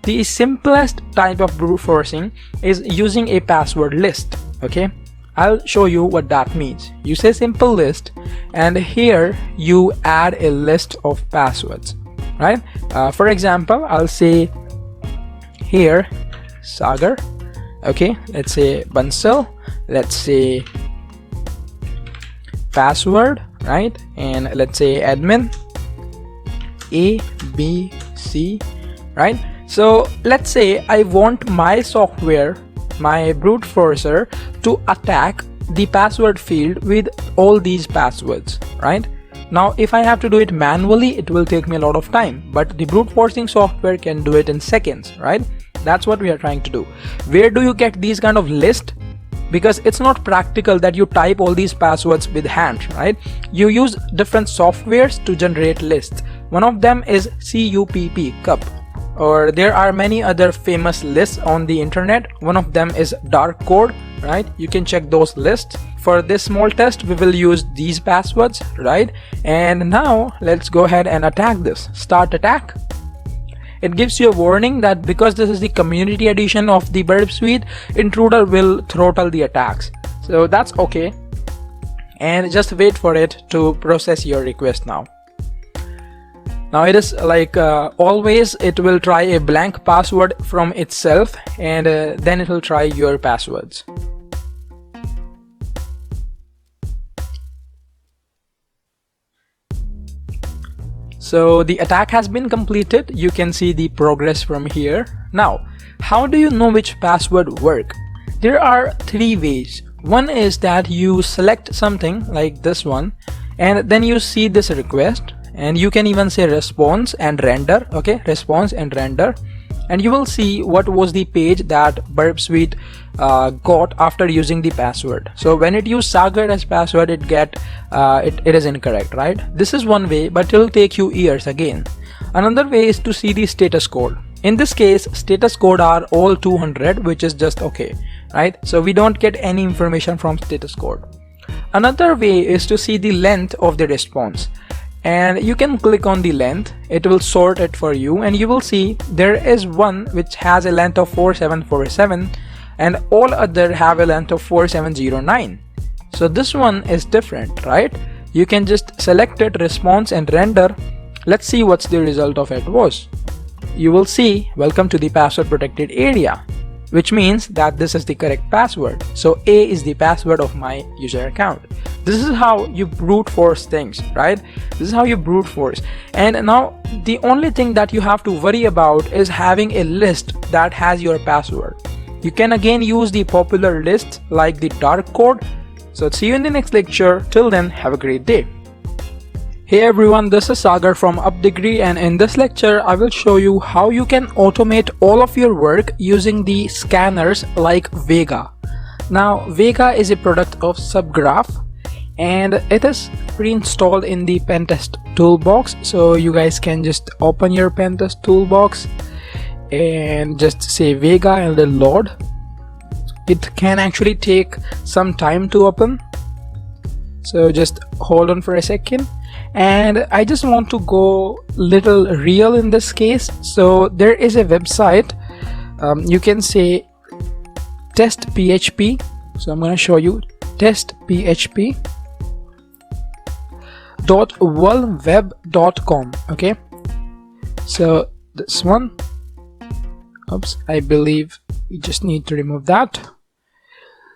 The simplest type of brute forcing is using a password list. Okay, I'll show you what that means. You say simple list and here you add a list of passwords, right? For example, I'll say here Sagar, okay, let's say Bansal, let's say password, right? And let's say admin A B C, right? So let's say I want my software, my brute forcer, to attack the password field with all these passwords, right? Now if I have to do it manually, it will take me a lot of time, but the brute forcing software can do it in seconds, right? That's what we are trying to do. Where do you get these kind of list? Because it's not practical that you type all these passwords with hand, right? You use different softwares to generate lists. One of them is CUPP, or there are many other famous lists on the internet. One of them is Darkcode, right? You can check those lists. For this small test, we will use these passwords, right? And now let's go ahead and attack this. Start attack. It gives you a warning that because this is the community edition of the Burp Suite, intruder will throttle the attacks. So that's okay. And just wait for it to process your request now. Now it is like always, it will try a blank password from itself and then it will try your passwords. So the attack has been completed. You can see the progress from here. Now, how do you know which password work? There are three ways. One is that you select something like this one and then you see this request, and you can even say response and render, okay, response and render, and you will see what was the page that Burp Suite got after using the password. So when it used Sagar as password, it is incorrect, right? This is one way, but it will take you years again. Another way is to see the status code. In this case, status code are all 200, which is just okay, right? So we don't get any information from status code. Another way is to see the length of the response, and you can click on the length. It will sort it for you, and you will see there is one which has a length of 4747 and all other have a length of 4709. So this one is different, right? You can just select it, response and render. Let's see what's the result of it was. You will see welcome to the password protected area, which means that this is the correct password. So A is the password of my user account. This is how you brute force things, right? This is how you brute force. And now the only thing that you have to worry about is having a list that has your password. You can again use the popular lists like the Darkcode. So see you in the next lecture. Till then, have a great day. Hey everyone, this is Sagar from UpDegree, and in this lecture I will show you how you can automate all of your work using the scanners like Vega. Now Vega is a product of Subgraph and it is pre-installed in the Pentest toolbox. So you guys can just open your Pentest toolbox and just say Vega and then load. It can actually take some time to open, So just hold on for a second, and I just want to go little real in this case. So there is a website, you can say test PHP. So I'm going to show you testphp.vulweb.com. okay, so this one, oops, I believe we just need to remove that.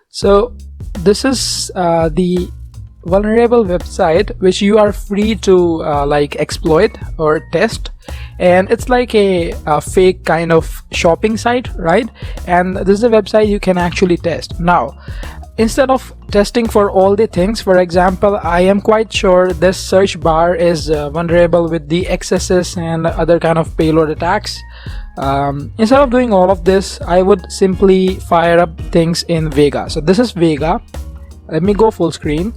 So this is the vulnerable website which you are free to like exploit or test, and it's like a fake kind of shopping site, right? And this is a website you can actually test. Now, instead of testing for all the things, for example, I am quite sure this search bar is vulnerable with the XSS and other kind of payload attacks. Instead of doing all of this, I would simply fire up things in Vega. So this is Vega. Let me go full screen.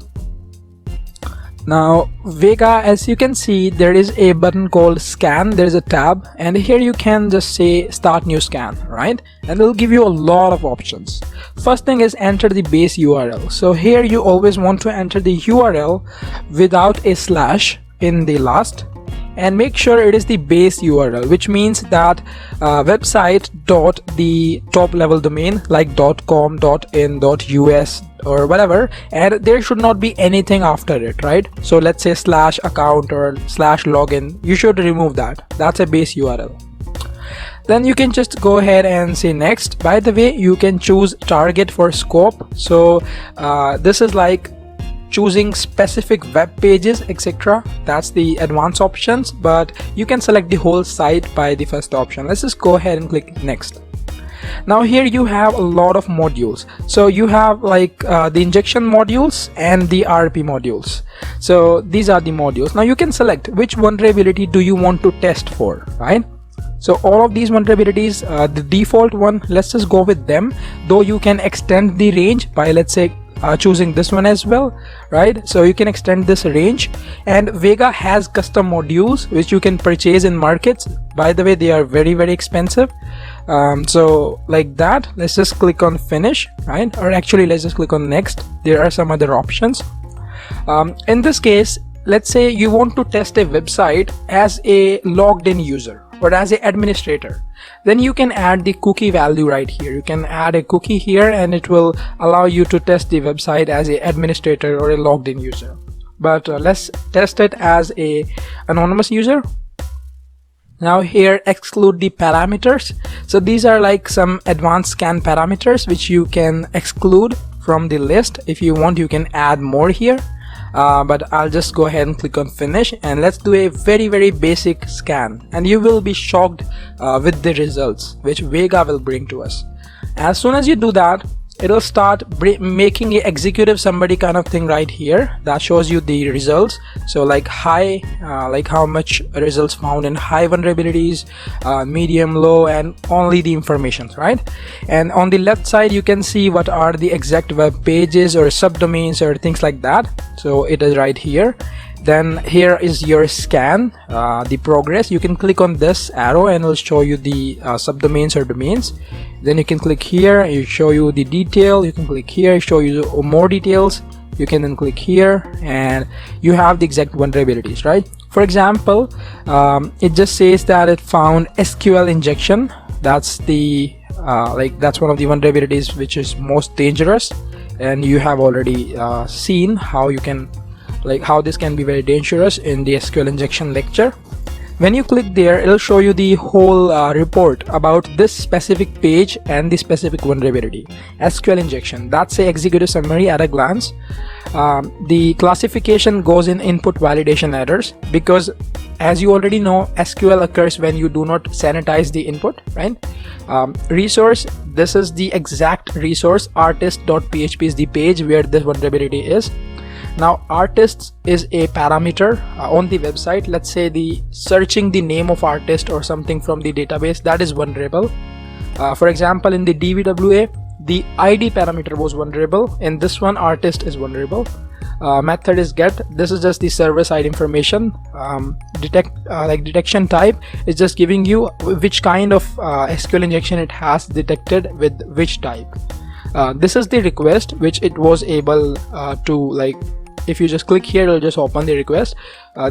Now Vega, as you can see, there is a button called scan. There is a tab, and here you can just say start new scan, right? And it will give you a lot of options. First thing is enter the base URL. So here you always want to enter the URL without a slash in the last, and make sure it is the base URL, which means that website dot the top level domain like .com, .in, .us or whatever, and there should not be anything after it, right? So let's say slash account or slash login, you should remove that. That's a base URL. Then you can just go ahead and say next. By the way, you can choose target for scope. So this is like choosing specific web pages, etc. That's the advanced options, but you can select the whole site by the first option. Let's just go ahead and click next. Now here you have a lot of modules. So you have like the injection modules and the RP modules. So these are the modules. Now you can select which vulnerability do you want to test for, right? So all of these vulnerabilities, the default one, let's just go with them, though you can extend the range by, let's say, choosing this one as well, right? So you can extend this range, and Vega has custom modules which you can purchase in markets. By the way, they are very expensive. So like that, let's just click on finish, right? Or actually let's just click on next. There are some other options. In this case, let's say you want to test a website as a logged in user or as an administrator. Then you can add the cookie value right here. You can add a cookie here, and it will allow you to test the website as an administrator or a logged in user. But let's test it as a anonymous user. Now here, exclude the parameters. So these are like some advanced scan parameters which you can exclude from the list. If you want, you can add more here. But I'll just go ahead and click on finish, and let's do a very basic scan, and you will be shocked with the results which Vega will bring to us. As soon as you do that, it will start making a executive summary kind of thing right here that shows you the results. So like high, like how much results found in high vulnerabilities, medium, low, and only the information, right? And on the left side you can see what are the exact web pages or subdomains or things like that. So it is right here. Then here is your scan, the progress. You can click on this arrow and it will show you the subdomains or domains. Then you can click here, it will show you the detail. You can click here, show you more details. You can then click here, and you have the exact vulnerabilities, right? For example, it just says that it found SQL injection. That's the that's one of the vulnerabilities which is most dangerous, and you have already seen how you can how this can be very dangerous in the SQL injection lecture. When you click there, it'll show you the whole report about this specific page and the specific vulnerability. SQL injection, that's a executive summary at a glance. The classification goes in input validation errors, because as you already know, SQL occurs when you do not sanitize the input, right? Resource, this is the exact resource. artist.php is the page where this vulnerability is. Now artists is a parameter on the website. Let's say the searching the name of artist or something from the database, that is vulnerable. For example, in the DVWA, the ID parameter was vulnerable. In this one, artist is vulnerable. Method is get. This is just the server side information. Detection type is just giving you which kind of SQL injection it has detected with which type. This is the request which it was able to if you just click here, it'll just open the request.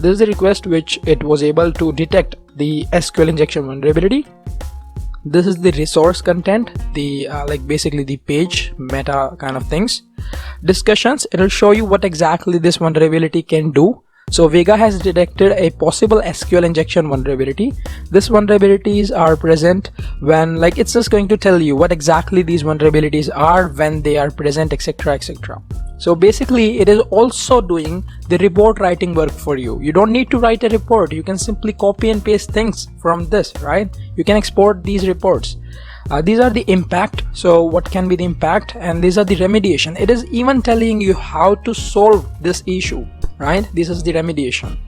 This is the request which it was able to detect the SQL injection vulnerability. This is the resource content, the like basically the page meta kind of things. Discussions, it'll show you what exactly this vulnerability can do. So Vega has detected a possible SQL injection vulnerability. These vulnerabilities are present when, like, it's just going to tell you what exactly these vulnerabilities are, when they are present, etc, etc. So basically it is also doing the report writing work for you. You don't need to write a report. You can simply copy and paste things from this, right? You can export these reports. These are the impact. So what can be the impact, and these are the remediation. It is even telling you how to solve this issue, right? This is the remediation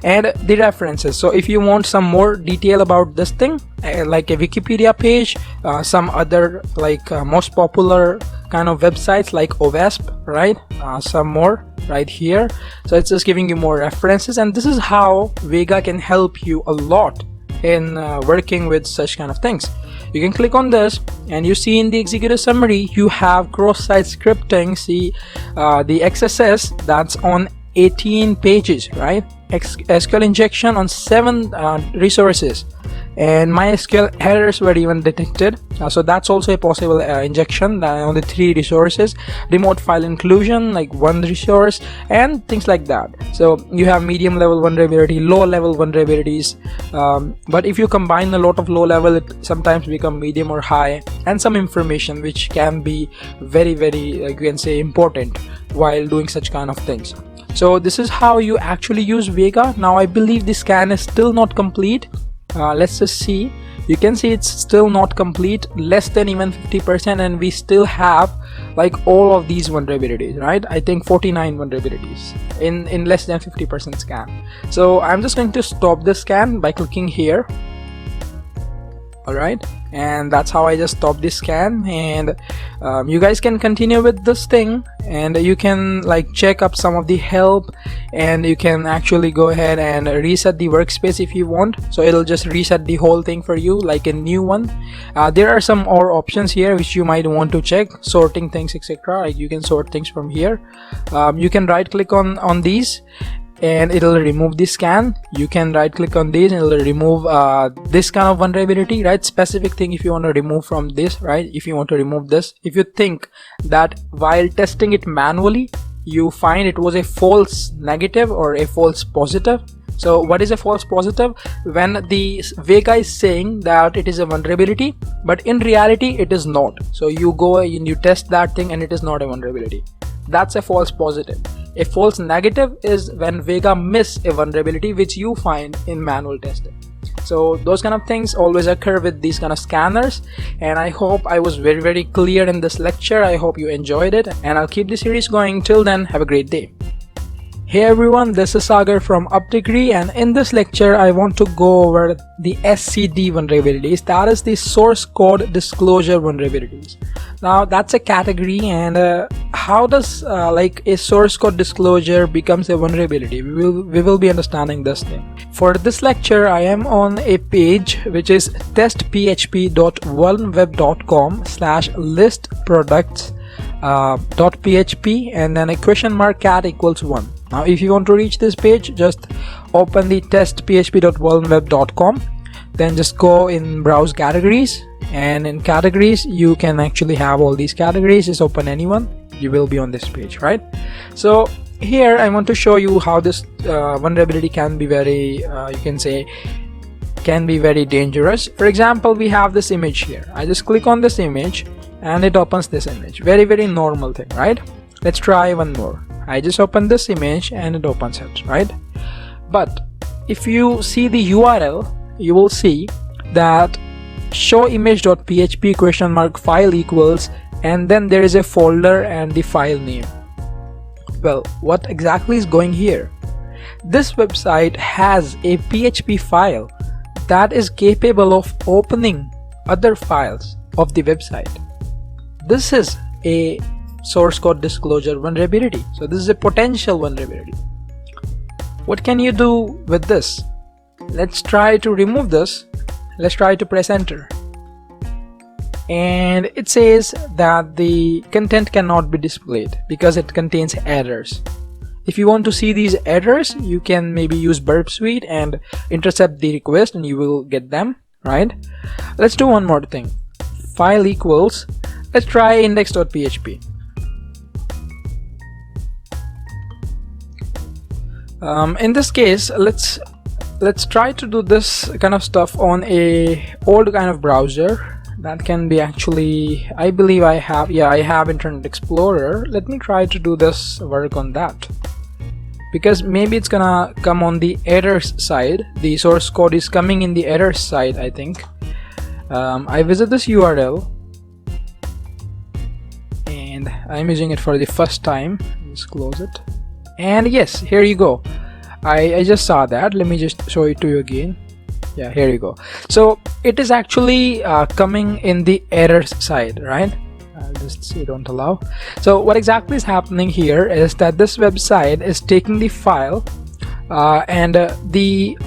and the references. So if you want some more detail about this thing, like a Wikipedia page, some other like most popular kind of websites like OWASP, right? Some more right here. So it's just giving you more references, and this is how Vega can help you a lot in working with such kind of things. You can click on this and you see in the executive summary you have cross-site scripting. See the XSS, that's on 18 pages, right? SQL injection on 7 resources, and MySQL errors were even detected. So that's also a possible injection on the 3 resources. Remote file inclusion, like 1 resource, and things like that. So you have medium level vulnerability, low level vulnerabilities, but if you combine a lot of low level, it sometimes become medium or high, and some information which can be very, you can say, important while doing such kind of things. So this is how you actually use Vega. Now I believe the scan is still not complete. Let's just see. You can see it's still not complete, less than even 50%, and we still have like all of these vulnerabilities, right? I think 49 vulnerabilities in less than 50% scan. So I'm just going to stop the scan by clicking here. Alright, and that's how I just stopped this scan, and you guys can continue with this thing, and you can like check up some of the help, and you can actually go ahead and reset the workspace if you want. So it'll just reset the whole thing for you like a new one. There are some more options here which you might want to check, sorting things, etc. Like you can sort things from here. You can right click on these and it'll remove the scan. You can right click on these and it'll remove this kind of vulnerability, right? Specific thing if you want to remove from this, right? If you want to remove this, if you think that while testing it manually you find it was a false negative or a false positive. So what is a false positive? When the Vega is saying that it is a vulnerability, but in reality it is not. So you go and you test that thing and it is not a vulnerability. That's a false positive. A false negative is when Vega miss a vulnerability which you find in manual testing. So those kind of things always occur with these kind of scanners, and I hope I was very clear in this lecture. I hope you enjoyed it, and I'll keep the series going. Till then, have a great day. Hey everyone, this is Sagar from UpDegree, and in this lecture I want to go over the SCD vulnerabilities, that is the source code disclosure vulnerabilities. Now that's a category, and how does like a source code disclosure becomes a vulnerability? We will be understanding this thing. For this lecture I am on a page which is testphp.vulnweb.com/listproducts.php and then a question mark cat equals 1. Now if you want to reach this page, just open the testphp.vulnweb.com, then just go in browse categories, and in categories you can actually have all these categories. Just open anyone, you will be on this page, right? So here I want to show you how this vulnerability can be very you can say can be very dangerous. For example, we have this image here. I just click on this image and it opens this image. Very normal thing, right? Let's try one more. I just open this image and it opens it, right? But if you see the URL, you will see that showimage.php question mark file equals, and then there is a folder and the file name. Well, what exactly is going here? This website has a PHP file that is capable of opening other files of the website. This is a source code disclosure vulnerability. So this is a potential vulnerability. What can you do with this? Let's try to remove this. Let's try to press enter. And it says that the content cannot be displayed because it contains errors. if you want to see these errors, you can maybe use Burp Suite and intercept the request and you will get them, right? Let's do one more thing. File equals, let's try index.php. In this case, let's try to do this kind of stuff on a old kind of browser. That can be actually, I believe I have Internet Explorer. Let me try to do this work on that, because maybe it's gonna come on the errors side. The source code is coming in the errors side, I think. I visit this URL and I'm using it for the first time. Just close it, and yes, here you go. I just saw that. Let me just show it to you again. Yeah, here you go. So it is actually coming in the errors side, right? I'll just say don't allow. So what exactly is happening here is that this website is taking the file and the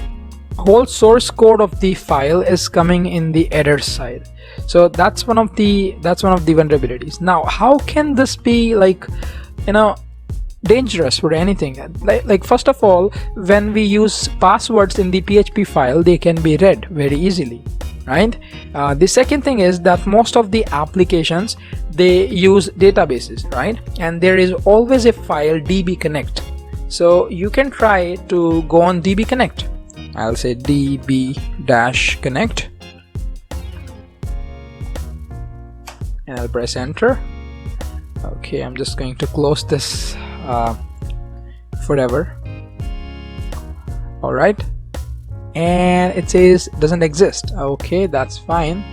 whole source code of the file is coming in the errors side. So that's one of the vulnerabilities. Now, how can this be, like, you know, dangerous for anything? Like first of all, when we use passwords in the PHP file, they can be read very easily, right? The second thing is that most of the applications, they use databases, right? And there is always a file dbconnect. So you can try to go on dbconnect. I'll say db-connect and I'll press enter. Okay, I'm just going to close this forever. Alright, and it says doesn't exist. Okay, that's fine.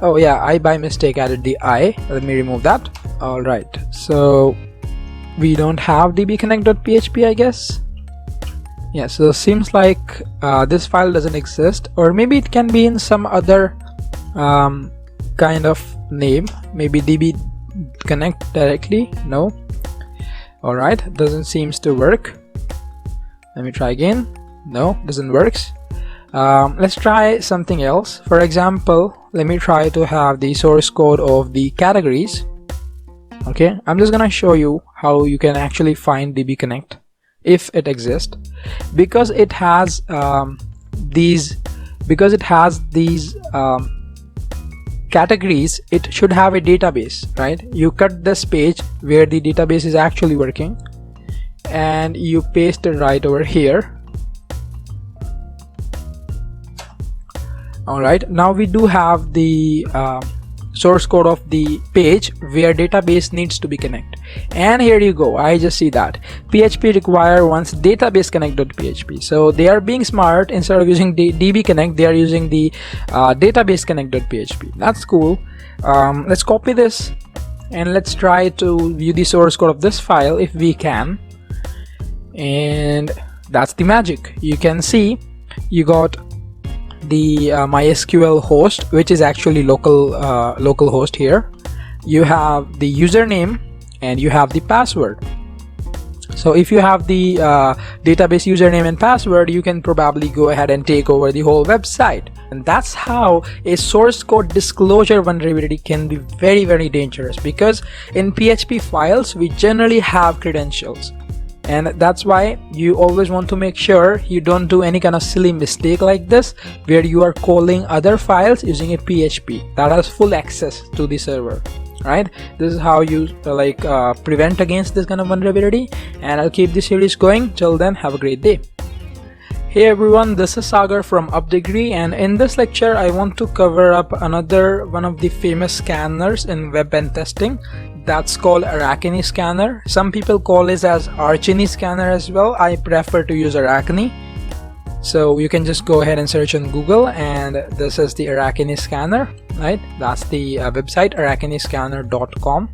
Oh yeah, I by mistake added the I. Let me remove that. Alright, so we don't have dbconnect.php, I guess. Yeah, so it seems like this file doesn't exist, or maybe it can be in some other kind of name, maybe dbconnect directly. No. Alright, doesn't seems to work. Let me try again. No, doesn't works. Let's try something else. For example, let me try to have the source code of the categories. Okay, I'm just gonna show you how you can actually find dbconnect if it exists, because it has these categories. It should have a database, right? You cut this page where the database is actually working and you paste it right over here. Alright, now we do have the source code of the page where database needs to be connected, and here you go. I just see that PHP require once database connect.php. so they are being smart. Instead of using db connect, they are using the database connect.php. That's cool. Let's copy this and let's try to view the source code of this file if we can, and that's the magic. You can see you got the MySQL host, which is actually local host here. You have the username and you have the password. So if you have the database username and password, you can probably go ahead and take over the whole website. And that's how a source code disclosure vulnerability can be very, very dangerous, because in PHP files we generally have credentials. And that's why you always want to make sure you don't do any kind of silly mistake like this, where you are calling other files using a PHP that has full access to the server, right? This is how you prevent against this kind of vulnerability. And I'll keep this series going. Till then, have a great day. Hey everyone, this is Sagar from Updegree, and in this lecture I want to cover up another one of the famous scanners in web pen testing. That's called Arachne scanner. Some people call it as Archini scanner as well. I prefer to use Arachne. So you can just go ahead and search on Google, and this is the Arachne scanner, right? That's the website, arachnescanner.com.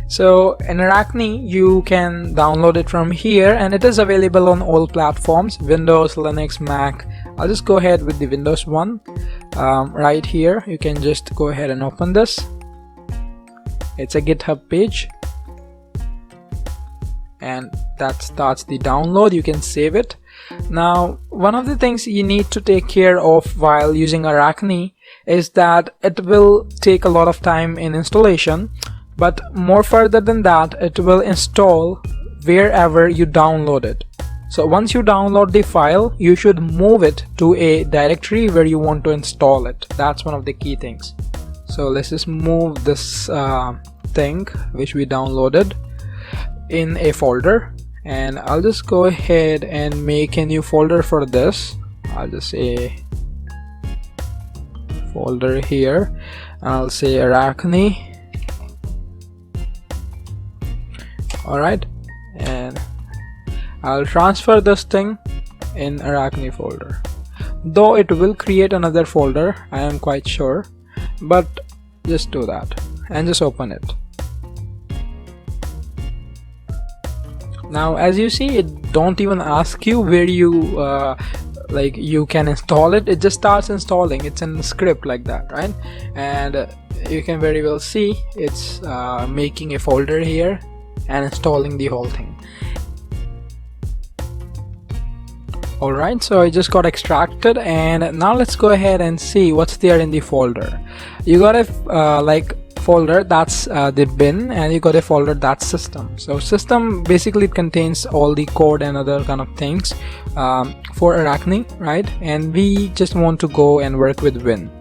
So in Arachne, you can download it from here, and it is available on all platforms: Windows, Linux, Mac. I'll just go ahead with the Windows one. Right here, you can just go ahead and open this. It's a GitHub page, and that starts the download. You can save it. Now, one of the things you need to take care of while using Arachne is that it will take a lot of time in installation. but more further than that, it will install wherever you download it. So once you download the file, you should move it to a directory where you want to install it. That's one of the key things. So let's just move this thing which we downloaded in a folder, and I'll just go ahead and make a new folder for this. I'll just say folder here, and I'll say Arachne. Alright, and I'll transfer this thing in Arachne folder, though it will create another folder, I am quite sure, but just do that and just open it. Now as you see, it don't even ask you where you you can install it. It just starts installing. It's in the script like that, right? And you can very well see it's making a folder here and installing the whole thing. Alright, so I just got extracted, and now let's go ahead and see what's there in the folder. You got a folder that's the bin, and you got a folder that's system. So system basically contains all the code and other kind of things for Arachne, right? And we just want to go and work with Win.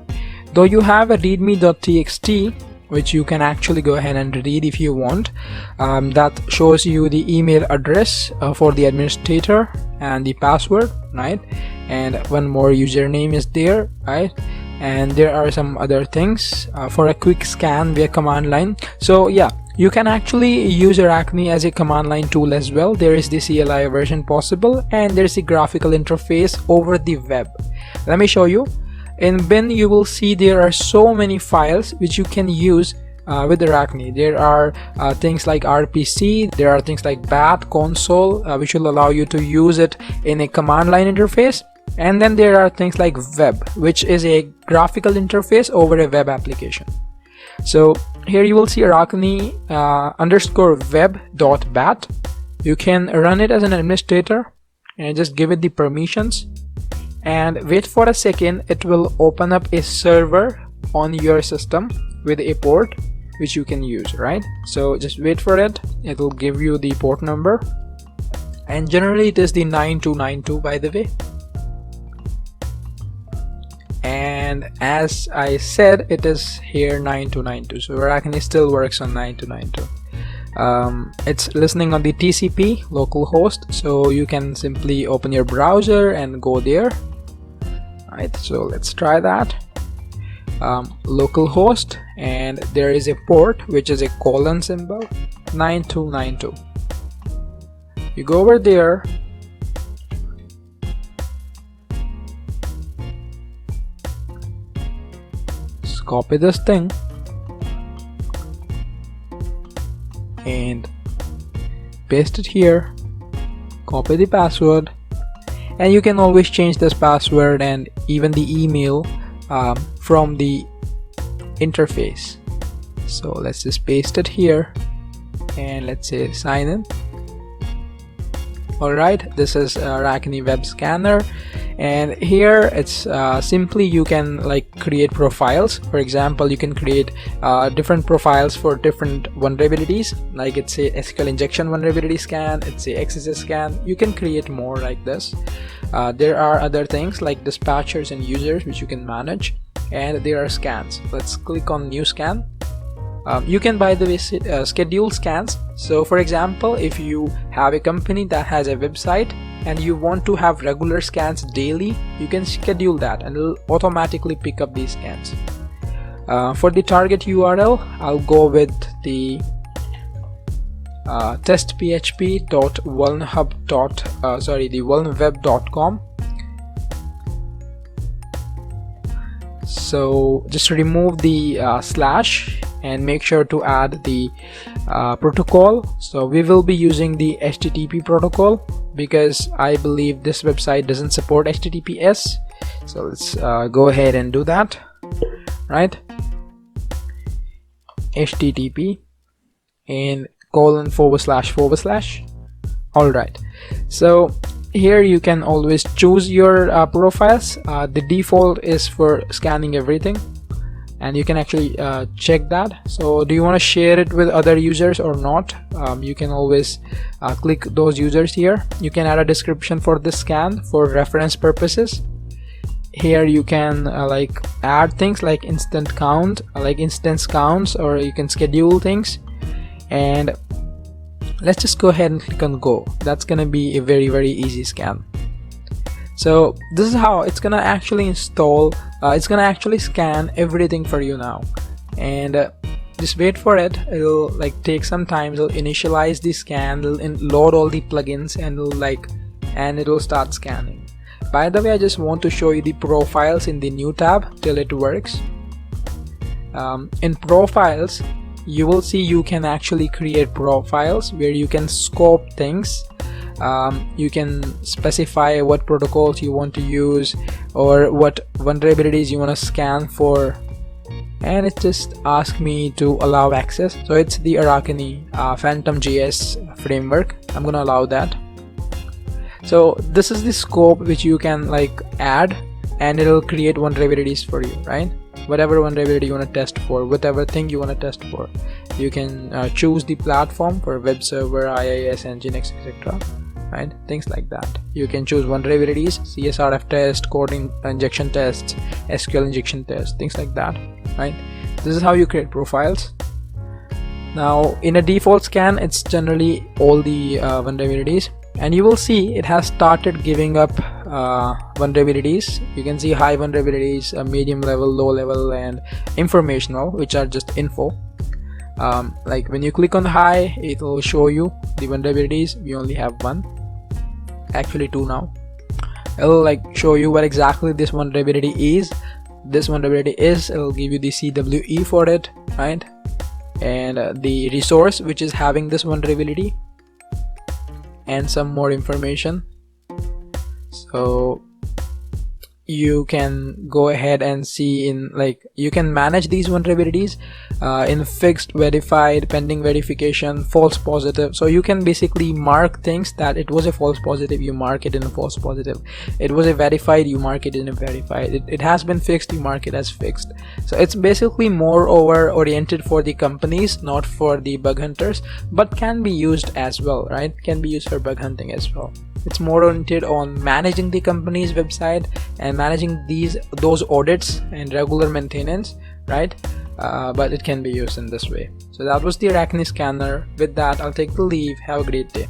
Though you have a readme.txt which you can actually go ahead and read if you want, that shows you the email address for the administrator and the password, right? And one more username is there, right? And there are some other things for a quick scan via command line. So yeah, you can actually use Arachne as a command line tool as well. There is the CLI version possible, and there's a graphical interface over the web. Let me show you. In bin, you will see there are so many files which you can use with Arachne. There are things like RPC, there are things like bat console which will allow you to use it in a command line interface, and then there are things like web, which is a graphical interface over a web application. So here you will see Arachne _ web.bat. You can run it as an administrator and just give it the permissions and wait for a second. It will open up a server on your system with a port which you can use, right? So just wait for it. It will give you the port number, and generally it is the 9292, by the way. And as I said, it is here 9292, so Arachne still works on 9292. It's listening on the TCP localhost, so you can simply open your browser and go there. Right, so let's try that. Localhost, and there is a port which is a colon symbol, 9292. You go over there, just copy this thing and paste it here, copy the password, and you can always change this password and even the email from the interface. So let's just paste it here and let's say sign in. Alright, this is Arachne web scanner, and here it's simply you can create profiles. For example, you can create different profiles for different vulnerabilities, like it's a SQL injection vulnerability scan, it's a XSS scan. You can create more like this. There are other things like dispatchers and users which you can manage, and there are scans. Let's click on new scan. You can, by the way, schedule scans. So for example, if you have a company that has a website and you want to have regular scans daily, you can schedule that and it'll automatically pick up these scans. For the target URL, I'll go with the testphp.vulnweb.com. So just remove the slash and make sure to add the protocol. So we will be using the HTTP protocol because I believe this website doesn't support HTTPS. So let's go ahead and do that, right? HTTP and ://. All right, so here you can always choose your profiles. The default is for scanning everything, and you can actually check that. So do you want to share it with other users or not? You can always click those users here. You can add a description for this scan for reference purposes. Here you can like add things like instant count, like instance counts, or you can schedule things. And let's just go ahead and click on go. That's gonna be a very easy scan. So this is how it's gonna actually install, it's gonna actually scan everything for you now. And just wait for it. It'll like take some time. It'll initialize the scan, it'll load all the plugins, and it'll start scanning. By the way, I just want to show you the profiles in the new tab till it works. In profiles, you will see you can actually create profiles where you can scope things. You can specify what protocols you want to use or what vulnerabilities you want to scan for, and it just asks me to allow access. So it's the Arakani Phantom.js framework. I'm gonna allow that. So this is the scope which you can like add, and it'll create vulnerabilities for you, right? Whatever vulnerability you want to test for, whatever thing you want to test for. You can choose the platform for web server, IIS, Nginx, etc. Right? Things like that. You can choose vulnerabilities, CSRF test, code injection tests, SQL injection tests, things like that. Right? This is how you create profiles. Now in a default scan, it's generally all the vulnerabilities, and you will see it has started giving up vulnerabilities. You can see high vulnerabilities, medium level, low level, and informational, which are just info. Like when you click on high, it will show you the vulnerabilities. We only have one, actually two now. It'll like show you what exactly this vulnerability is. It'll give you the CWE for it, right? And the resource which is having this vulnerability, and some more information. So you can go ahead and see in like you can manage these vulnerabilities in fixed, verified, pending verification, false positive. So you can basically mark things that it was a false positive, you mark it in a false positive. It was a verified, you mark it in a verified. It has been fixed, you mark it as fixed. So it's basically more oriented for the companies, not for the bug hunters, but can be used as well, right? Can be used for bug hunting as well. It's more oriented on managing the company's website and managing those audits and regular maintenance, right? But it can be used in this way. So that was the Arakani scanner. With that, I'll take the leave. Have a great day.